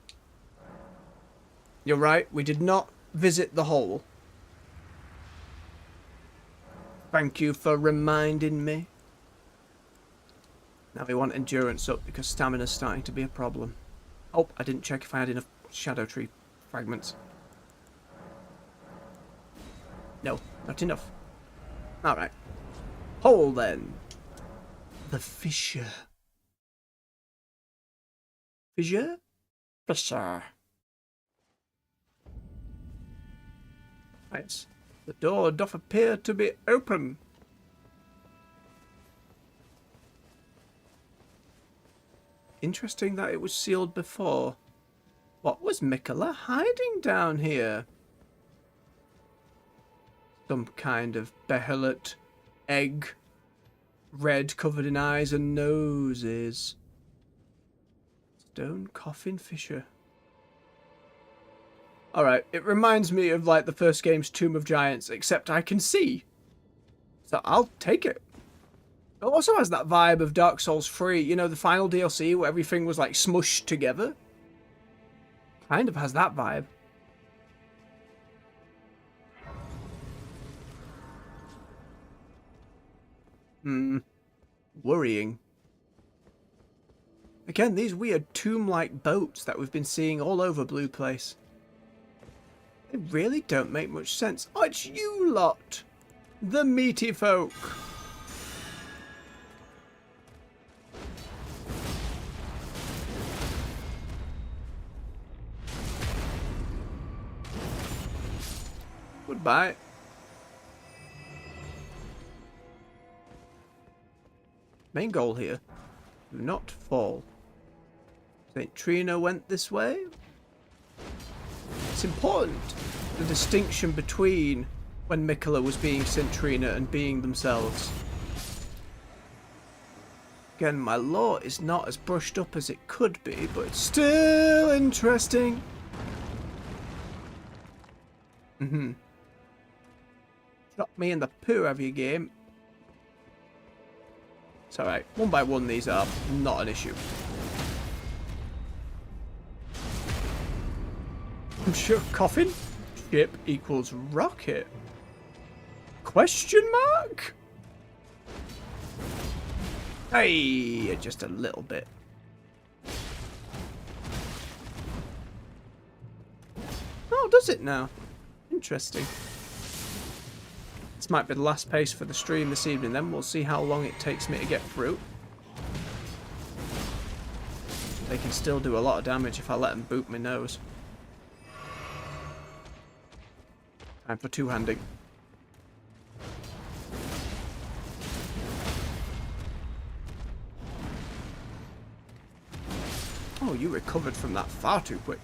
You're right, we did not visit the hole. Thank you for reminding me. Now we want endurance up because stamina's starting to be a problem. Oh, I didn't check if I had enough Shadow Tree fragments. No, not enough. Alright. Hole then. The fissure. Fissure? Fissure. Right. The door doth appear to be open. Interesting that it was sealed before. What was Mikola hiding down here? Some kind of behelit egg. Red, covered in eyes and noses. Stone coffin fissure. Alright, it reminds me of like the first game's Tomb of Giants, except I can see. So I'll take it. It also has that vibe of Dark Souls 3, you know, the final DLC where everything was like smushed together. Kind of has that vibe. Worrying. Again, these weird tomb-like boats that we've been seeing all over Blue Place. They really don't make much sense. Oh, it's you lot! The meaty folk! Goodbye. Main goal here. Do not fall. St. Trina went this way. It's important, the distinction between when Miquella was being St. Trina and being themselves. Again, my lore is not as brushed up as it could be, but it's still interesting. Drop me in the poo, have you, game? It's alright. One by one, these are not an issue. I'm sure coffin ship equals rocket. Question mark? Hey, just a little bit. Oh, does it now? Interesting. This might be the last pace for the stream this evening then. We'll see how long it takes me to get through. They can still do a lot of damage if I let them boot my nose. Time for two-handing. Oh, you recovered from that far too quick.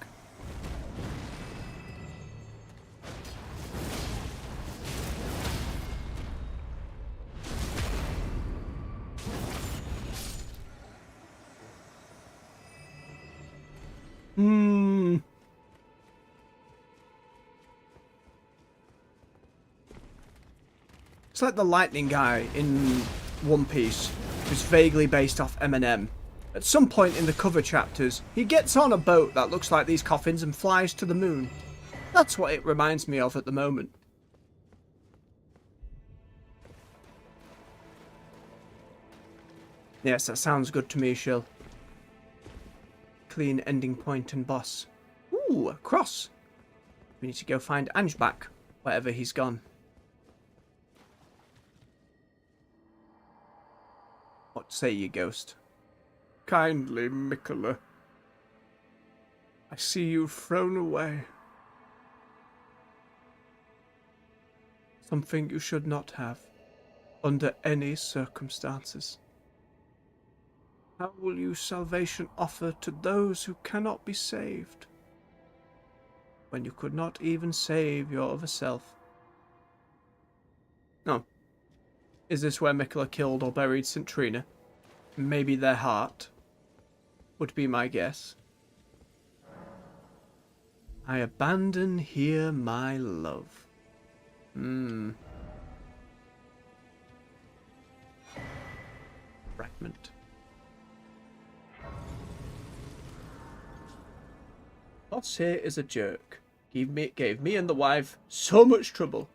It's like the lightning guy in One Piece, who's vaguely based off Eminem. At some point in the cover chapters, he gets on a boat that looks like these coffins and flies to the moon. That's what it reminds me of at the moment. Yes, that sounds good to me, Shill. Clean ending point and boss. Ooh, a cross. We need to go find Ange back, wherever he's gone. What say you, ghost? Kindly, Miquella. I see you thrown away. Something you should not have, under any circumstances. How will you salvation offer to those who cannot be saved, when you could not even save your other self? No. Is this where Miquella killed or buried St. Trina? Maybe their heart would be my guess. I abandon here my love. Fragment. Boss here is a jerk. Gave me and the wife so much trouble.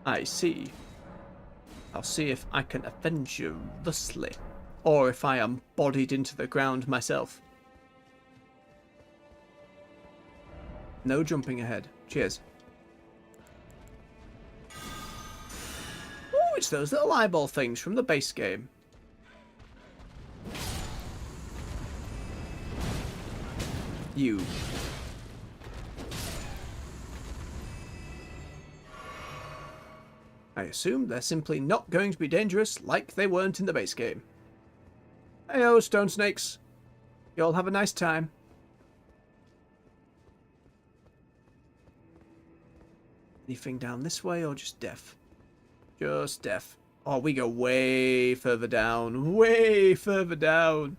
I see. I'll see if I can avenge you thusly, or if I am bodied into the ground myself. No jumping ahead. Cheers. Oh, it's those little eyeball things from the base game. You. I assume they're simply not going to be dangerous like they weren't in the base game. Heyo, stone snakes. You all have a nice time. Anything down this way or just death? Just death. Oh, we go way further down. Way further down.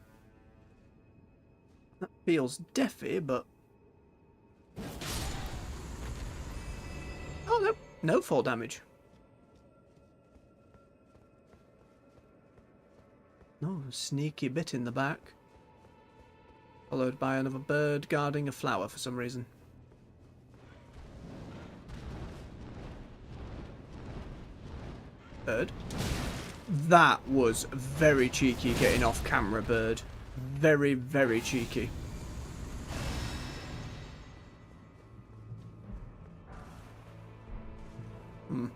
That feels deathy, but... Oh, no. No fall damage. No, sneaky bit in the back. Followed by another bird guarding a flower for some reason. Bird. That was very cheeky getting off camera, bird. Very, very cheeky. I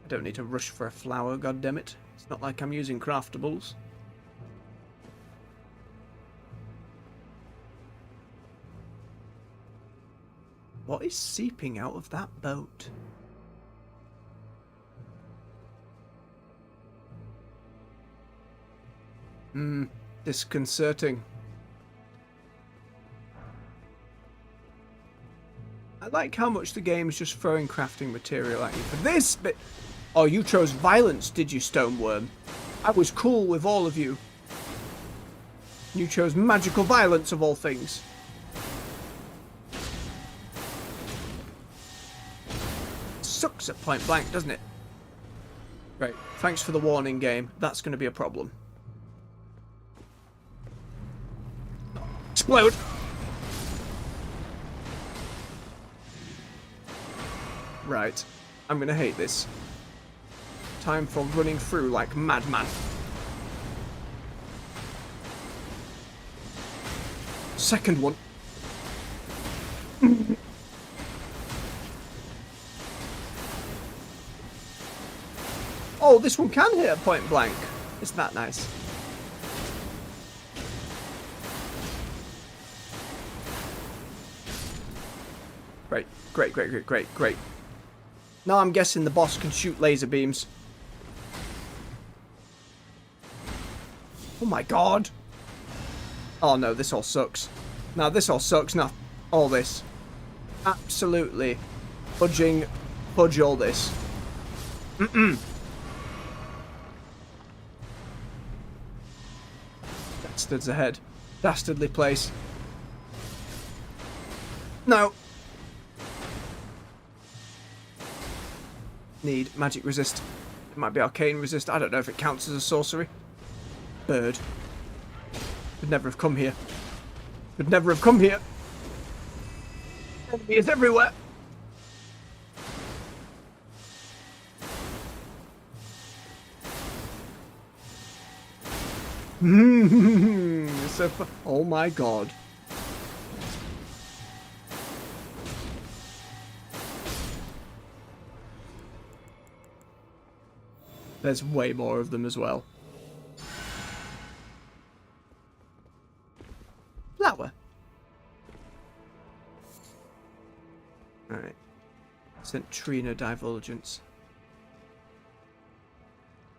don't need to rush for a flower, goddammit. It's not like I'm using craftables. What is seeping out of that boat? Disconcerting. I like how much the game's just throwing crafting material at you for this bit. Oh, you chose violence, did you, Stoneworm? I was cool with all of you. You chose magical violence of all things. Sucks at point blank, doesn't it? Right, thanks for the warning, game. That's going to be a problem. Explode! Right, I'm going to hate this. Time for running through like madman. Second one. Oh, this one can hit at point blank. Isn't that nice? Great. Now I'm guessing the boss can shoot laser beams. Oh my god. Oh no, this all sucks. Now this all sucks. Now all this. Absolutely. Fudge all this. Bastards ahead. Dastardly place. No. Need magic resist. It might be arcane resist. I don't know if it counts as a sorcery. Bird. Could never have come here. Could never have come here. Enemy is everywhere. Oh my god. There's way more of them as well. Flower. Alright. Centrina Divulgence.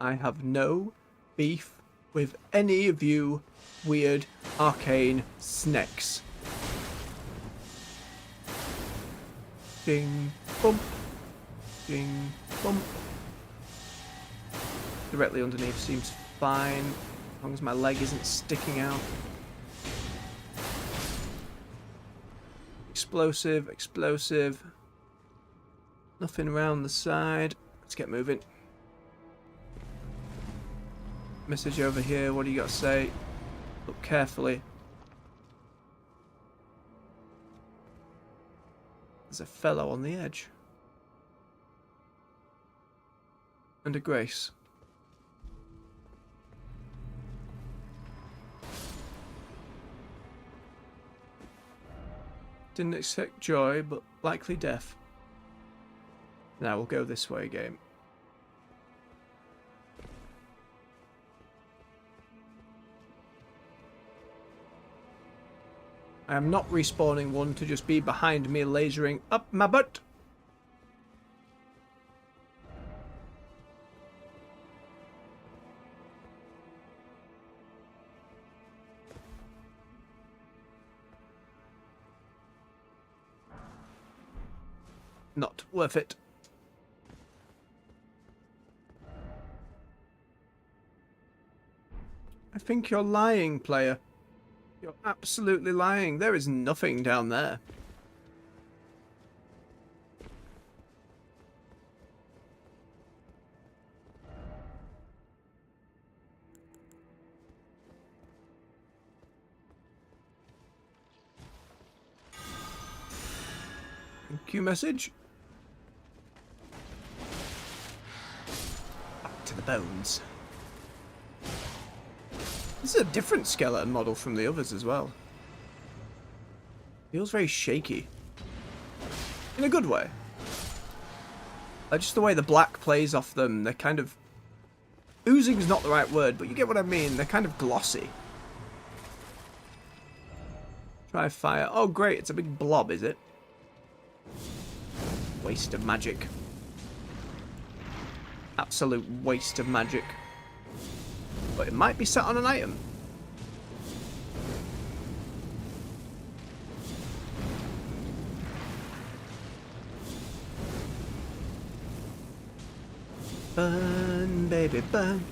I have no beef with any of you weird arcane snakes. Ding, bump. Ding, bump. Directly underneath seems fine, as long as my leg isn't sticking out. Explosive. Nothing around the side. Let's get moving. Message over here, what do you got to say? Look carefully. There's a fellow on the edge. And a grace. Didn't expect joy, but likely death. Now we'll go this way, game. I am not respawning one to just be behind me lasering up my butt. Not worth it. I think you're lying, player. You're absolutely lying. There is nothing down there. Thank you, message. Back to the bones. This is a different skeleton model from the others as well. Feels very shaky. In a good way. Just the way the black plays off them, they're kind of... Oozing is not the right word, but you get what I mean. They're kind of glossy. Try fire. Oh, great. It's a big blob, is it? Waste of magic. Absolute waste of magic. But it might be sat on an item. Burn, baby, burn.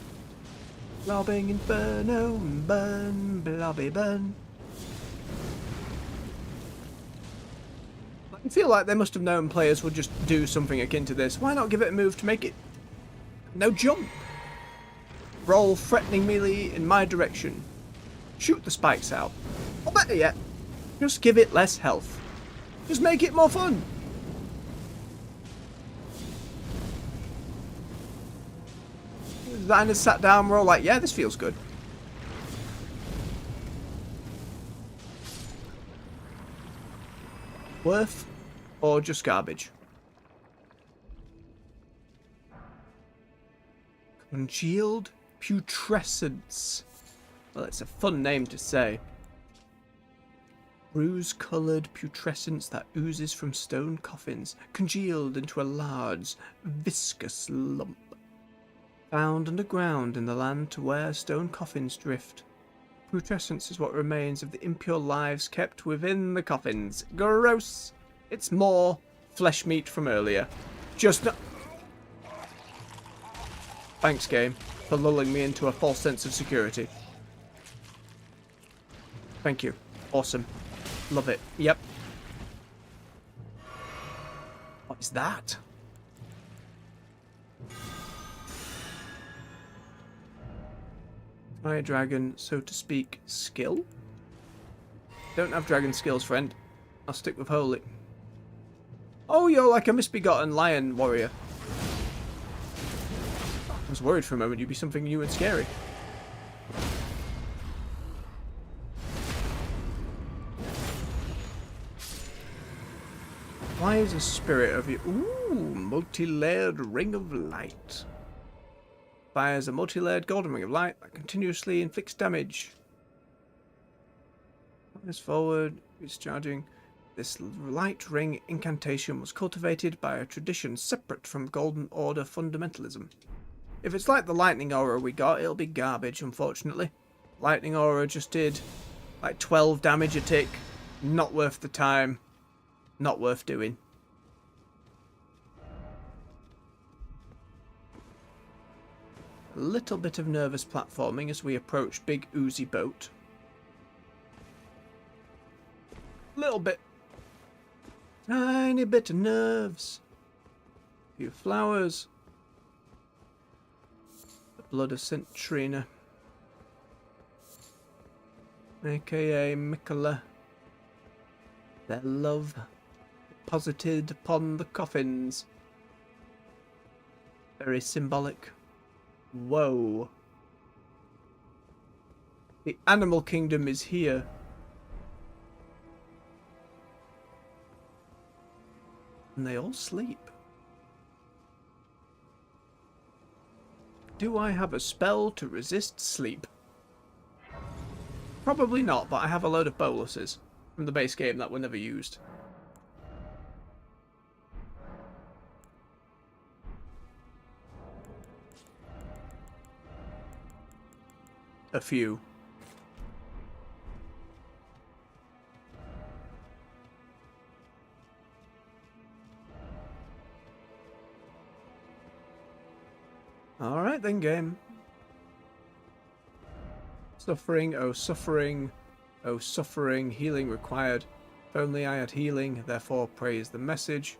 Robbing inferno, burn, blobby, burn. I feel like they must have known players would just do something akin to this. Why not give it a move to make it no jump? Roll threatening melee in my direction. Shoot the spikes out. Or better yet, just give it less health. Just make it more fun. Designers sat down, we're all like, yeah, this feels good. Worth or just garbage? Congealed Putrescence. Well, it's a fun name to say. Bruise-coloured putrescence that oozes from stone coffins, congealed into a large, viscous lump. Found underground in the land to where stone coffins drift. Putrescence is what remains of the impure lives kept within the coffins. Gross! It's more flesh meat from earlier. Just no... Thanks, game, for lulling me into a false sense of security. Thank you. Awesome. Love it. Yep. What is that? Fire dragon, so to speak, skill? Don't have dragon skills, friend. I'll stick with holy. Oh, you're like a misbegotten lion warrior. I was worried for a moment you'd be something new and scary. Why is a spirit of you? Ooh, multi-layered ring of light. Fires a multi-layered golden ring of light that continuously inflicts damage. Fires forward, discharging. This light ring incantation was cultivated by a tradition separate from Golden Order fundamentalism. If it's like the lightning aura we got, it'll be garbage, unfortunately. Lightning aura just did like 12 damage a tick. Not worth the time. Not worth doing. A little bit of nervous platforming as we approach big oozy boat. Little bit. Tiny bit of nerves. A few flowers. The blood of St. Trina. AKA Mikola. Their love deposited upon the coffins. Very symbolic. Whoa. The animal kingdom is here. And they all sleep. Do I have a spell to resist sleep? Probably not, but I have a load of boluses from the base game that were never used. A few. Alright then, game. Suffering, oh suffering, oh suffering, healing required. If only I had healing, therefore praise the message.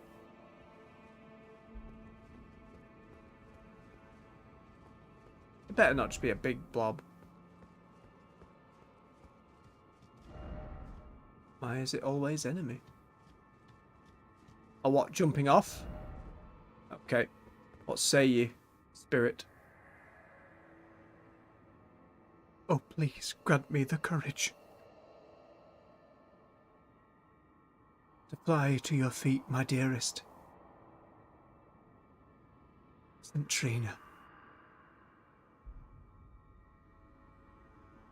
It better not just be a big blob. Why is it always enemy? A what? Jumping off? Okay. What say ye, spirit? Oh, please grant me the courage to fly to your feet, my dearest. St. Trina.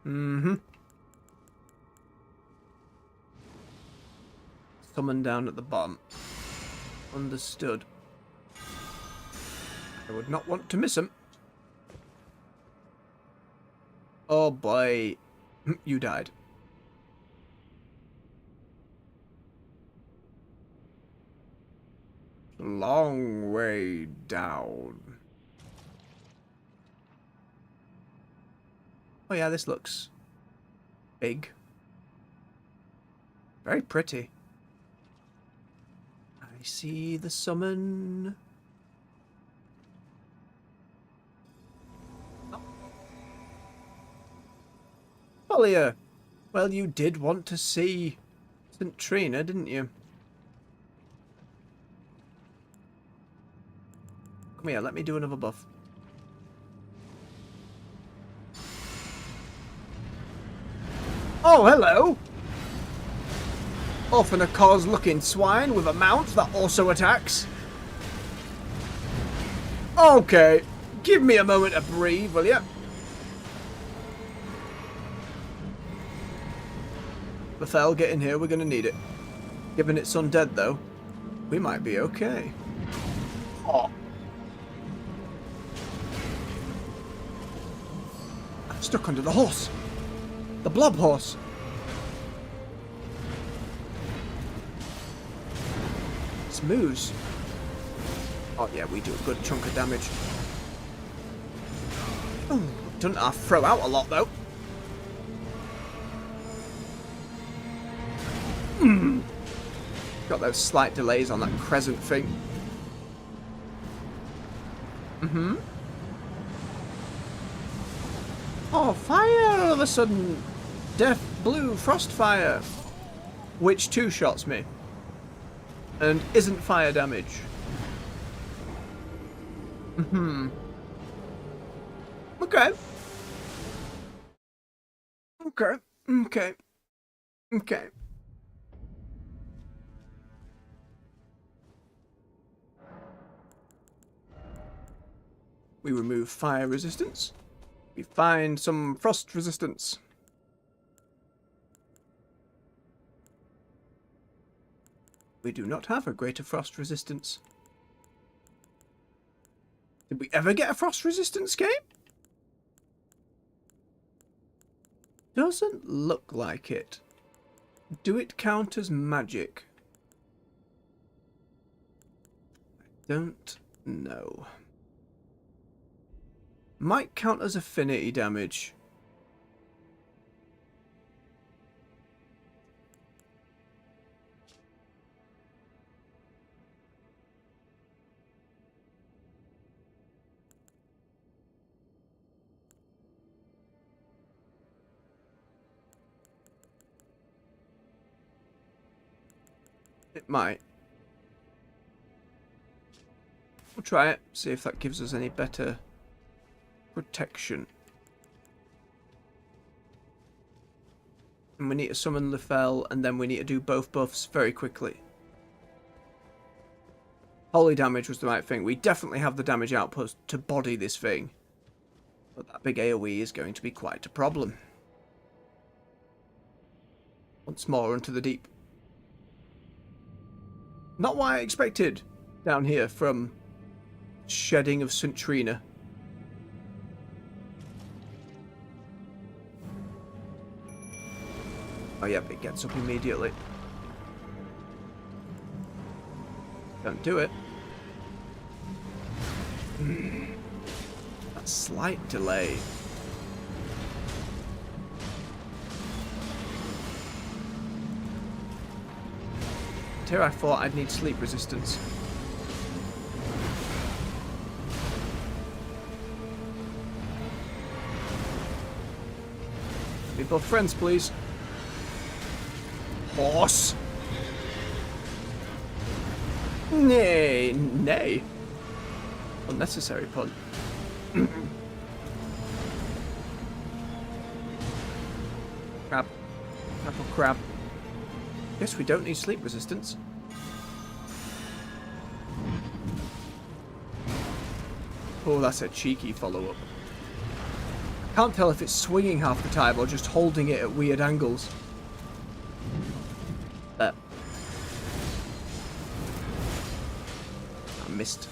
Mm-hmm. Someone down at the bottom. Understood. I would not want to miss him. Oh boy. You died. Long way down. Oh yeah, this looks big. Very pretty. I see the summon. Oh. Pollia. Well, you did want to see St. Trina, didn't you? Come here, let me do another buff. Oh, hello! Often a cause-looking swine with a mount that also attacks. Okay, give me a moment to breathe, will ya? Bethel, get in here, we're gonna need it. Given it's undead, though, we might be okay. Oh. I'm stuck under the horse. The blob horse. Smooth. Oh yeah, we do a good chunk of damage. Oh, doesn't I throw out a lot though? Got those slight delays on that crescent thing. Oh, fire all of a sudden. Death blue frost fire. Which two-shots me. And isn't fire damage. Okay. Okay. Okay. Okay. We remove fire resistance. We find some frost resistance. We do not have a greater frost resistance. Did we ever get a frost resistance game? Doesn't look like it. Do it count as magic? I don't know. Might count as affinity damage. It might. We'll try it, see if that gives us any better protection. And we need to summon Lefel, and then we need to do both buffs very quickly. Holy damage was the right thing. We definitely have the damage output to body this thing. But that big AoE is going to be quite a problem. Once more into the deep. Not what I expected down here from shedding of St. Trina. Oh yep, it gets up immediately. Don't do it. That slight delay. Here I thought I'd need sleep resistance. Be both friends, please. Horse. Nay, nay. Unnecessary pun. Crab. Apple crab. Guess we don't need sleep resistance. Oh, that's a cheeky follow-up. Can't tell if it's swinging half the time or just holding it at weird angles. There. I missed.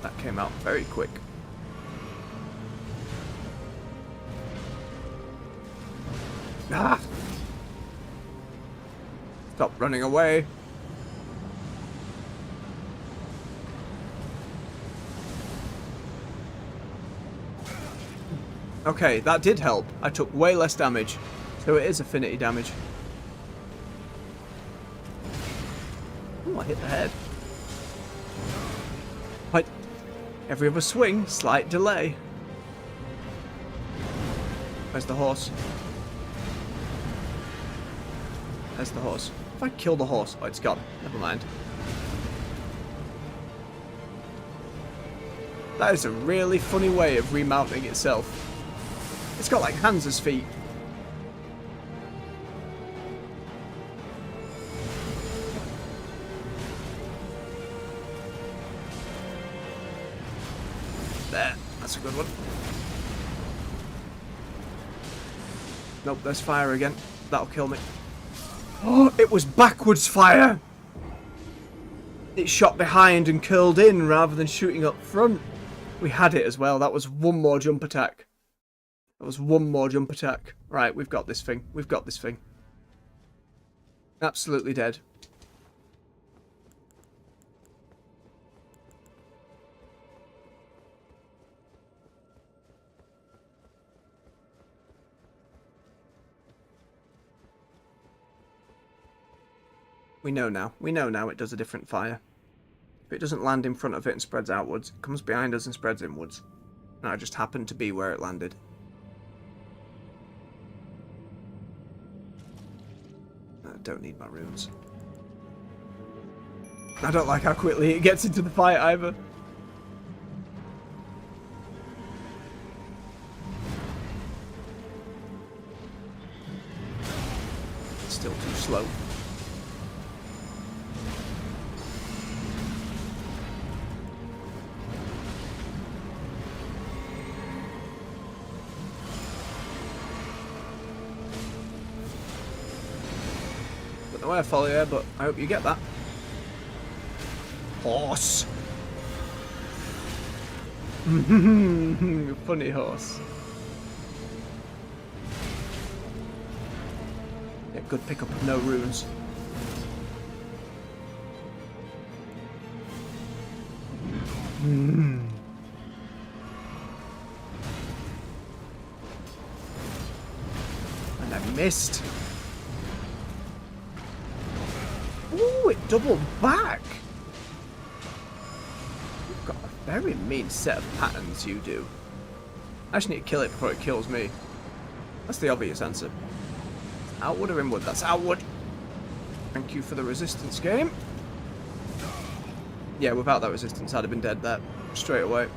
That came out very quick. Ah! Stop running away. Okay, that did help. I took way less damage. So it is affinity damage. Oh, I hit the head. But every other swing, slight delay. Where's the horse? There's the horse. If I kill the horse... Oh, it's gone. Never mind. That is a really funny way of remounting itself. It's got like hands as feet. There. That's a good one. Nope, there's fire again. That'll kill me. Oh, it was backwards fire! It shot behind and curled in rather than shooting up front. We had it as well. That was one more jump attack. That was one more jump attack. Right, we've got this thing. We've got this thing. Absolutely dead. We know now. We know now it does a different fire. If it doesn't land in front of it and spreads outwards, it comes behind us and spreads inwards. And I just happened to be where it landed. I don't need my runes. I don't like how quickly it gets into the fight either. It's still too slow. Don't know where I follow you, but I hope you get that. Horse! Funny horse. Yeah, good pickup of no runes. And I missed. Ooh, it doubled back. You've got a very mean set of patterns, you do. I just need to kill it before it kills me. That's the obvious answer. Outward or inward? That's outward. Thank you for the resistance, game. Yeah, without that resistance, I'd have been dead there straight away.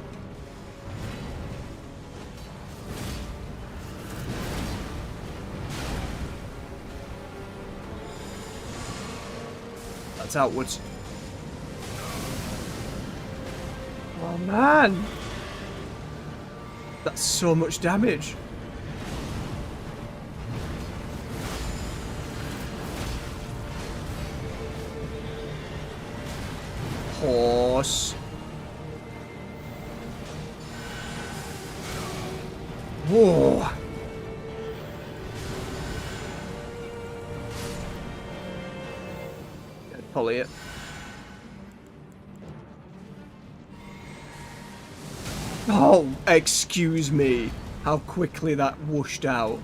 That's outwards. Oh man! That's so much damage. Horse. Whoa. Pulley it. Oh, excuse me. How quickly that whooshed out.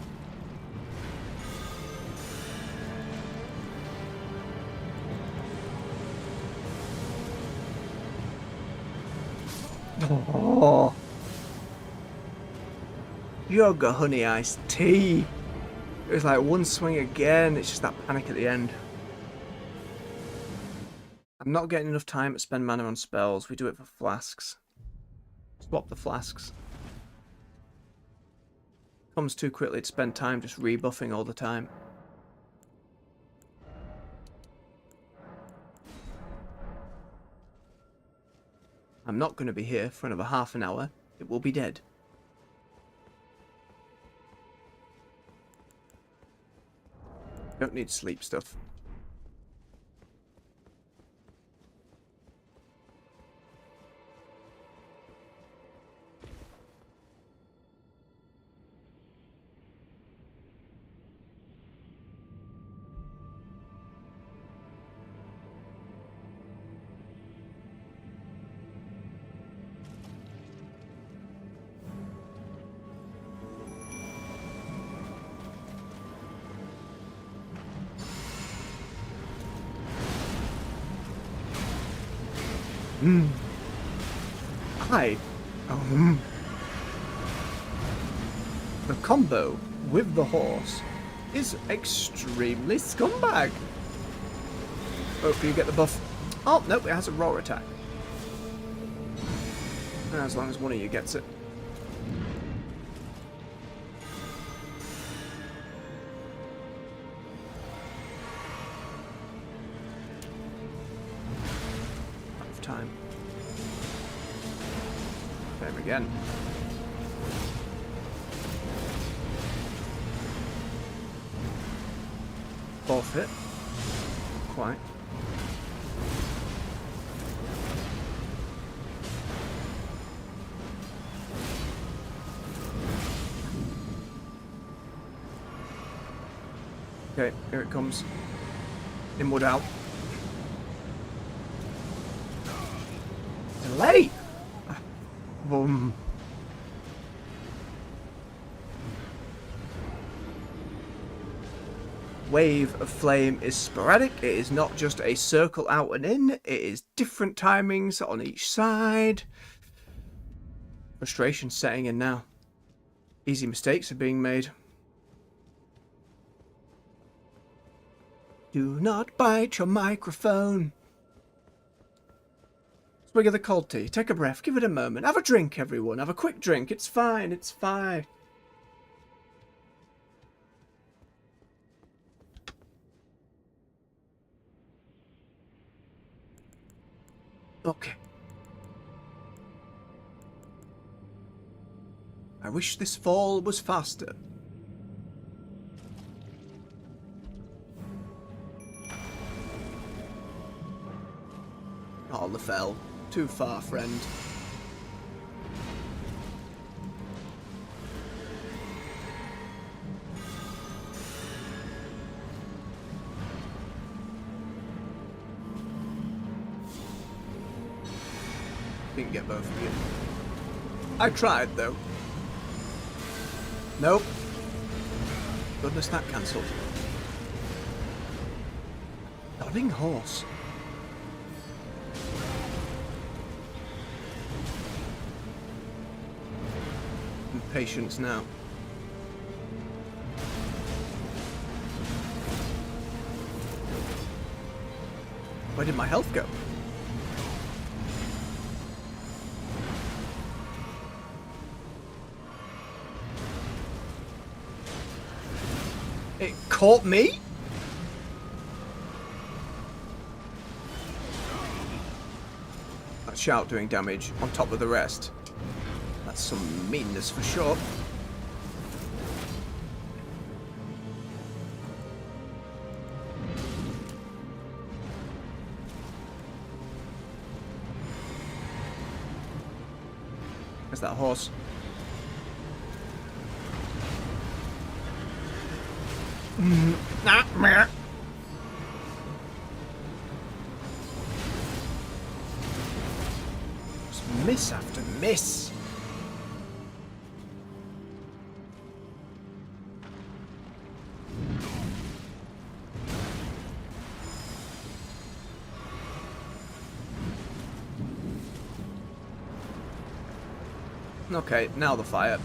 Oh. Yoga honey iced tea. It was like one swing again. It's just that panic at the end. I'm not getting enough time to spend mana on spells. We do it for flasks. Swap the flasks. Comes too quickly to spend time just rebuffing all the time. I'm not going to be here for another half an hour. It will be dead. Don't need sleep stuff. Hi. The combo with the horse is extremely scumbag. Hopefully you get the buff. Oh, nope, it has a roar attack. As long as one of you gets it. Out of time. There again. Fourth hit. Quite. Okay, here it comes. Inward out. Delay! Boom. Wave of flame is sporadic. It is not just a circle out and in. It is different timings on each side. Frustration setting in now. Easy mistakes are being made. Do not bite your microphone. Swig of the cold tea. Take a breath. Give it a moment. Have a drink, everyone. Have a quick drink. It's fine. It's fine. Okay. I wish this fall was faster. Oh, Lefel. Too far, friend. Didn't get both of you. I tried, though. Nope. Goodness, that cancelled. Nodding horse. Patience now. Where did my health go? It caught me? That shout doing damage on top of the rest. That's some meanness for sure. There's that horse. Just miss after miss. Okay, now the fire.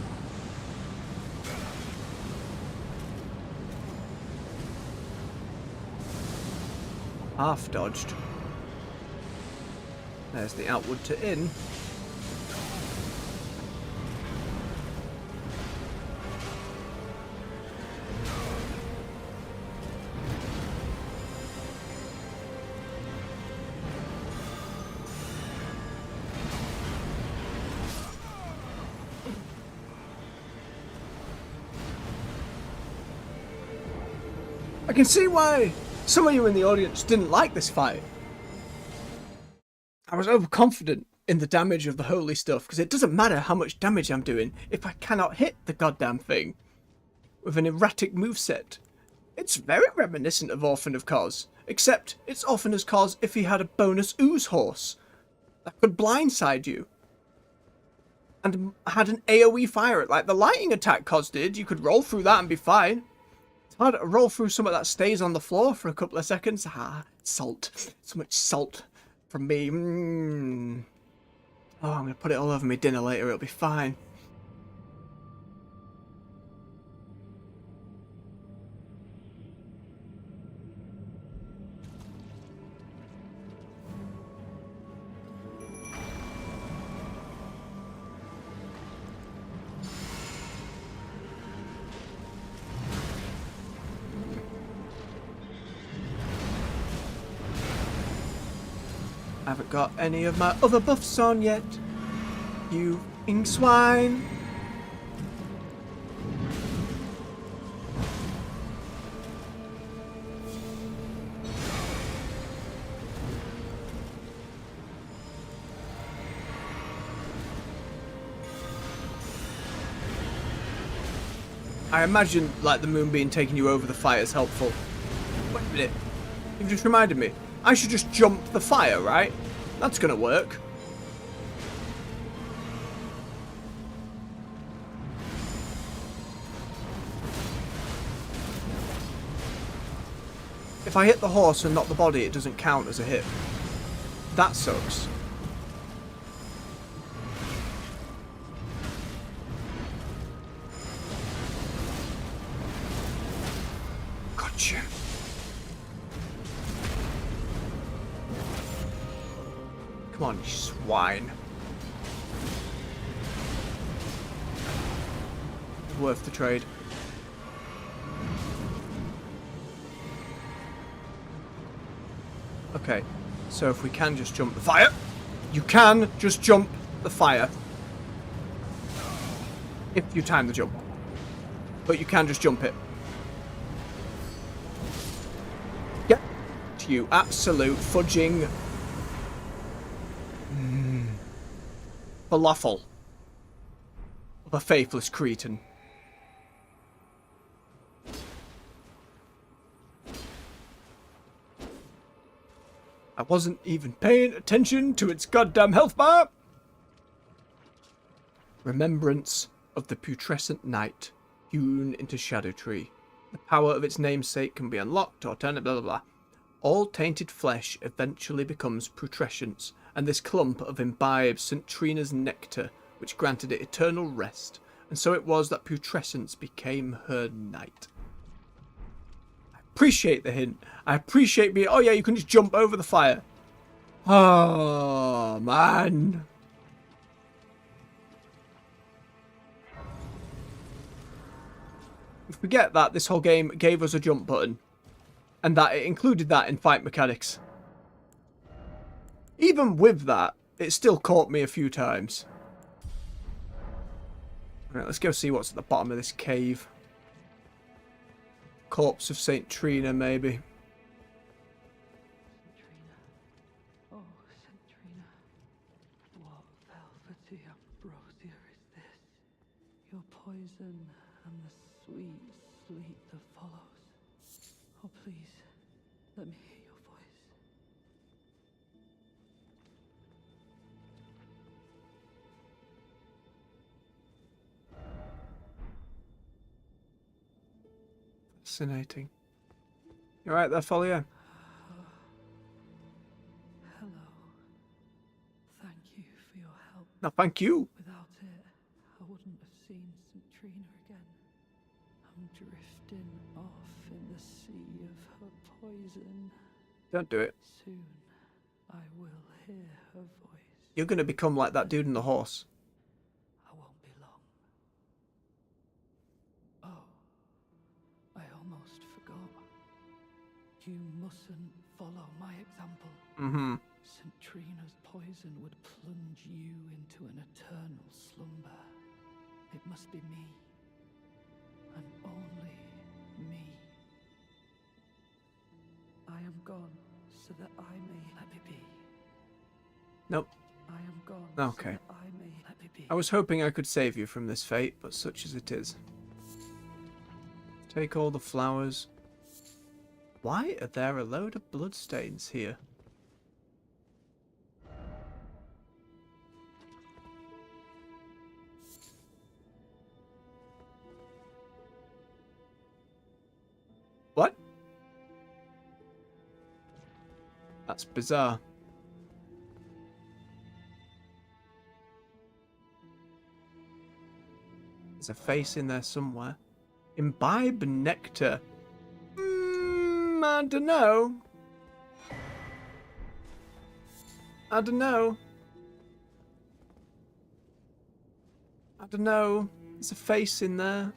Half dodged. There's the outward to in. I can see why some of you in the audience didn't like this fight. I was overconfident in the damage of the holy stuff, because it doesn't matter how much damage I'm doing if I cannot hit the goddamn thing with an erratic moveset. It's very reminiscent of Orphan of Kos, except it's Orphan of Kos if he had a bonus ooze horse that could blindside you. And had an AoE fire, like the lightning attack Kos did. You could roll through that and be fine. It's hard to roll through something that stays on the floor for a couple of seconds. Ah, salt. So much salt from me. Oh, I'm going to put it all over my dinner later. It'll be fine. I haven't got any of my other buffs on yet. You f***ing swine. I imagine, like, the moonbeam taking you over the fire is helpful. Wait a minute. You've just reminded me. I should just jump the fire, right? That's gonna work. If I hit the horse and not the body, it doesn't count as a hit. That sucks. Gotcha. Come on, you swine. Worth the trade. Okay, so if we can just jump the fire, you can just jump the fire. If you time the jump. But you can just jump it. Get you absolute fudging falafel of a faithless cretin. I wasn't even paying attention to its goddamn health bar. Remembrance of the putrescent night hewn into Shadow Tree. The power of its namesake can be unlocked or turned, blah blah blah. All tainted flesh eventually becomes putrescence, and this clump of imbibed St. Trina's nectar, which granted it eternal rest, and so it was that putrescence became her night. I appreciate the hint. I appreciate being, oh yeah, you can just jump over the fire. Oh, man. Forget that this whole game gave us a jump button, and that it included that in fight mechanics. Even with that, it still caught me a few times. Alright, let's go see what's at the bottom of this cave. Corpse of St. Trina, maybe. Trina. Oh, St. Trina. What velvety ambrosia is this? Your poison and the sweet sleep that follows. Oh, please, let me hear your voice. Fascinating. You alright there, Folio? Hello. Thank you for your help. No, thank you. Without it, I wouldn't have seen St. Trina again. I'm drifting off in the sea of her poison. Don't do it. Soon, I will hear her voice. You're going to become like that dude in the horse. I won't be long. Oh, I almost forgot. You mustn't follow my example. Mm-hmm. St. Trina's poison would plunge you into an eternal slumber. It must be me, and only me. I am gone so that I may let me be. Nope. I am gone Okay. so that I may let me be. I was hoping I could save you from this fate, but such as it is. Take all the flowers. Why are there a load of bloodstains here? What? That's bizarre. There's a face in there somewhere. Imbibe nectar. I don't know. I don't know. I don't know. There's a face in there.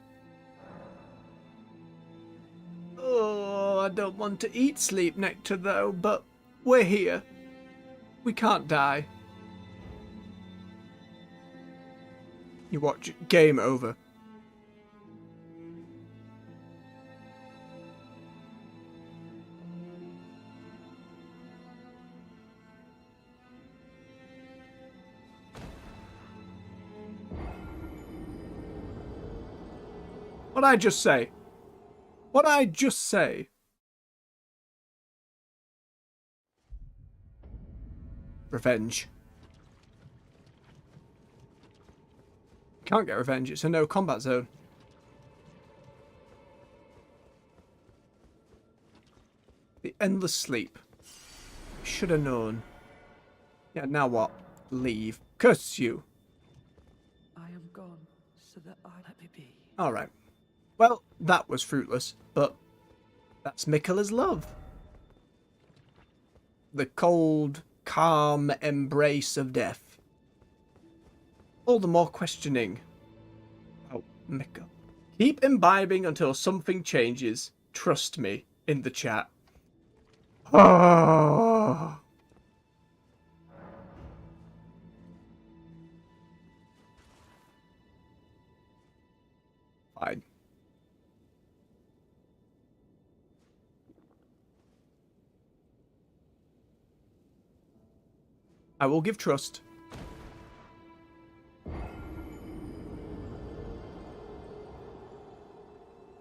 Oh, I don't want to eat sleep nectar though, but we're here. We can't die. You watch. Game over. What'd I just say? What'd I just say? Revenge. Can't get revenge, it's a no combat zone. The endless sleep. Should have known. Yeah, now what? Leave. Curse you. I am gone so that I let me be. Alright. Well, that was fruitless, but that's Miquella's love. The cold, calm embrace of death. All the more questioning. Oh, Miquella. Keep imbibing until something changes. Trust me, in the chat. Oh. Fine. I will give trust.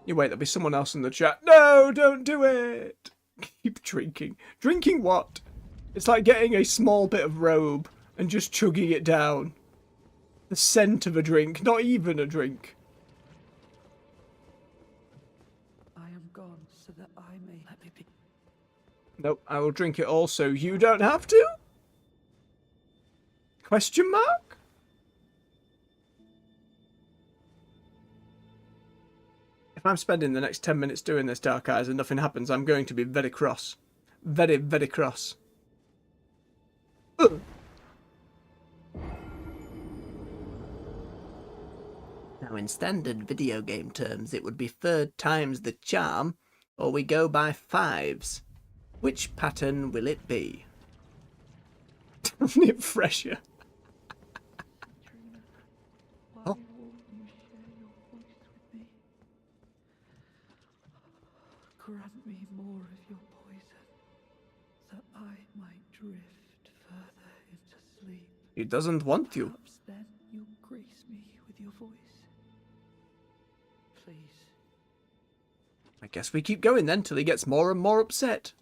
You wait, there'll be someone else in the chat. No, don't do it. Keep drinking. Drinking what? It's like getting a small bit of robe and just chugging it down. The scent of a drink, not even a drink. I am gone so that I may let me be. Nope, I will drink it all so you don't have to? Question mark? If I'm spending the next 10 minutes doing this, Dark Eyes, and nothing happens, I'm going to be very cross. Very, very cross. Ugh. Now, in standard video game terms, it would be third time's the charm, or we go by fives. Which pattern will it be? Nip fresher. Why Oh. won't you share your voice with me? Grant me more of your poison, that I might drift further into sleep. He doesn't want you. Perhaps then you'll grace me with your voice. Please. I guess we keep going then till he gets more and more upset.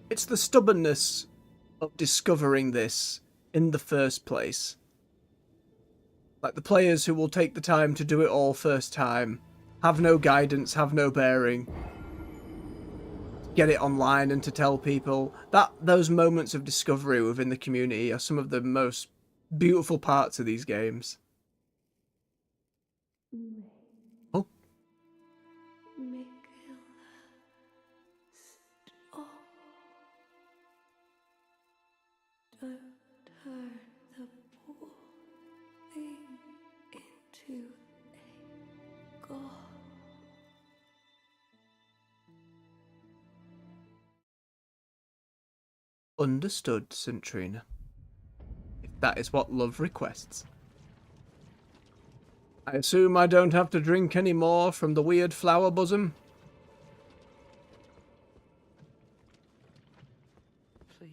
It's the stubbornness of discovering this in the first place. Like the players who will take the time to do it all first time, have no guidance, have no bearing, get it online and to tell people. Those moments of discovery within the community are some of the most beautiful parts of these games. Oh. Miquella, to a god. Understood, Centrina. If that is what love requests. I assume I don't have to drink any more from the weird flower bosom? Please.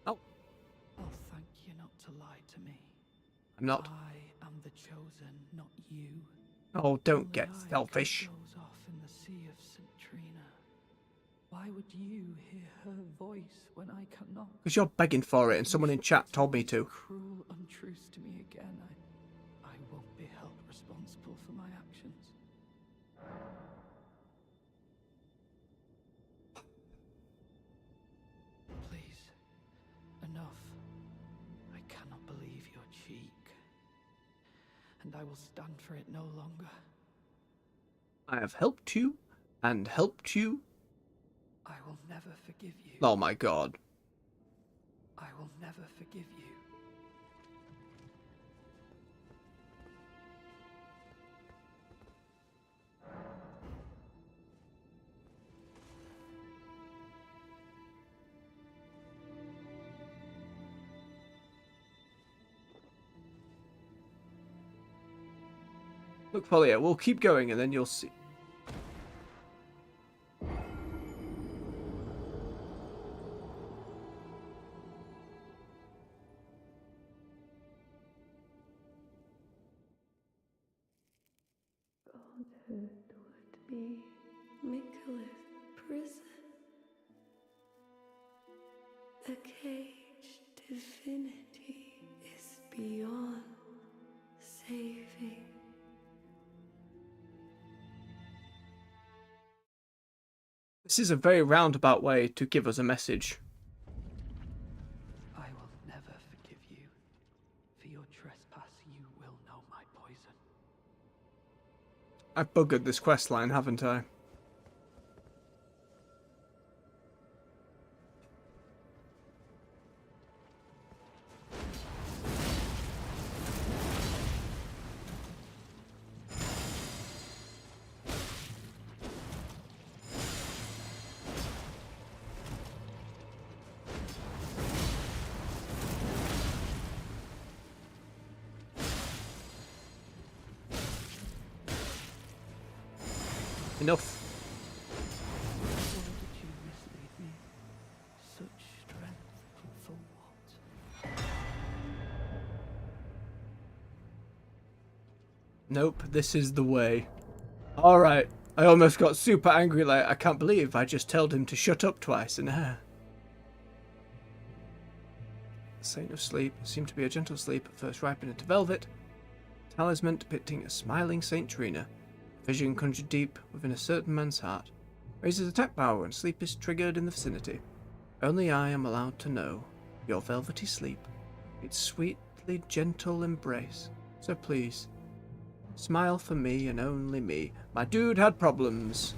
Oh. I'll thank you not to lie to me. I'm not. I am the chosen, not you. Oh, don't Only get I selfish. cut those off in the sea of Centrina. Why would you hear her voice when I cannot? Because you're begging for it and someone in chat told me to. Cruel untruths to me again. I won't be held responsible for my actions. Please, enough. I cannot believe your cheek. And I will stand for it no longer. I have helped you and helped you. I will never forgive you. Oh my god. I will never forgive you. Look, Folia, we'll keep going and then you'll see. Godhood would be Michaela's prison. A caged divinity is beyond saving. This is a very roundabout way to give us a message. I will never forgive you. For your trespass, you will know my poison. I've buggered this quest line, haven't I? Enough. Why did you mislead me? Such strength, for what? Nope, this is the way. Alright, I almost got super angry, like, I can't believe I just told him to shut up twice, and Saint of Sleep seemed to be a gentle sleep, at first ripened into velvet. Talisman depicting a smiling Saint Trina. Vision conjured deep within a certain man's heart. Raises attack power when sleep is triggered in the vicinity. Only I am allowed to know your velvety sleep, its sweetly gentle embrace. So please, smile for me and only me. My dude had problems.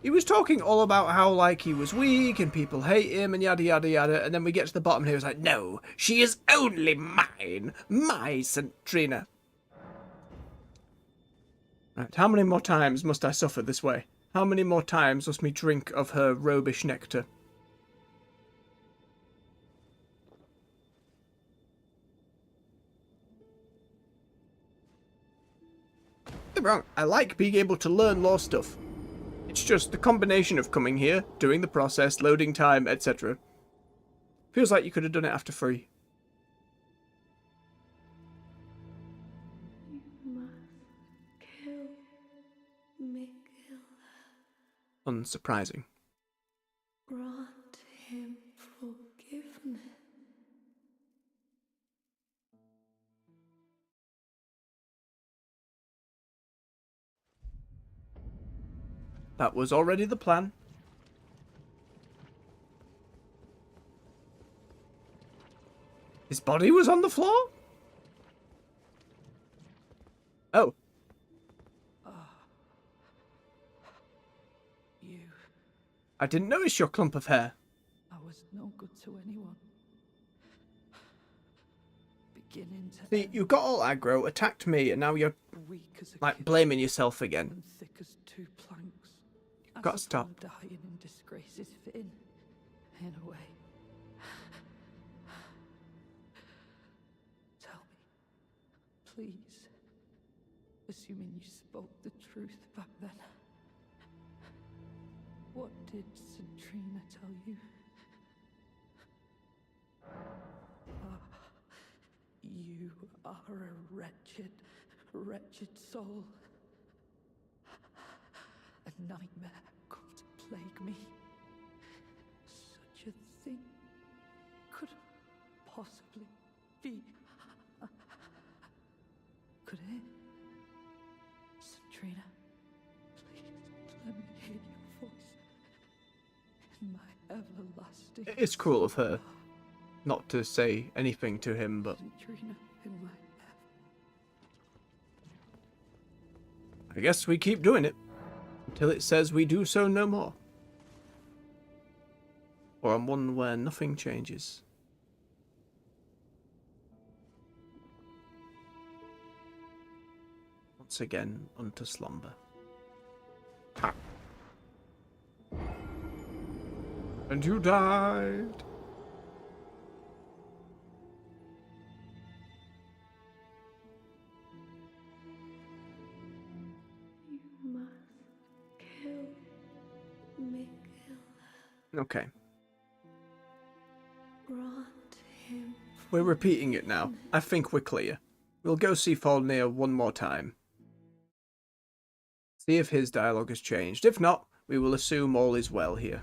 He was talking all about how, like, he was weak and people hate him and yada yada yada, and then we get to the bottom and he was like, no, she is only mine, my St. Trina. Right, how many more times must I suffer this way? How many more times must me drink of her robish nectar? Don't get me wrong, I like being able to learn lore stuff. It's just the combination of coming here, doing the process, loading time, etc. Feels like you could have done it after free. You must kill Michaela. Unsurprising. Grant him forgiveness. That was already the plan. His body was on the floor? Oh. You. I didn't notice your clump of hair. I was no good to anyone. Be beginning to See, you got all aggro, attacked me, and now you're weak as a like kid blaming yourself again. and thick as two planks. You've got to As stop. upon dying in disgrace is fitting, in a way. Tell me, please, assuming you spoke the truth back then, what did Centrina tell you? You are a wretched, wretched soul. A nightmare come to plague me. Such a thing could possibly be. Could it? Centrina, please let me hear your voice in my everlasting. It's cruel of her not to say anything to him, but Centrina in my I guess we keep doing it until it says we do so no more. Or on one where nothing changes. Once again unto slumber. Ha. And you died. You must kill Mikkel. Okay. Grant him. We're repeating it now. I think we're clear. We'll go see Faldnir one more time. See if his dialogue has changed. If not, we will assume all is well here.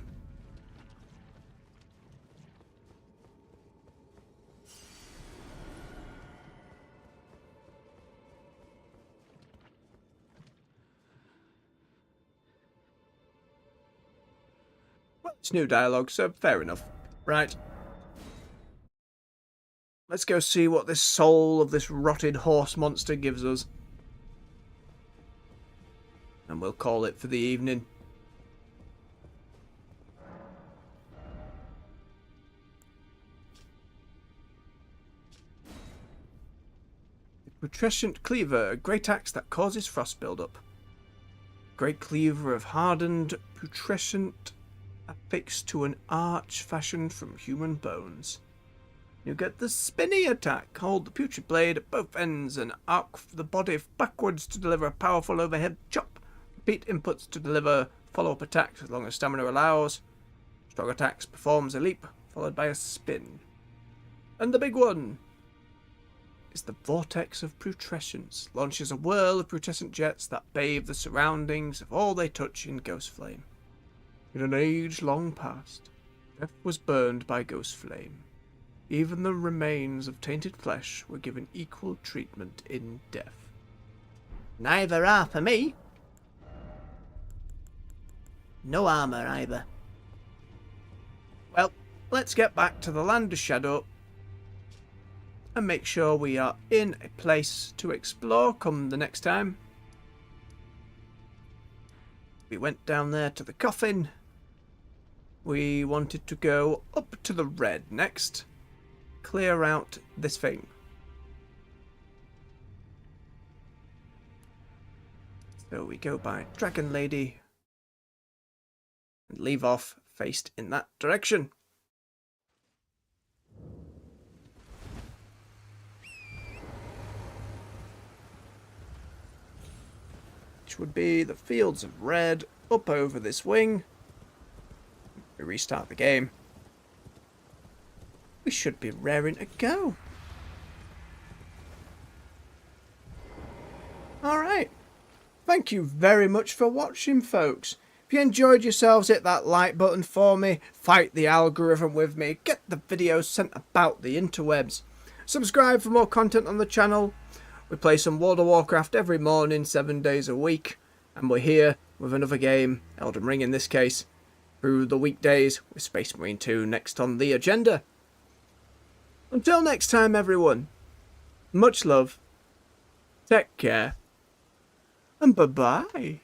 Well, it's new dialogue, so fair enough. Right. Let's go see what this soul of this rotted horse monster gives us. And we'll call it for the evening. The Putrescent Cleaver, a great axe that causes frost build-up. Great cleaver of hardened putrescent affixed to an arch fashioned from human bones. You get the spinny attack. Hold the putrid blade at both ends and arc the body backwards to deliver a powerful overhead chop. Repeat inputs to deliver follow-up attacks as long as stamina allows. Strong attacks performs a leap, followed by a spin. And the big one is the Vortex of Putrescence. Launches a whirl of putrescent jets that bathe the surroundings of all they touch in ghost flame. In an age long past, death was burned by ghost flame. Even the remains of tainted flesh were given equal treatment in death. Neither are for me. No armour either. Well, let's get back to the land of Shadow and make sure we are in a place to explore come the next time. We went down there to the coffin. We wanted to go up to the red next. Clear out this thing. So we go by Dragon Lady and leave off faced in that direction. Which would be the Fields of Red up over this wing. We restart the game. We should be raring to go. Alright. Thank you very much for watching, folks. If you enjoyed yourselves, hit that like button for me. Fight the algorithm with me. Get the videos sent about the interwebs. Subscribe for more content on the channel. We play some World of Warcraft every morning, 7 days a week. And we're here with another game, Elden Ring in this case, through the weekdays with Space Marine 2 next on the agenda. Until next time, everyone, much love, take care, and bye-bye.